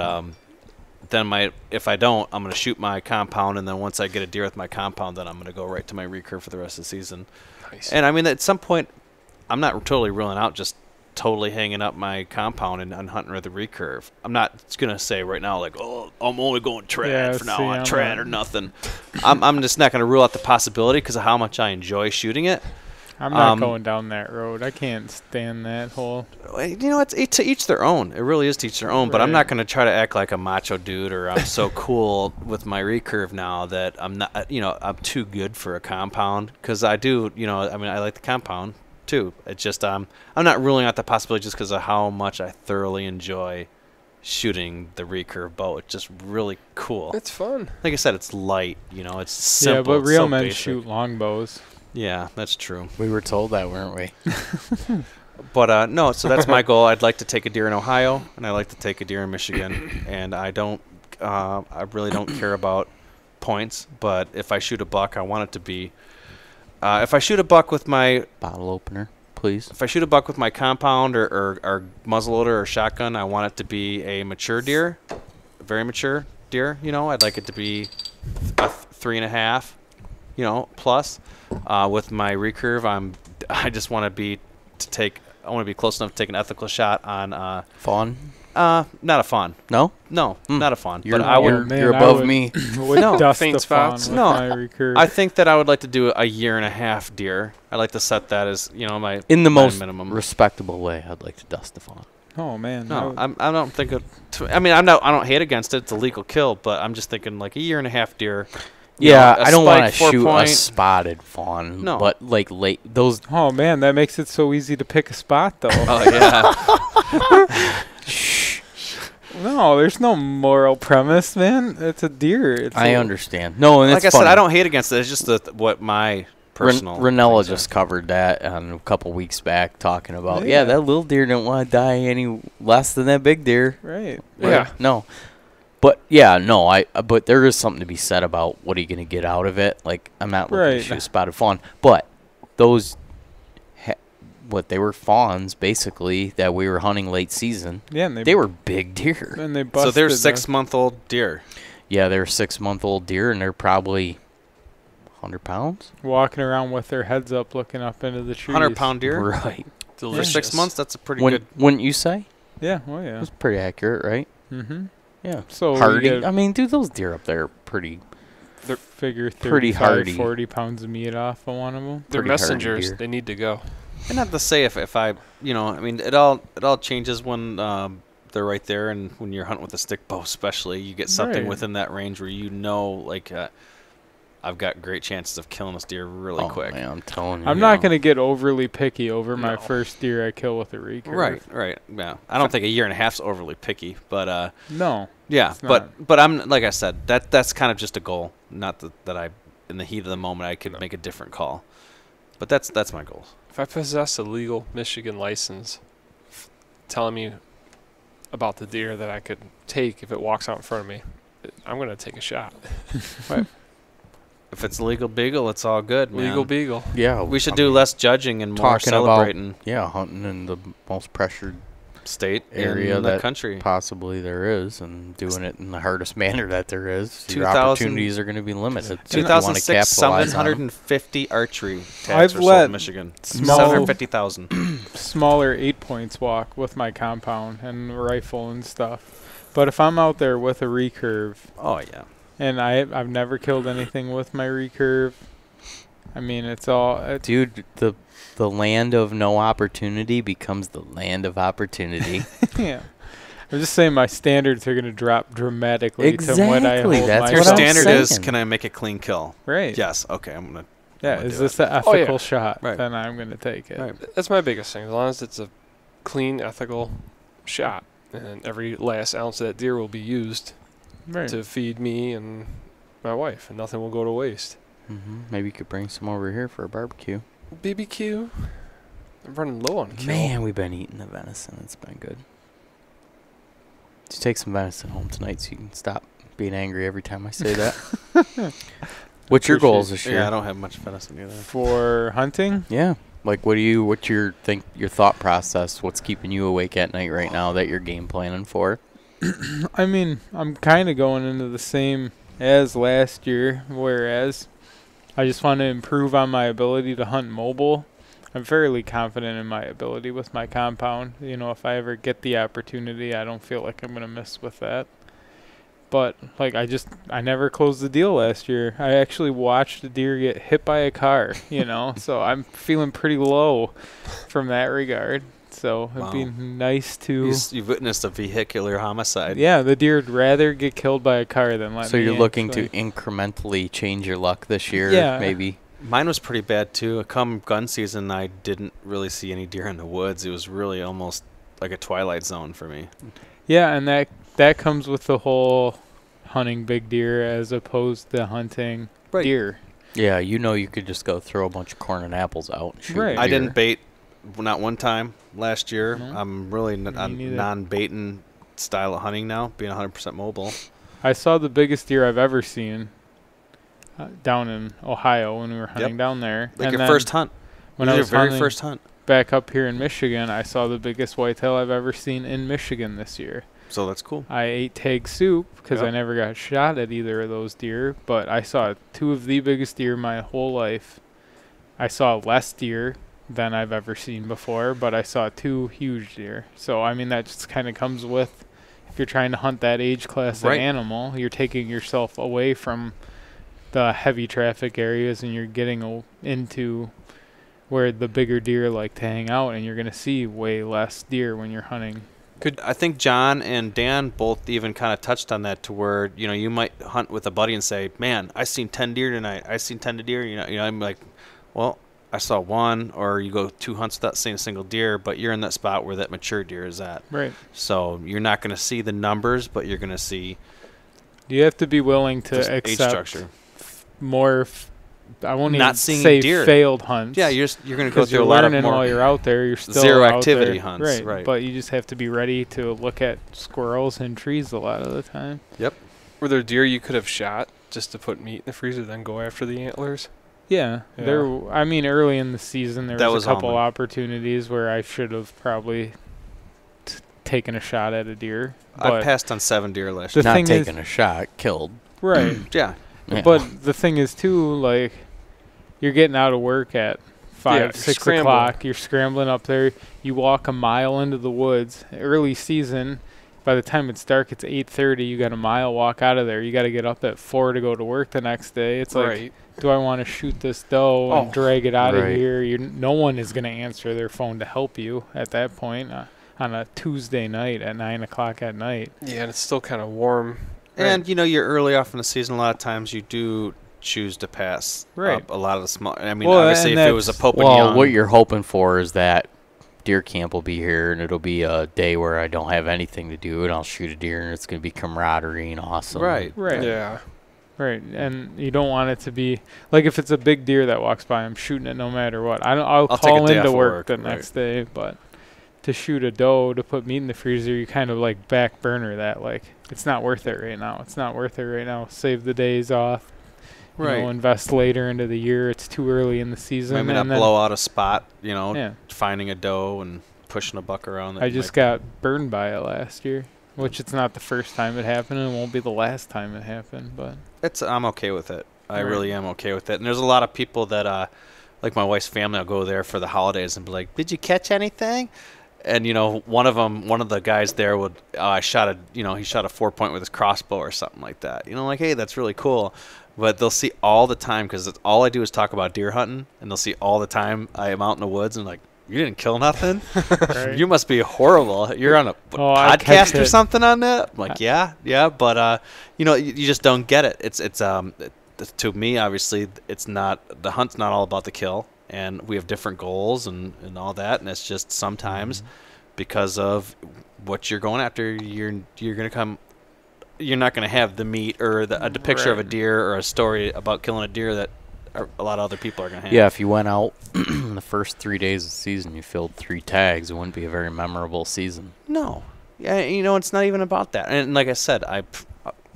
then if I don't, I'm going to shoot my compound, and then once I get a deer with my compound, then I'm going to go right to my recurve for the rest of the season. Nice. And I mean, at some point, I'm not totally ruling out just totally hanging up my compound and hunting with the recurve. I'm not going to say right now, like, oh, I'm only going trad for now on, trad or nothing. I'm just not going to rule out the possibility because of how much I enjoy shooting it. I'm not going down that road. I can't stand that whole. You know, it's to each their own. It really is to each their own. But I'm Right. not going to try to act like a macho dude or I'm so cool with my recurve now that I'm not. You know, I'm too good for a compound because I do. You know, I mean, I like the compound too. It's just I'm not ruling out the possibility just because of how much I thoroughly enjoy shooting the recurve bow. It's just really cool. It's fun. Like I said, it's light. You know, it's simple. Yeah, but it's real so men basic. shoot longbows. Yeah, that's true. We were told that, weren't we? But no, so that's my goal. I'd like to take a deer in Ohio, and I like to take a deer in Michigan. And I really don't care about points. But if I shoot a buck, I want it to be. If I shoot a buck with my Bottle opener, please. If I shoot a buck with my compound or muzzleloader or shotgun, I want it to be a mature deer, a very mature deer. You know, I'd like it to be a 3.5, you know, plus. With my recurve, I just want to be close enough to take an ethical shot on. Fawn? Not a fawn. No? No, not a fawn. You're, But I would. man, you're I above would- me. Would No. dust Faint the fawn spots? with No, my recurve. I think that I would like to do a 1.5 year deer. I like to set that as my In the my most minimum. respectable way, I'd like to dust the fawn. Oh man. No, I I don't think it. I mean, I don't hate against it. It's a legal kill, but I'm just thinking like a 1.5 year. you Yeah, know, a I don't want to spike, 4 shoot point. a spotted fawn. No. But like late those. oh man, that makes it so easy to pick a spot though. Oh yeah. No, there's no moral premise, man. It's a deer. It's I a- understand. No, and Like it's I said, funny. I don't hate against it. It's just what my personal. Ranella things are. just covered that a couple weeks back, talking about Yeah. that little deer didn't want to die any less than that big deer. Right. Yeah. No. But yeah, no. But there is something to be said about what are you going to get out of it. Like I'm not looking Right. to shoot a spotted fawn, but those, they were fawns basically that we were hunting late season. Yeah, and They were big deer. And they So busted. they're the- 6-month-old deer. Yeah, they're 6-month-old deer, and they're probably 100 pounds. walking around with their heads up, looking up into the trees. 100-pound deer Right. for Delicious. 6 months. That's a pretty Wouldn't you say? Yeah. Oh yeah. That's pretty accurate, right? Mm-hmm. Yeah. So you Hardy. get I mean, dude, those deer up there are pretty. figure pretty 35, hardy. 40 pounds of meat off of one of them. They're Pretty hardy messengers. deer. They need to go. And not to say if I, I mean, it all changes when they're right there, and when you're hunting with a stick bow, especially, you get something Right. within that range where like I've got great chances of killing this deer really Oh, quick. man, I'm telling you. I'm you not know. going to get overly picky over my No. first deer I kill with a recurve. Right. Yeah. I don't think a 1.5's overly picky, but No. yeah. It's But I'm like I said, that's kind of just a goal. Not that I, in the heat of the moment, I could make a different call. But that's my goal. If I possess a legal Michigan license, telling me about the deer that I could take if it walks out in front of me, I'm going to take a shot. If it's legal beagle, it's all good, man. Legal beagle. Yeah. We should do less judging and more talking about- celebrating Yeah, hunting in the most pressured state area in the that country. possibly there is, and doing it in the hardest manner that there is. Your 2000 opportunities are going to be limited. So if you wanna 2006, capitalize on 'em. 750 archery tags I've were sold let in Michigan. small- 750,000. Smaller 8 points walk with my compound and rifle and stuff. But if I'm out there with a recurve, Oh yeah. and I've never killed anything with my recurve, I mean, it's all... Dude, the land of no opportunity becomes the land of opportunity. yeah. I'm just saying my standards are going to drop dramatically to what I Exactly, hold that's Your what I'm standard is, saying. can I make a clean kill? Right. Yes. Okay. I'm gonna. Yeah, I'll is do this it. an ethical yeah. shot? Right. Then I'm going to take it. Right. That's my biggest thing. As long as it's a clean, ethical shot, and every last ounce of that deer will be used Right. to feed me and my wife, and nothing will go to waste. Maybe you could bring some over here for a barbecue. BBQ. I'm running low on kill. Man, we've been eating the venison. It's been good. Just take some venison home tonight so you can stop being angry every time I say that. What's your goals this year? Yeah, I don't have much venison either. For hunting, Yeah. Like, what's your thought process? What's keeping you awake at night right now that you're game planning for? I mean, I'm kind of going into the same as last year, whereas I just want to improve on my ability to hunt mobile. I'm fairly confident in my ability with my compound. You know, if I ever get the opportunity, I don't feel like I'm going to miss with that. But, like, I never closed the deal last year. I actually watched a deer get hit by a car, you know, so I'm feeling pretty low from that regard. So it'd be nice to... You've witnessed a vehicular homicide. Yeah, the deer would rather get killed by a car than let me. So you're looking to actually- incrementally change your luck this year, Yeah. maybe? Mine was pretty bad too. Come gun season, I didn't really see any deer in the woods. It was really almost like a twilight zone for me. Yeah, and that comes with the whole hunting big deer as opposed to hunting Right. deer. Yeah, you know you could just go throw a bunch of corn and apples out and shoot Right. a I deer. didn't bait not one time last year. No. I'm really Me neither. non-baiting style of hunting now, being 100% mobile. I saw the biggest deer I've ever seen down in Ohio when we were hunting down there. Like and your then first hunt. when It I was was your very hunting first hunt. back up here in Michigan, I saw the biggest whitetail I've ever seen in Michigan this year. So that's cool. I ate tag soup because I Yep. never got shot at either of those deer, but I saw two of the biggest deer my whole life. I saw less deer than I've ever seen before, but I saw two huge deer. So, I mean, that just kind of comes with, if you're trying to hunt that age class of Right. animal, you're taking yourself away from the heavy traffic areas and you're getting into where the bigger deer like to hang out, and you're going to see way less deer when you're hunting. I think John and Dan both even kind of touched on that to where, you know, you might hunt with a buddy and say, man, I seen 10 deer tonight. I seen 10 deer. You know, I'm like, well, I saw one, or you go 2 hunts without seeing a single deer, but you're in that spot where that mature deer is at. Right. So you're not going to see the numbers, but you're going to see You have to be willing to just age accept structure. more. I won't Not even seeing say deer. failed hunts. Yeah, you're going to go because through you're a lot of learning more. while you're out there. You're still zero out activity there. hunts, right. But you just have to be ready to look at squirrels and trees a lot of the time. Were there deer you could have shot just to put meat in the freezer, then go after the antlers? Yeah, Yeah. there. I mean, early in the season, there That was was a couple almond. opportunities where I should have probably taken a shot at a deer. I But passed on 7 deer last The year. Not thing is- taking a shot, killed. right. Yeah. Yeah. But the thing is too, like, you're getting out of work at 5, you're 6 scrambling. o'clock. You're scrambling up there. You walk a mile into the woods. Early season, by the time it's dark, it's 8:30. You got a mile walk out of there. You got to get up at 4 to go to work the next day. It's like, Right. do I want to shoot this doe and Oh, drag it out of right. here? No one is going to answer their phone to help you at that point on a Tuesday night at 9 o'clock at night. Yeah, and it's still kind of warm. And, you know, you're early off in the season. A lot of times you do choose to pass Right. up a lot of the small. I mean, Well, obviously, and if it was a that's- Pope and Well, Young. what you're hoping for is that deer camp will be here, and it'll be a day where I don't have anything to do, and I'll shoot a deer, and it's going to be camaraderie and awesome. Right. Right. Yeah. Right, and you don't want it to be like if it's a big deer that walks by, I'm shooting it no matter what. I'll take a call day into off of work work, the right. next day, but to shoot a doe to put meat in the freezer, you kind of like back burner that. Like it's not worth it right now. It's not worth it right now. Save the days off. You Right. know, invest later into the year. It's too early in the season. Maybe not and then, blow out a spot, you know, Yeah, finding a doe and pushing a buck around. that I you just might- got burned by it last year, which it's not the first time it happened, and it won't be the last time it happened. But I'm okay with it. I Right. really am okay with it. And there's a lot of people that, like my wife's family, will go there for the holidays and be like, "Did you catch anything?" And you know, one of the guys there would, he shot a 4-point with his crossbow or something like that. You know, like, hey, that's really cool. But they'll see all the time because all I do is talk about deer hunting, and they'll see all the time I am out in the woods and like, you didn't kill nothing. Right. You must be horrible. You're on a Oh, I catch podcast or it. something on that. I'm like, yeah, but you know, you just don't get it. It's to me, obviously, it's not the hunt's not all about the kill, and we have different goals and all that, and it's just sometimes because of what you're going after, you're gonna come. You're not going to have the meat or the picture of a Right. deer or a story about killing a deer that a lot of other people are going to have. Yeah, if you went out the first 3 days of the season, you filled 3 tags, it wouldn't be a very memorable season. No. Yeah, you know, it's not even about that. And like I said,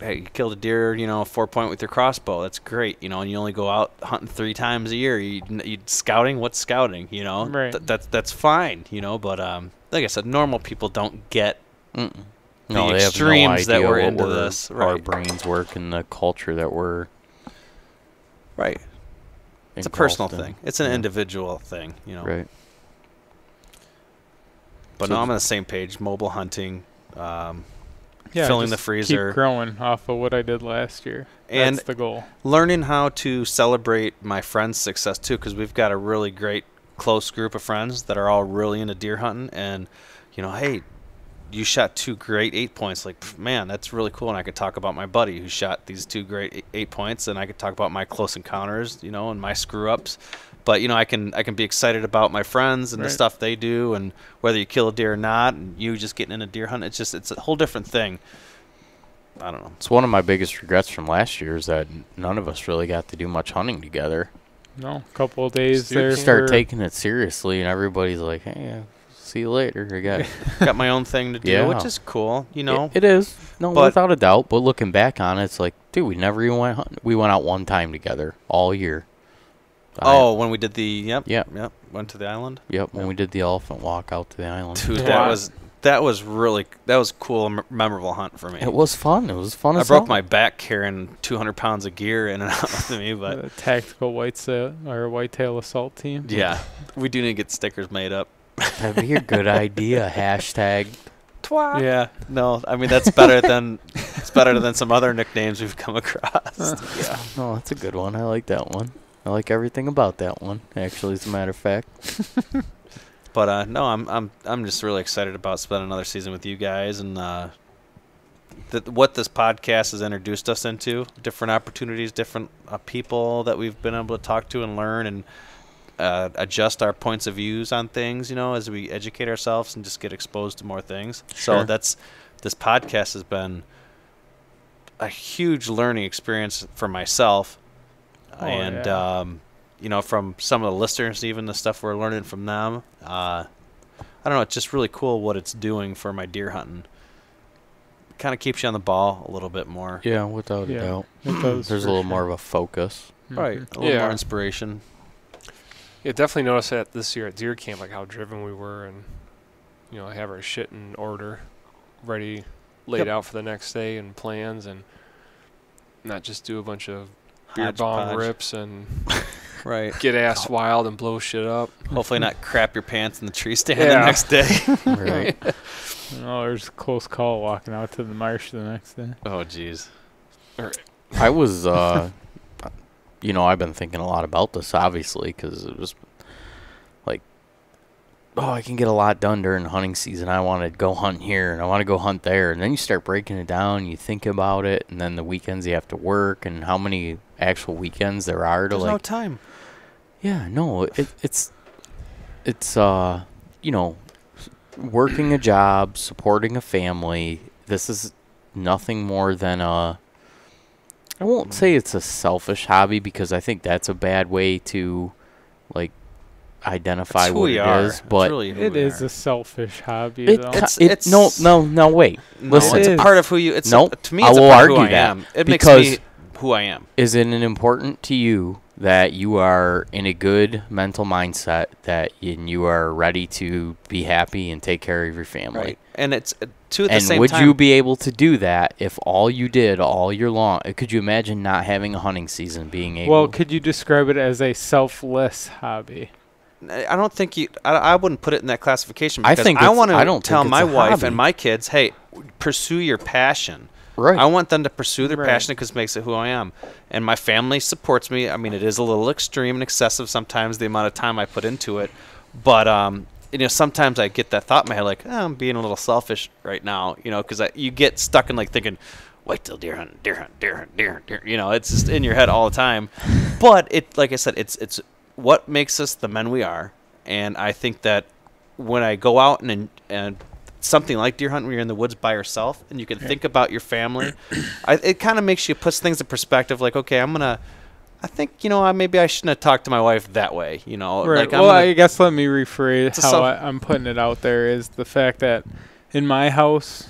hey, you killed a deer, you know, 4-point with your crossbow. That's great, you know, and you only go out hunting 3 times a year. You scouting? What's scouting, you know? Right. That's fine, you know, but like I said, normal people don't get Mm-mm. No, the they extremes have no that idea we're what into this. Our Right. brains work and the culture that we're Right. It's a engulfed personal in. thing. It's an Yeah. individual thing, you know. Right. But So no, I'm on the same page. Mobile hunting, Yeah, filling the just freezer, Keep growing off of what I did last year. and That's the goal. learning how to celebrate my friends' success too, because we've got a really great close group of friends that are all really into deer hunting. And hey, you shot 2 great 8 points. Like, man, that's really cool. And I could talk about my buddy who shot these 2 great 8 points, and I could talk about my close encounters, and my screw ups. But I can be excited about my friends and the Right. stuff they do, and whether you kill a deer or not, and you just getting in a deer hunt. It's a whole different thing. I don't know. It's one of my biggest regrets from last year is that none of us really got to do much hunting together. No, a couple of days Dude, there. We start for- taking it seriously, and everybody's like, "Hey, see you later." I got Got my own thing to do, Yeah. which is cool. It is no, But- without a doubt. But looking back on it, it's like, dude, we never even went hunting. We went out one time together all year. Oh, when we did the yep, went to the island. Yep, when we did the elephant walk out to the island. Dude, Yeah. that was really cool, memorable hunt for me. It was fun. It was fun I as broke hell. my back carrying 200 pounds of gear in and out with me, but the tactical whitetail assault team. yeah, we do need to get stickers made up. That'd be a good idea. Hashtag. Yeah, no, I mean that's better than some other nicknames we've come across. Yeah. No, that's a good one. I like that one. I like everything about that one. Actually, as a matter of fact. But no, I'm just really excited about spending another season with you guys, and what this podcast has introduced us into, different opportunities, different people that we've been able to talk to and learn and adjust our points of views on things, as we educate ourselves and just get exposed to more things. Sure. So this podcast has been a huge learning experience for myself. Oh, And yeah. from some of the listeners, even the stuff we're learning from them, I don't know, it's just really cool what it's doing for my deer hunting. Kind of keeps you on the ball a little bit more. Yeah, without a Yeah, doubt. it does There's a for little sure. more of a focus. Right, Mhm. a little Yeah. more inspiration. Yeah, definitely noticed that this year at deer camp, like how driven we were, and have our shit in order, ready, laid Yep. out for the next day, and plans, and not just do a bunch of beer bong Hodgepodge. rips and Right. get ass wild and blow shit up. Hopefully not crap your pants in the tree stand Yeah. the next day. Right. Oh, there's a close call walking out to the marsh the next day. Oh, jeez. I was, I've been thinking a lot about this, obviously, because it was like, I can get a lot done during hunting season. I want to go hunt here, and I want to go hunt there. And then you start breaking it down, you think about it, and then the weekends you have to work, and how many actual weekends there are to, There's like, no time. yeah, no, it's working a job, supporting a family. This is nothing more than I won't say it's a selfish hobby, because I think that's a bad way to, like, identify It's who what we it are. is. It's But really who It we is are. a selfish hobby, it, though. no, wait. No, Listen, it's a It part is. of who you. It's Nope, to me, I it's will a part of who argue I that, am. It because- makes me who I am. is it important to you that you are in a good mental mindset, that you are ready to be happy and take care of your family? Right. And it's too at the And same would time. you be able to do that if all you did all year long? Could you imagine not having a hunting season, being able? Well, could you describe it as a selfless hobby? I don't think you. I wouldn't put it in that classification, I because think I it's- want I to don't tell think my it's a wife hobby. and my kids, hey, pursue your passion. right? I want them to pursue their Right. passion because it makes it who I am. And my family supports me. I mean, it is a little extreme and excessive sometimes, the amount of time I put into it. But, sometimes I get that thought in my head, like, I'm being a little selfish right now, because you get stuck in, like, thinking, wait till deer hunt, deer hunt, deer hunt, deer hunt, deer. It's just in your head all the time. But, like I said, it's what makes us the men we are. And I think that when I go out and something like deer hunting, where you're in the woods by yourself and you can think about your family, it kind of makes you puts things in perspective. Like, okay, I think maybe I shouldn't have talked to my wife that way. Right. Like, Well, I guess let me rephrase It's a how self- I'm putting it out there is the fact that in my house,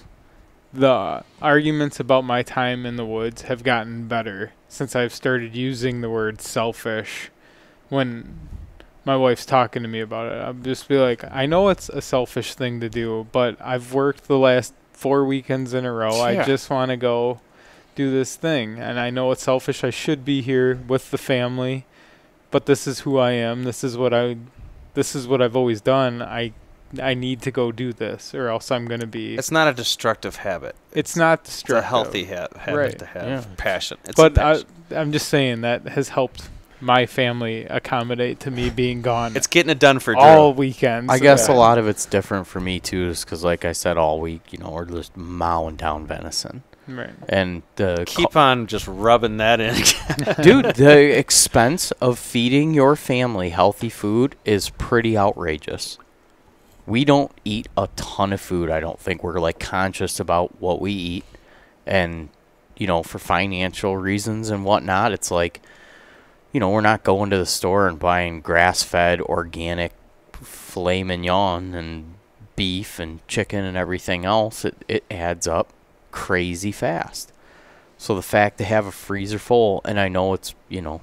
the arguments about my time in the woods have gotten better since I've started using the word selfish when my wife's talking to me about it. I'll just be like, I know it's a selfish thing to do, but I've worked the last 4 weekends in a row. I Yeah. just want to go do this thing. And I know it's selfish. I should be here with the family, but this is who I am. This is what I've always done. I need to go do this, or else I'm going to be. It's not a destructive habit. It's not It's destructive. a healthy habit Right. to have. Yeah. Passion. It's But a passion. I'm just saying that has helped my family accommodate to me being gone It's getting it done for Drew. all weekends. I guess a Yeah. lot of it's different for me too, is because like I said all week, you know, we're just mowing down venison, Right. and the Keep on just rubbing that in. dude, the expense of feeding your family healthy food is pretty outrageous. We don't eat a ton of food. I don't think we're like conscious about what we eat, and you know, for financial reasons and whatnot, it's like, you know, we're not going to the store and buying grass-fed organic filet mignon and beef and chicken and everything else. It adds up crazy fast. So the fact to have a freezer full, and I know it's, you know,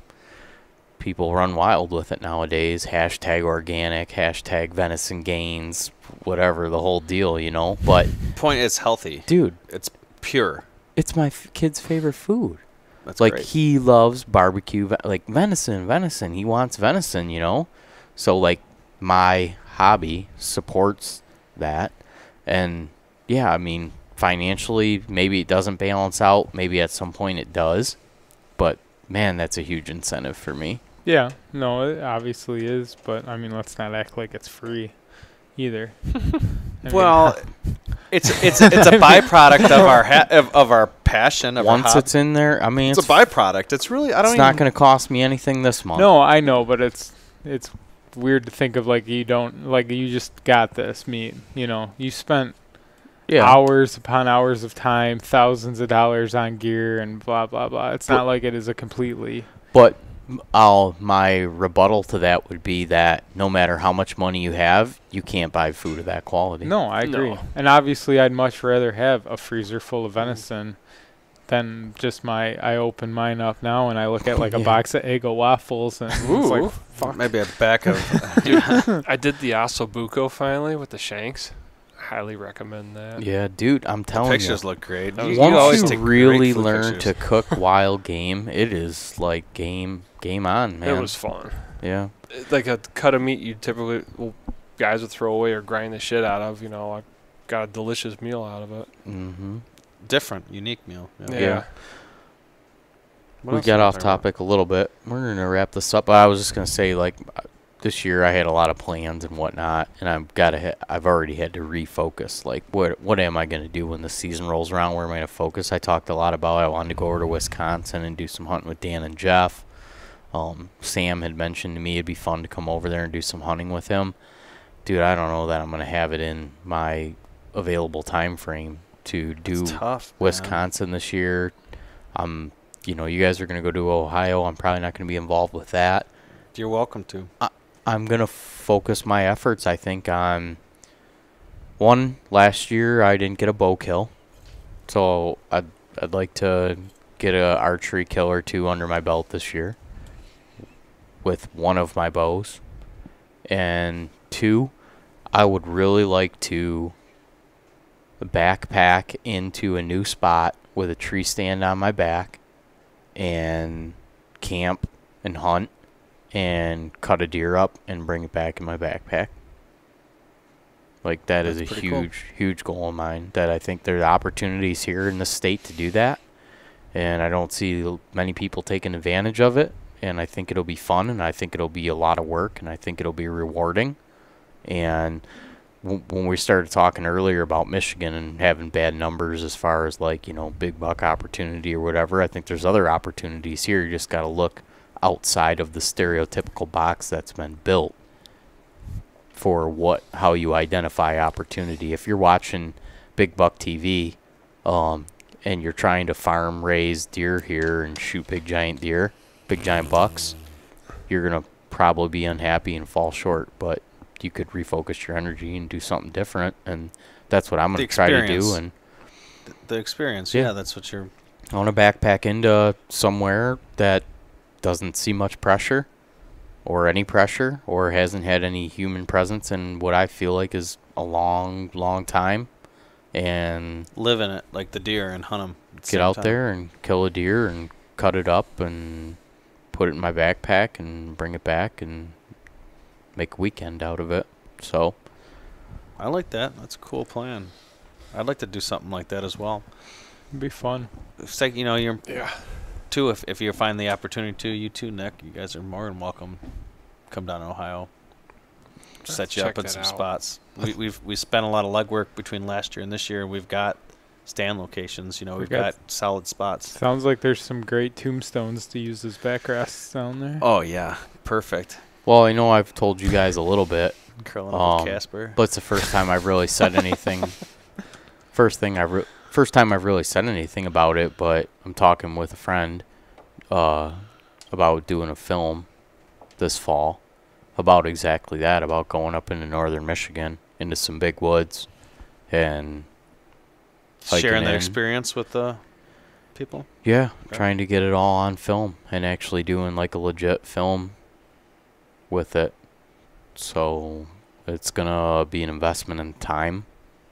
people run wild with it nowadays. Hashtag organic, hashtag venison gains, whatever, the whole deal, you know. But, Point is healthy. dude, It's pure. it's my kid's favorite food. That's Like, great. he loves barbecue, like venison. He wants venison, you know. So, like, my hobby supports that. And, yeah, I mean, financially, maybe it doesn't balance out. Maybe at some point it does. But, man, that's a huge incentive for me. Yeah. No, it obviously is, but I mean, let's not act like it's free either. I mean, Well, it's a byproduct of our of our passion. Of Once our it's in there, I mean, it's a byproduct. It's really I don't it's even. not going to cost me anything this month. no, I know, but it's weird to think of like you just got this meat. You know, you spent Yeah. hours upon hours of time, thousands of dollars on gear, and blah blah blah. It's But- not like it is a completely. But my rebuttal to that would be that no matter how much money you have, you can't buy food of that quality. No, I agree. No. And obviously, I'd much rather have a freezer full of venison than just I open mine up now and I look at like a Yeah. box of Eggo waffles and it's like, Ooh. fuck. Maybe a back of. Dude, I did the ossobuco finally with the shanks. Highly recommend that. Yeah, dude, I'm telling Pictures you. look great. That was You Once always you take really great food learn pictures. to cook wild game, it is like game on, man. It was fun. Yeah. Like a cut of meat you typically guys would throw away or grind the shit out of. You know, I got a delicious meal out of it. Mm-hmm. different, unique meal. Yeah. What We else got was off there? topic a little bit. We're gonna wrap this up. But I was just gonna say, like, this year I had a lot of plans and whatnot, and I've already had to refocus. Like, what am I gonna do when the season rolls around? Where am I gonna focus? I talked a lot about I wanted to go over to Wisconsin and do some hunting with Dan and Jeff. Sam had mentioned to me it'd be fun to come over there and do some hunting with him. Dude, I don't know that I'm gonna have it in my available time frame to do It's tough. man. Wisconsin this year. You know, you guys are going to go to Ohio. I'm probably not going to be involved with that. You're welcome to. I'm going to focus my efforts, I think, on one. Last year I didn't get a bow kill, so I'd like to get a archery kill or two under my belt this year with one of my bows. And two, I would really like to backpack into a new spot with a tree stand on my back and camp and hunt and cut a deer up and bring it back in my backpack. Like, that is a That's pretty cool. huge goal of mine, that I think there are opportunities here in the state to do that, and I don't see many people taking advantage of it, and I think it'll be fun, and I think it'll be a lot of work, and I think it'll be rewarding. And when we started talking earlier about Michigan and having bad numbers as far as, like, you know, big buck opportunity or whatever, I think there's other opportunities here. You just got to look outside of the stereotypical box that's been built for how you identify opportunity. If you're watching Big Buck TV, and you're trying to farm raise deer here and shoot big giant bucks, you're gonna probably be unhappy and fall short. But you could refocus your energy and do something different, and that's what I'm gonna try to do. experience. And The experience. Yeah. Yeah, that's what you're. I want to backpack into somewhere that doesn't see much pressure or any pressure or hasn't had any human presence in what I feel like is a long time. and Live in it like the deer and hunt them. get out there and kill a deer and cut it up and put it in my backpack and bring it back and make a weekend out of it. So I like that. That's a cool plan. I'd like to do something like that as well. It'd be fun. It's like, you're Yeah. too, if you find the opportunity to, you too, Nick, you guys are more than welcome. Come down to Ohio. Set you Check up in that some out. spots. We spent a lot of legwork between last year and this year. We've got stand locations. We've got solid spots. Sounds like there's some great tombstones to use as backrests down there. Oh yeah, perfect. well, I know I've told you guys a little bit, Curling up with Casper. but it's the first time I've really said anything. First time I've really said anything about it, but I'm talking with a friend about doing a film this fall about exactly that, about going up into northern Michigan into some big woods and hiking Sharing that in. experience with the people. Yeah, Okay. trying to get it all on film and actually doing like a legit film with it. So it's gonna be an investment in time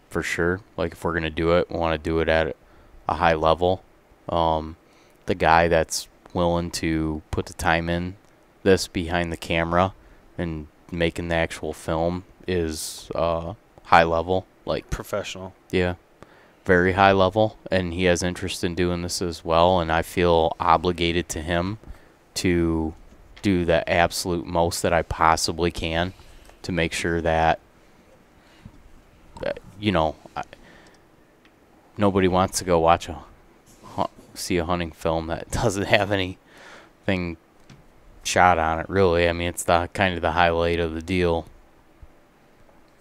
for sure. Like if we're gonna do it, we want to do it at a high level. The guy that's willing to put the time in this behind the camera and making the actual film is high level. Like Professional. yeah, very high level, and he has interest in doing this as well, and I feel obligated to him to do the absolute most that I possibly can to make sure that nobody wants to go watch see a hunting film that doesn't have anything shot on it, really. I mean, it's the kind of the highlight of the deal.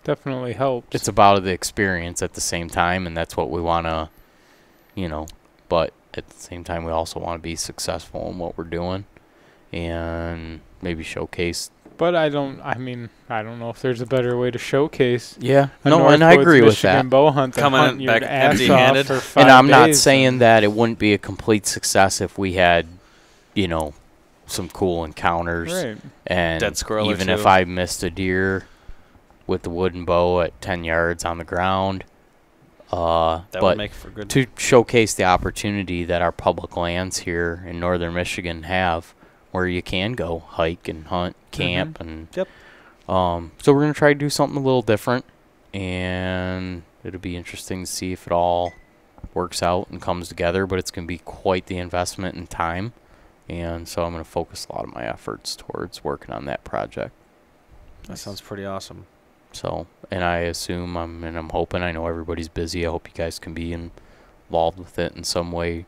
Definitely helps. It's about the experience at the same time, and that's what we want to, but at the same time, we also want to be successful in what we're doing and maybe showcase. But I don't know if there's a better way to showcase. Yeah, a no, and I Northwoods agree with Michigan that. bow hunt than Coming hunting your back ass empty-handed. off for 5 And I'm not days. saying that it wouldn't be a complete success if we had, some cool encounters. Right. And Dead squirrel or even if two. I missed a deer with the wooden bow at 10 yards on the ground, That but would make for good. to showcase the opportunity that our public lands here in northern Michigan have, where you can go hike and hunt, camp, and Yep. so we're gonna try to do something a little different, and it'll be interesting to see if it all works out and comes together. But it's gonna be quite the investment in time, and so I'm gonna focus a lot of my efforts towards working on that project. That sounds pretty awesome. So, and I assume I'm hoping, I know everybody's busy. I hope you guys can be involved with it in some way,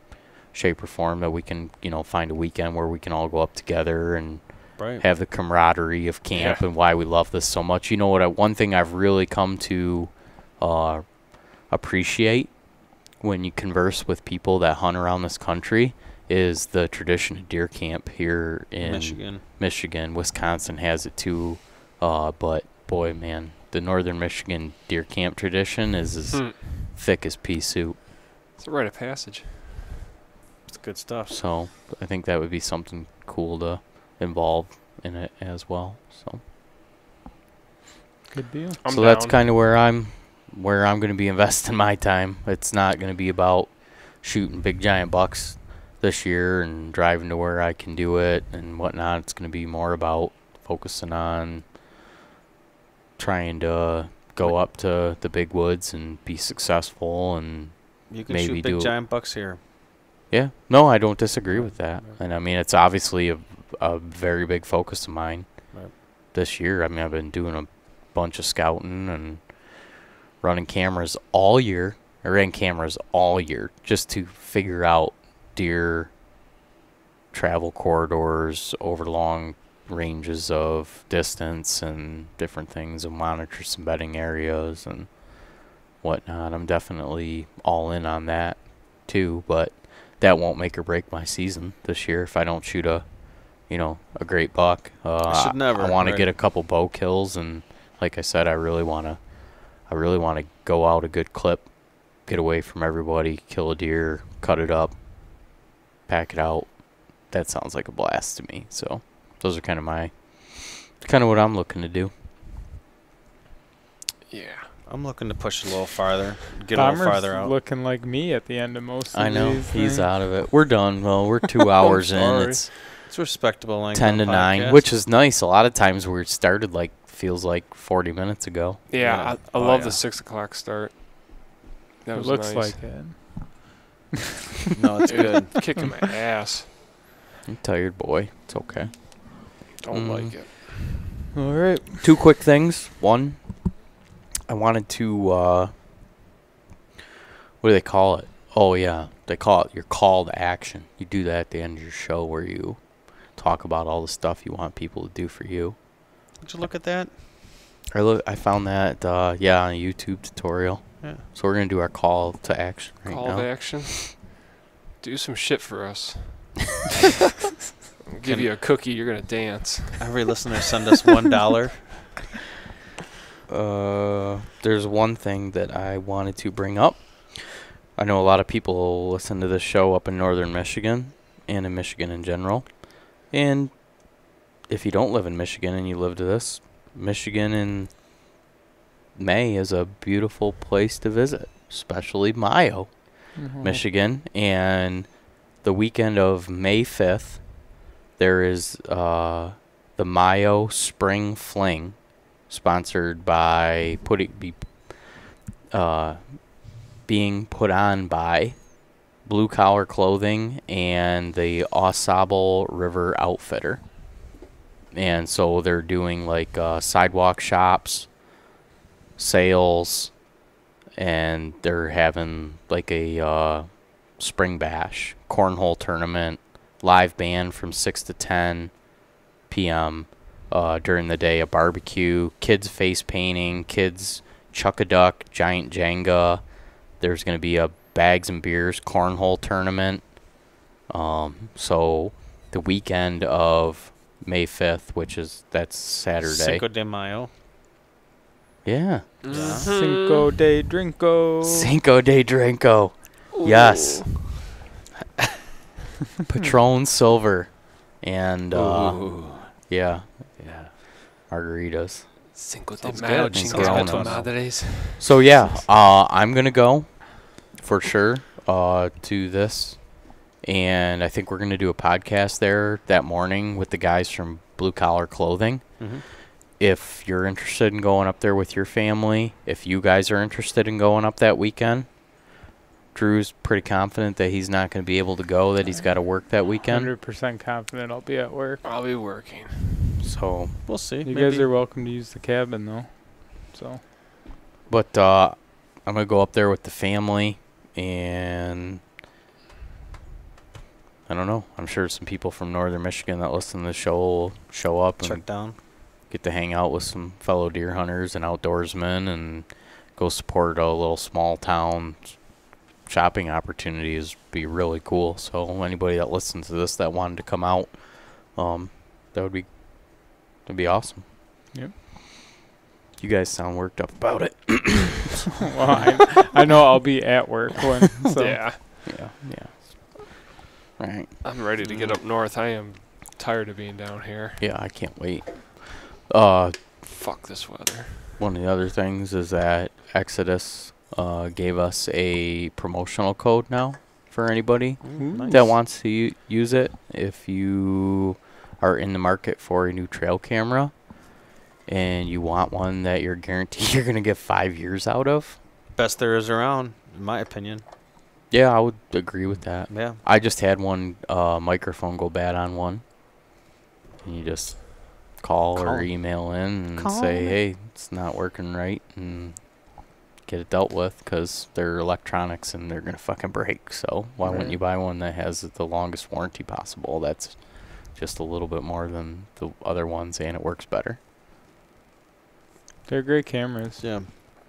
shape, or form, that we can, find a weekend where we can all go up together and Right. have the camaraderie of camp and why we love this so much. One thing I've really come to appreciate when you converse with people that hunt around this country is the tradition of deer camp here in Michigan. Wisconsin has it too, but boy, man, the northern Michigan deer camp tradition is as thick as pea soup. It's a rite of passage. It's good stuff. So I think that would be something cool to involve in it as well. So Good deal. I'm so that's down. kind of where I'm going to be investing my time. It's not going to be about shooting big giant bucks this year and driving to where I can do it and whatnot. It's going to be more about focusing on trying to go up to the big woods and be successful, and You can maybe shoot do big it. giant bucks here. yeah, no, I don't disagree with that. And I mean, it's obviously a very big focus of mine Right. this year. I mean, I've been doing a bunch of scouting and running cameras all year. I ran cameras all year just to figure out deer travel corridors over long ranges of distance and different things, and monitor some bedding areas and whatnot. I'm definitely all in on that too, but that won't make or break my season this year if I don't shoot a great buck. Should never, I want to right. get a couple bow kills, and like I said, I really want to go out a good clip, get away from everybody, kill a deer, cut it up, pack it out. That sounds like a blast to me. So those are kind of what I'm looking to do. Yeah. I'm looking to push it a little farther, get a little Dahmer's farther out. looking like me at the end of most of I know these he's things. out of it. We're done. Well, we're 2 hours in. sorry. It's It's respectable length. 10 on to 9, podcast. which is nice. A lot of times we started like feels like 40 minutes ago. Yeah, Yeah. I Oh, love yeah. the 6 o'clock start. That It was looks nice. like it. No, it's good. Kicking my ass. I'm tired, boy. It's okay. Don't like it. All right. 2 quick things. One, I wanted to, what do they call it? Oh, yeah. They call it your call to action. You do that at the end of your show where you talk about all the stuff you want people to do for you. Did you look at that? I found that, on a YouTube tutorial. Yeah. So we're going to do our call to action right Call now. to action. Do some shit for us. I'll give you a cookie. You're gonna dance. Every listener send us $1. There's one thing that I wanted to bring up. I know a lot of people listen to this show up in northern Michigan and in Michigan in general. And if you don't live in Michigan and you live to this, Michigan in May is a beautiful place to visit, especially Mayo, Mhm. Michigan. And the weekend of May 5th, there is the Mayo Spring Fling, sponsored by being put on by Blue Collar Clothing and the Ausable River Outfitter. And so they're doing like sidewalk shops, sales, and they're having like a spring bash, cornhole tournament, live band from 6 to 10 p.m. During the day, a barbecue, kids face painting, kids chuck-a-duck, giant Jenga. There's going to be a bags and beers cornhole tournament. So the weekend of May 5th, that's Saturday. Cinco de Mayo. Yeah. Cinco de Drinko. Cinco de Drinko. Yes. Patron Silver. And, yeah. Margaritas. Cinco de Sounds Mayo, good. Cinco Sounds de good. Madres. So, yeah, I'm going to go for sure to this. And I think we're going to do a podcast there that morning with the guys from Blue Collar Clothing. Mm-hmm. If you're interested in going up there with your family, if you guys are interested in going up that weekend, Drew's pretty confident that he's not going to be able to go, that he's got to work that weekend. 100% confident I'll be at work. I'll be working. So, We'll see. You maybe. guys are welcome to use the cabin though. So but I'm going to go up there with the family, and I don't know. I'm sure some people from northern Michigan that listen to the show will show up check and down. get to hang out with some fellow deer hunters and outdoorsmen and go support a little small town shopping opportunities. Be really cool. So anybody that listens to this that wanted to come out, that'd be awesome. Yep. You guys sound worked up about it. well, I know I'll be at work when. So. Yeah. Yeah. Right. I'm ready to get up north. I am tired of being down here. Yeah, I can't wait. Fuck this weather. One of the other things is that Exodus gave us a promotional code now for anybody Nice. that wants to use it. If you are in the market for a new trail camera and you want one that you're guaranteed you're going to get 5 years out of. Best there is around, in my opinion. Yeah, I would agree with that. Yeah. I just had one microphone go bad on one. And you just call or Call. email in and Call say, me. hey, it's not working right, and get it dealt with, because they're electronics and they're going to fucking break. So why wouldn't Right. you buy one that has the longest warranty possible? That's just a little bit more than the other ones, and it works better. They're great cameras. Yeah.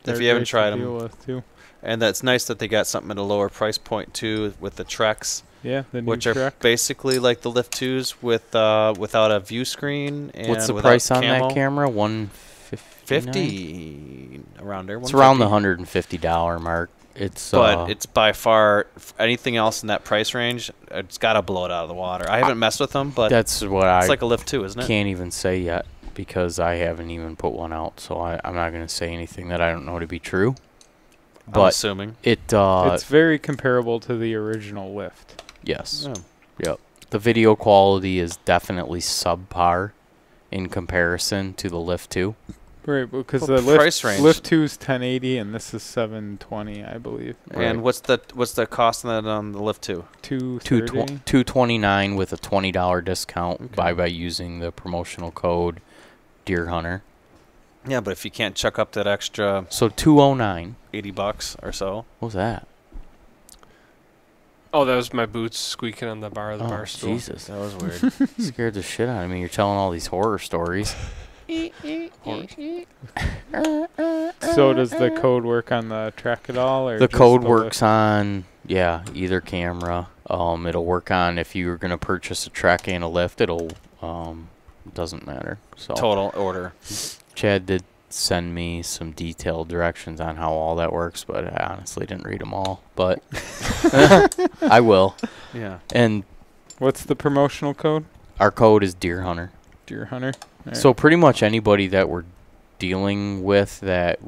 They're If you haven't great to tried deal them. with, too. And that's nice that they got something at a lower price point too, with the Treks, Yeah, the new which are truck. basically like the Lift 2s with without a view screen and What's the without price on camo. that camera? $150. 50 around there. It's around the 150. $150 mark. It's But it's by far anything else in that price range. It's got to blow it out of the water. I haven't messed with them, but that's what I it's like a Lift 2, isn't it? can't even say yet. because I haven't even put one out, so I'm not going to say anything that I don't know to be true. I'm But assuming. it, it's very comparable to the original Lift. yes. Yeah. Yep. The video quality is definitely subpar in comparison to the Lift 2. Right, because Well, the price range. Lift 2 is 1080 and this is 720, I believe. And what's the cost on that on the Lift 2? 230. $229 with a $20 discount Okay. by using the promotional code Deer Hunter. Yeah, but if you can't chuck up that extra So $209. $80 or so. What was that? Oh, that was my boots squeaking on the bar of the bar stool. Jesus. That was weird. Scared the shit out of me. You're telling all these horror stories. So does the code work on the Trek at all? Or The just code the works on, either camera. It'll work on if you're going to purchase a Trek and a Lift. It'll, doesn't matter. So Total order. Chad did send me some detailed directions on how all that works, but I honestly didn't read them all. But I will. Yeah. And What's the promotional code? our code is Deer Hunter. Deer Hunter. Alright. So pretty much anybody that we're dealing with that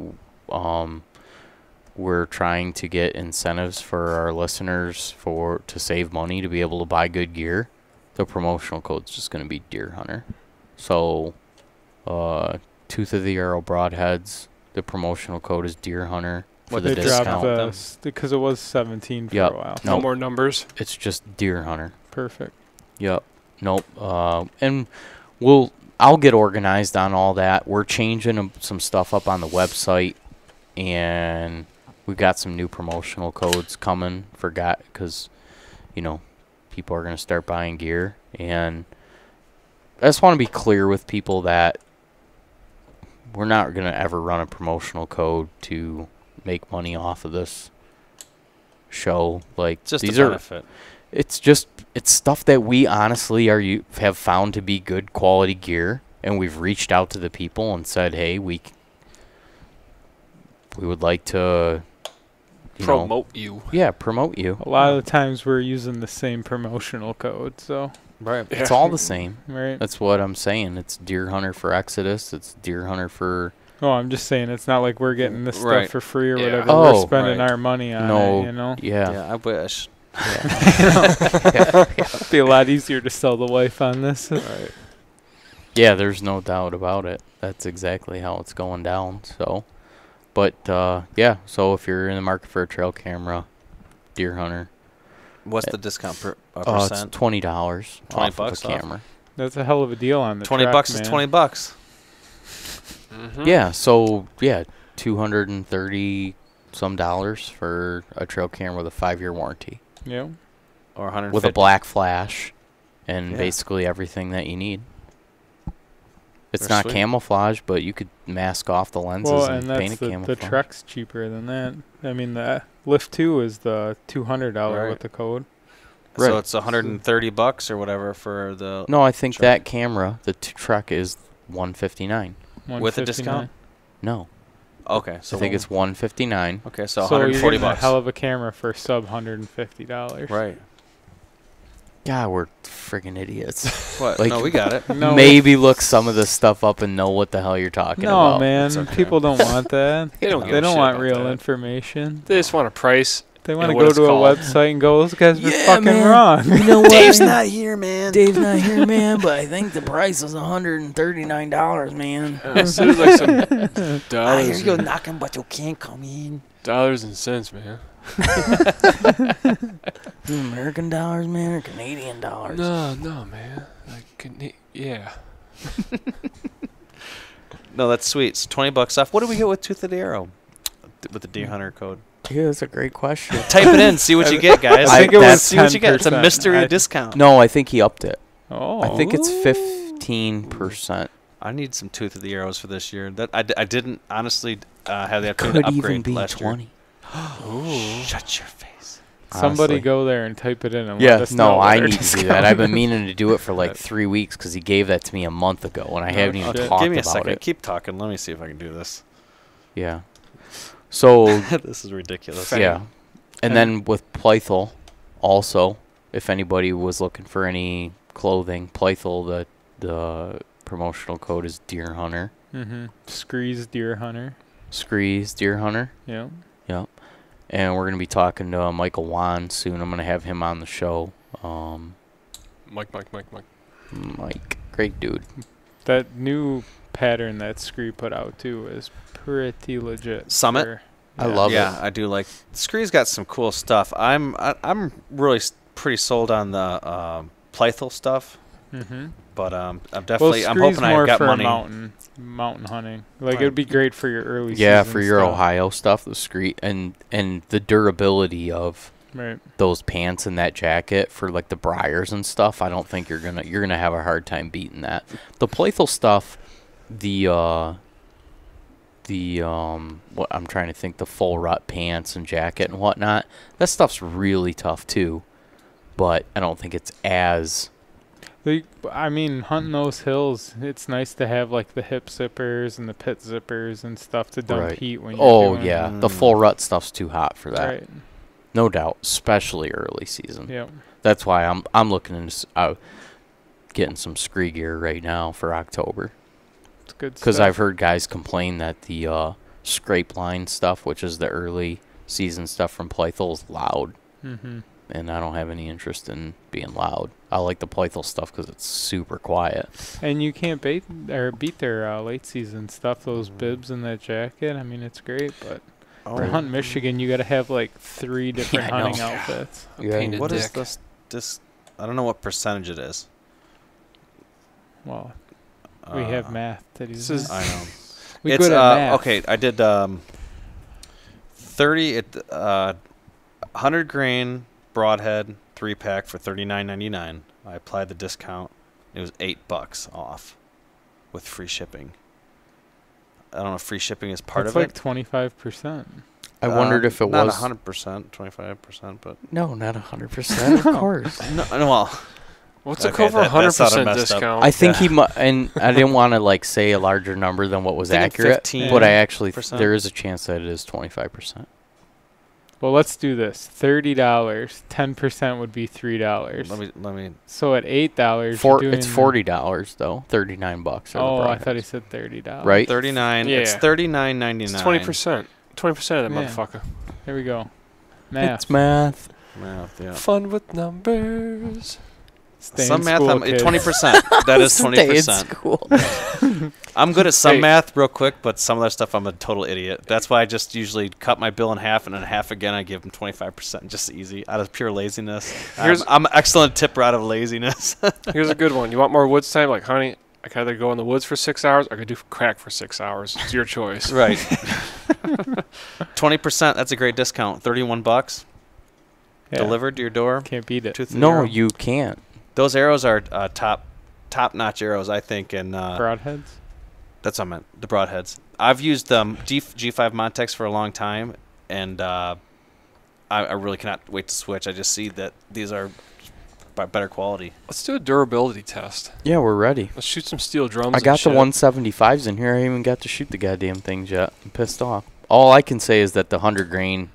we're trying to get incentives for our listeners to save money to be able to buy good gear, the promotional code's just going to be Deer Hunter. So Tooth of the Arrow broadheads, the promotional code is Deer Hunter for What the they dropped discount. because it was 17 for Yep. a while. No Nope. more numbers. It's just Deer Hunter. Perfect. Yep. Nope. And I'll get organized on all that. We're changing some stuff up on the website, and we've got some new promotional codes coming because, people are going to start buying gear. And I just want to be clear with people that we're not going to ever run a promotional code to make money off of this show. Like, Just these a are benefit. it's stuff that we honestly have found to be good quality gear, and we've reached out to the people and said, hey, we would like to Promote you. promote you. A lot of the times we're using the same promotional code, so Right. It's all the same. right. That's what I'm saying. It's Deer Hunter for Exodus. It's Deer Hunter for Oh, I'm just saying it's not like we're getting this Right. stuff for free or Yeah. whatever. Oh, We're spending right. our money on No. it, you know? yeah. Yeah, I wish. It'd be a lot easier to sell the wife on this. Right. Yeah, there's no doubt about it. That's exactly how it's going down. So, but so if you're in the market for a trail camera, Deer Hunter, What's the discount per it's percent? $20 off $20 of a off? camera. That's a hell of a deal on the $20 truck, is man. $20. Mm-hmm. Yeah, so $230 some for a trail camera with a 5-year warranty Yeah. Or 150. with a black flash and Yeah. basically everything that you need. It's They're not sweet. camouflage, but you could mask off the lenses Well, and and paint that's it the camouflage. truck's cheaper than that. I mean, the Lift 2 is the $200 Right. with the code. So Right. it's $130 or whatever for the No, I think Truck. that camera, the truck, is $159. With a discount? No, Okay, so I think it's $159. okay, so So you're $140 getting a bucks. hell of a camera for sub $150. Right. God, we're friggin' idiots. What? Like- No, we got it. No, Maybe look some of this stuff up and know what the hell you're talking No, about. man. It's okay. People don't want that. They don't give They a don't shit want about real that. information. They just want a price. They want to what go it's to a called. website and go, those guys were Yeah, fucking man. wrong. You know what? Dave's not here, man. Dave's not here, man, but I think the price is $139, man. It seems like some I hear dollars, you and, knocking, but you can't come in. dollars and cents, man. American dollars, man, or Canadian dollars? No, man. Yeah. No, that's sweet. It's $20 off. What do we get with Tooth of the Arrow? With the Deer Hunter code. Yeah, that's a great question. Type it in, see what you get, guys. I think it was See what you get. It's a 10%. mystery discount. No, I think he upped it. Oh. I think it's 15%. I need some Tooth of the Arrows for this year. That I didn't honestly have the Could opportunity to even upgrade be last 20. year. Shut your face. Somebody honestly. go there and type it in and let Yeah, us know. no, what I our need to do discount that. I've been is. meaning to do it for like 3 weeks because he gave that to me a month ago, and I haven't even shit. talked Give me a about second. it. Keep talking. Let me see if I can do this. Yeah. So This is ridiculous. yeah, and then with Plythel, also, if anybody was looking for any clothing, Plythel, the promotional code is Deer Hunter. Mm-hmm. Screes Deer Hunter. Screes Deer Hunter. Yeah. Yep. And we're gonna be talking to Michael Wan soon. I'm gonna have him on the show. Mike. Mike, great dude. That new pattern that Scree put out too is pretty legit. Summit? for- I love it. Yeah, I do like. Scree's got some cool stuff. I'm really pretty sold on the Plythel stuff, Mm-hmm. but I'm Well, definitely I'm Scree's hoping more I've got for money. mountain hunting. Like Right. it'd be great for your early Yeah, season for your stuff. Ohio stuff, the Scree and the durability of Right. those pants and that jacket for like the briars and stuff. I don't think you're gonna have a hard time beating that. The Playful stuff, what I'm trying to think, the full rut pants and jacket and whatnot. That stuff's really tough too, but I don't think it's as I mean, hunting those hills, it's nice to have like the hip zippers and the pit zippers and stuff to dump Right. heat when you're Oh doing yeah, the Mm. full rut stuff's too hot for that. Right. No doubt, especially early season. Yep. That's why I'm looking into getting some Scree gear right now for October. It's good Because stuff. I've heard guys complain that the scrape line stuff, which is the early season stuff from Plythel, is loud. Mm-hmm. And I don't have any interest in being loud. I like the Plythel stuff because it's super quiet. And you can't beat their late season stuff. Those bibs and that jacket. I mean, it's great, but to hunt Michigan, you got to have like 3 different Yeah, I know. hunting outfits. A Yeah. painted What dick. is this? I don't know what percentage it is. Well, we have Uh, math to do. This is- I know. we It's good at math. okay. I did 30 at 100 grain broadhead 3-pack for $39.99. I applied the discount. It was $8 off with free shipping. I don't know if free shipping is part It's of like it. 25%. I wondered if it not was 100%, 25%, but no, not 100%. Of course. no, well, What's Okay, it cover? that sounded 100% messed up. discount. I think Yeah. and I didn't want to like say a larger number than what was Thinking accurate, 15%. but I actually there is a chance that it is 25%. Well, let's do this. $30. 10% would be $3. let me. So at $8, It's $40 though. $39. Oh, I thought he he said $30. right. 39. Yeah. It's $39.99. It's 20%. 20% of that Yeah. motherfucker. There we go. Math. It's math. Math, yeah. Fun with numbers. Stay Some in math, school, kids. 20%. That is Stay in 20%. school. I'm good at some Hey. math real quick, but some of that stuff I'm a total idiot. That's why I just usually cut my bill in half and then half again. I give them 25%, just easy, out of pure laziness. I'm an excellent tipper out of laziness. Here's a good one. You want more woods time? Like, honey, I can either go in the woods for 6 hours or I could do crack for 6 hours. It's your choice. Right. 20%. That's a great discount. $31 Yeah. delivered to your door. Can't beat it. Tooth and No, arrow. you can't. Those arrows are top-notch arrows, I think, and Broadheads? that's what I meant. The broadheads. I've used G5 Montex for a long time, and I really cannot wait to switch. I just see that these are by better quality. Let's do a durability test. Yeah, we're ready. Let's shoot some steel drums. I and got the shit. 175s in here. I haven't even got to shoot the goddamn things yet. I'm pissed off. All I can say is that the 100 grain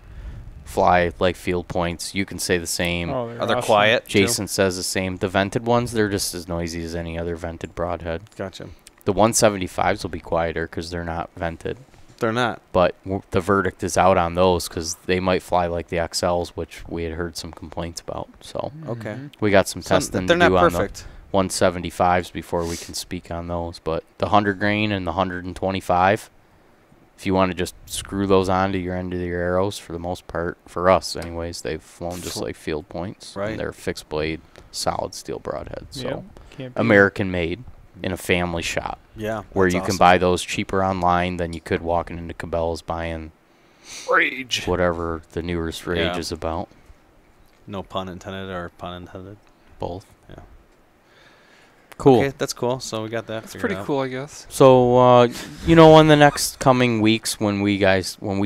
fly like field points. You can say the same. Oh, they're Are they awesome. quiet? too? Jason says the same. The vented ones, they're just as noisy as any other vented broadhead. Gotcha. The 175s will be quieter because they're not vented. They're not. But the verdict is out on those because they might fly like the XLs, which we had heard some complaints about. So Okay. Mhm. we got some So testing they're to not do on perfect. the 175s before we can speak on those. But the 100 grain and the 125, if you want to just screw those onto your end of your arrows, for the most part, for us anyways, they've flown just like field points. Right. And they're fixed blade, solid steel broadheads. So Yep. Can't beat American made in a family shop Yeah. where that's you can awesome. buy those cheaper online than you could walking into Cabela's buying Rage. whatever the newest rage Yeah. is about. No pun intended or pun intended. Both. Yeah. Cool. Okay, that's cool. So we got that. It's figured pretty out. cool, I guess. So, in the next coming weeks, when we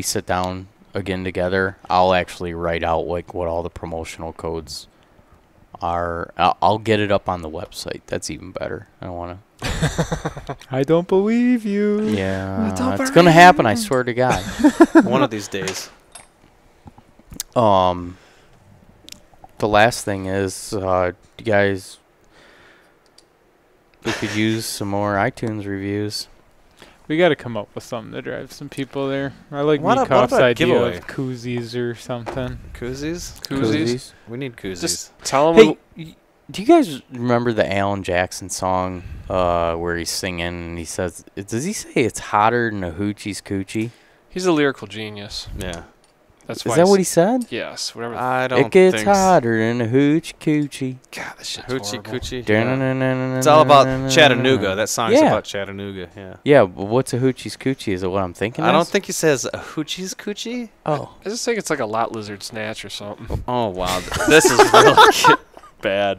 sit down again together, I'll actually write out like what all the promotional codes are. I'll get it up on the website. That's even better. I don't want I don't believe you. to. Yeah, don't it's gonna happen. I swear to God. One of these days. The last thing is, you guys, We could use some more iTunes reviews. We got to come up with something to drive some people there. I like What Meatcoff's about idea giveaway? of koozies or something. Koozies? Koozies. We need koozies. Just tell them. Hey, do you guys remember the Alan Jackson song where he's singing and he says, does he say it's hotter than a hoochie's coochie? He's a lyrical genius. Yeah. That's Is why. that what he said? Yes. Whatever. I don't It gets think s- hotter than a hoochie coochie. God, this shit's Hoochie horrible. coochie. Yeah. It's It's all about Chattanooga. That song's Yeah. about Chattanooga. Yeah. Yeah, but what's a hoochie's coochie? Is it what I'm thinking? I don't is? think he says a hoochie's coochie. Oh, I just think it's like a lot lizard snatch or something. Oh wow, this is really bad.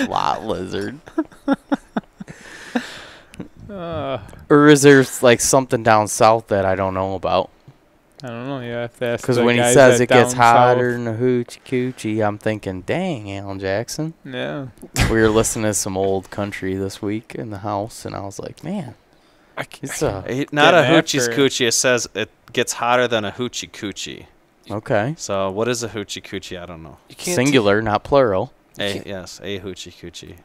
lot lizard. Uh, Or is there like something down south that I don't know about? I don't know. You have to ask Because the when he guys says at it gets down hotter south. than a hoochie coochie, I'm thinking, dang, Alan Jackson. Yeah. We were listening to some old country this week in the house, and I was like, man, it's Not a Getting hoochie's after it. coochie. It says it gets hotter than a hoochie coochie. okay. So what is a hoochie coochie? I don't know. You can't Singular, not plural. Yes, a hoochie coochie.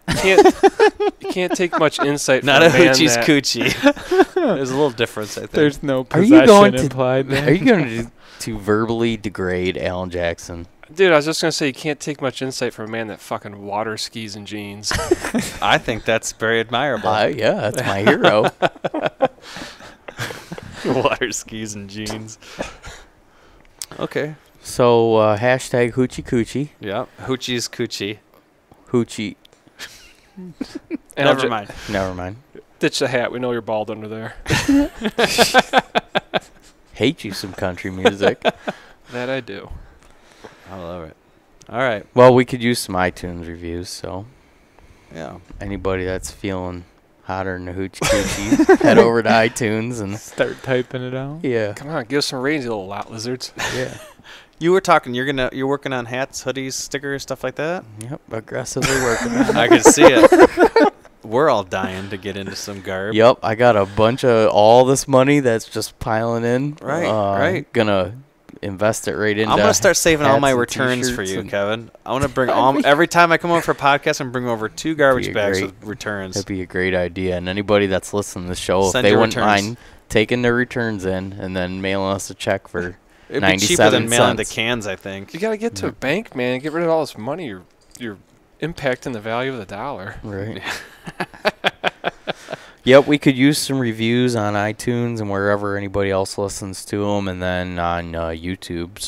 you can't take much insight Not from a a man hoochie's that, coochie. There's a little difference, I think. There's no Are you possession going to- implied there. Are you going to verbally degrade Alan Jackson? Dude, I was just gonna say you can't take much insight from a man that fucking water skis in jeans. I think that's very admirable. Yeah, that's my hero. Water skis and jeans. Okay. So, hashtag hoochie coochie. Yeah. Hoochie's coochie. Hoochie. Never mind. Never mind. Ditch the hat. We know you're bald under there. Hate you some country music. That I do. I love it. All right. Well, we could use some iTunes reviews, so Yeah. anybody that's feeling hotter than a hoochie coochie, head over to iTunes and Start typing it out. yeah. Come on, give us some ratings, you little lot lizards. Yeah. You were talking. You're working on hats, hoodies, stickers, stuff like that. Yep. Aggressively working on it. I can see it. We're all dying to get into some garb. Yep. I got a bunch of all this money that's just piling in. Right, right. Gonna invest it right into. I'm gonna start saving all hats my and returns for t-shirts you, and- Kevin. I want to bring all every time I come over for a podcast, I'm bring over 2 garbage Be bags great. with returns. That'd be a great idea. And anybody that's listening to the show, Send if they your wouldn't returns. mind taking their returns in and then mailing us a check for It'd be cheaper than 97 mailing the cents. cans, I think. You gotta get to a bank, man. Get rid of all this money. You're impacting the value of the dollar. Right. Yep, we could use some reviews on iTunes and wherever anybody else listens to them, and then on YouTube,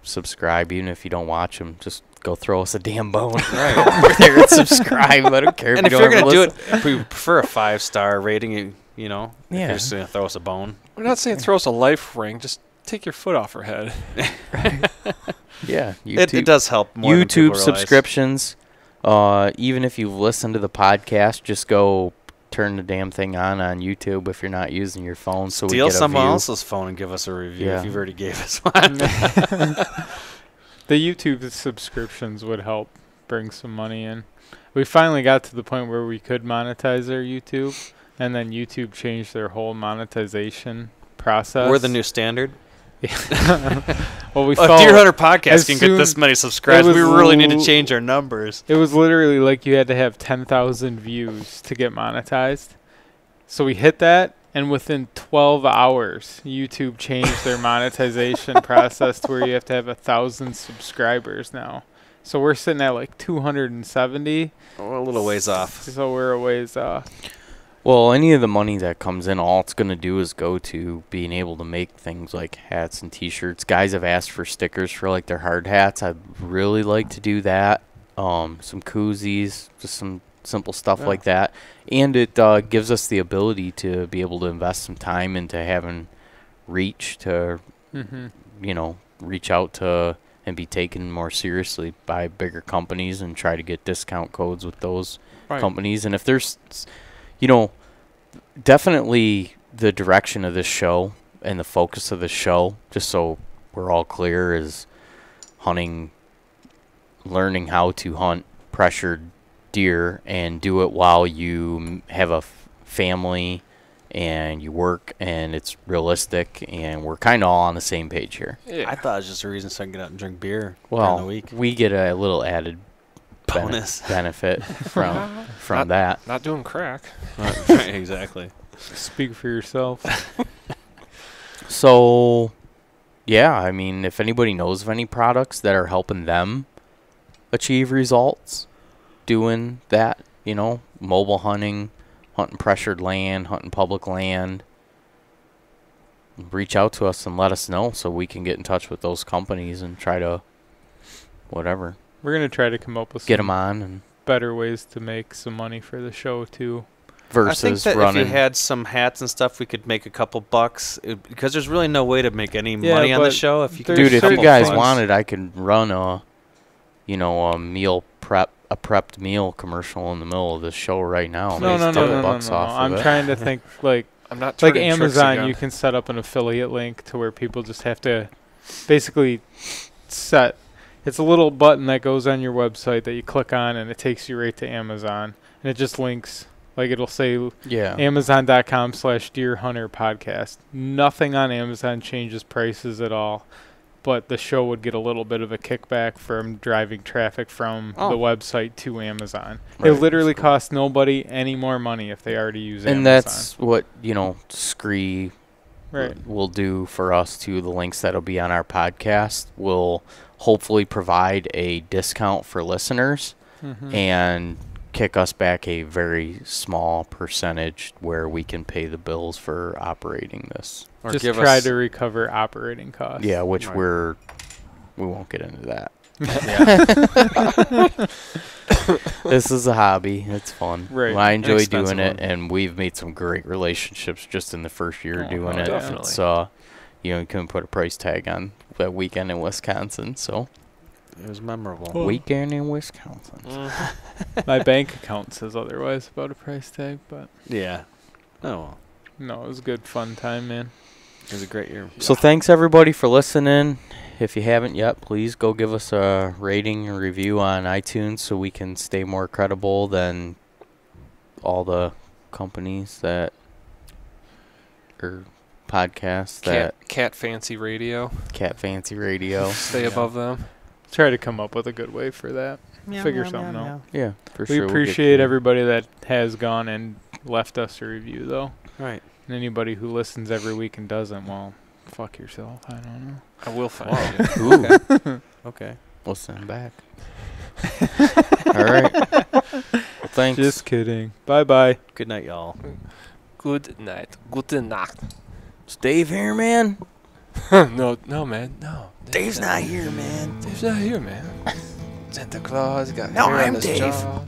subscribe. Even if you don't watch them, just go throw us a damn bone right over there and subscribe. I don't care. And if you you're don't gonna do listen. it, if we prefer a 5-star rating. You know, if Yeah. you're just gonna throw us a bone. We're not saying throw us a life ring. Just take your foot off her head. Yeah, YouTube, It does help more than people YouTube realize. subscriptions. Even if you listen to the podcast, just go turn the damn thing on YouTube if you're not using your phone. So Steal we get a someone view. else's phone and give us a review Yeah. if you've already gave us one. The YouTube subscriptions would help bring some money in. We finally got to the point where we could monetize our YouTube, and then YouTube changed their whole monetization process. We're the new standard. Well, we If felt Deer Hunter Podcast as can get this soon- many subscribers, it we was really need to l- change our numbers. it was literally like you had to have 10,000 views to get monetized. So we hit that, and within 12 hours, YouTube changed their monetization process to where you have to have 1,000 subscribers now. So we're sitting at like 270. We're a little ways off. So we're a ways off. Well, any of the money that comes in, all it's going to do is go to being able to make things like hats and T-shirts. Guys have asked for stickers for like their hard hats. I'd really like to do that. Some koozies, just some simple stuff Yeah. like that. And it gives us the ability to be able to invest some time into having reach to, Mm-hmm. reach out to and be taken more seriously by bigger companies and try to get discount codes with those companies. And if there's, definitely the direction of this show and the focus of the show, just so we're all clear, is learning how to hunt pressured deer and do it while you have a family and you work and it's realistic, and we're kind of all on the same page here. Yeah. I thought it was just a reason so I can get out and drink beer during the Well, week. we get a little added Bonus. benefit from that. Not doing crack. Right, exactly. Speak for yourself. So, yeah, I mean, if anybody knows of any products that are helping them achieve results doing that, mobile hunting, hunting pressured land, hunting public land, reach out to us and let us know so we can get in touch with those companies and try to, whatever, We're going to try to come up with get some them on and better ways to make some money for the show, too. versus I think that running. if you had some hats and stuff, we could make a couple bucks. Because there's really no way to make any money on the but show. If you could there's Dude, if do a you couple guys things. wanted, I could run a prepped meal commercial in the middle of this show right now. No, Make no, a couple no, no, no, bucks no. off of I'm it. trying to think, like I'm not like turning tricks Amazon, again. you can set up an affiliate link to where people just have to basically set. It's a little button that goes on your website that you click on, and it takes you right to Amazon, and it just links. Like it'll say Yeah. Amazon.com/Deer Hunter Podcast. Nothing on Amazon changes prices at all, but the show would get a little bit of a kickback from driving traffic from the website to Amazon. It Right. literally costs nobody any more money if they already use Amazon. And that's what, Scree right. will do for us too. The links that'll be on our podcast will hopefully provide a discount for listeners Mm-hmm. and kick us back a very small percentage where we can pay the bills for operating this. Or Just give try us, to recover operating costs. Yeah, which Right. we won't get into that. Yeah. This is a hobby. It's fun. Right. I enjoy Inexpensive doing it, one. and we've made some great relationships just in the first year Oh, doing oh, it. definitely. It's, you couldn't put a price tag on that weekend in Wisconsin, so It was memorable. weekend in Wisconsin. My bank account says otherwise about a price tag, but Yeah. Oh, well. no, it was a good fun time, man. It was a great year. So thanks everybody for listening. If you haven't yet, please go give us a rating and review on iTunes so we can stay more credible than all the companies that or podcasts that Cat Fancy Radio. Cat Fancy Radio. Stay Yeah. above them. Try to come up with a good way for that. Figure something out. Yeah, for We sure. we'll get appreciate you. everybody that has gone and left us a review, though. Right. And anybody who listens every week and doesn't, well, fuck yourself. I don't know. I will find Wow. you. Ooh, Okay. we'll send 'em back. All right. Well, thanks. Just kidding. Bye-bye. Good night, y'all. Good night. Gute Nacht. Is Dave here, man? No, man. No. Dave's not here, man. Dave's not here, man. Santa Claus got No, hair on I'm his Dave. jaw.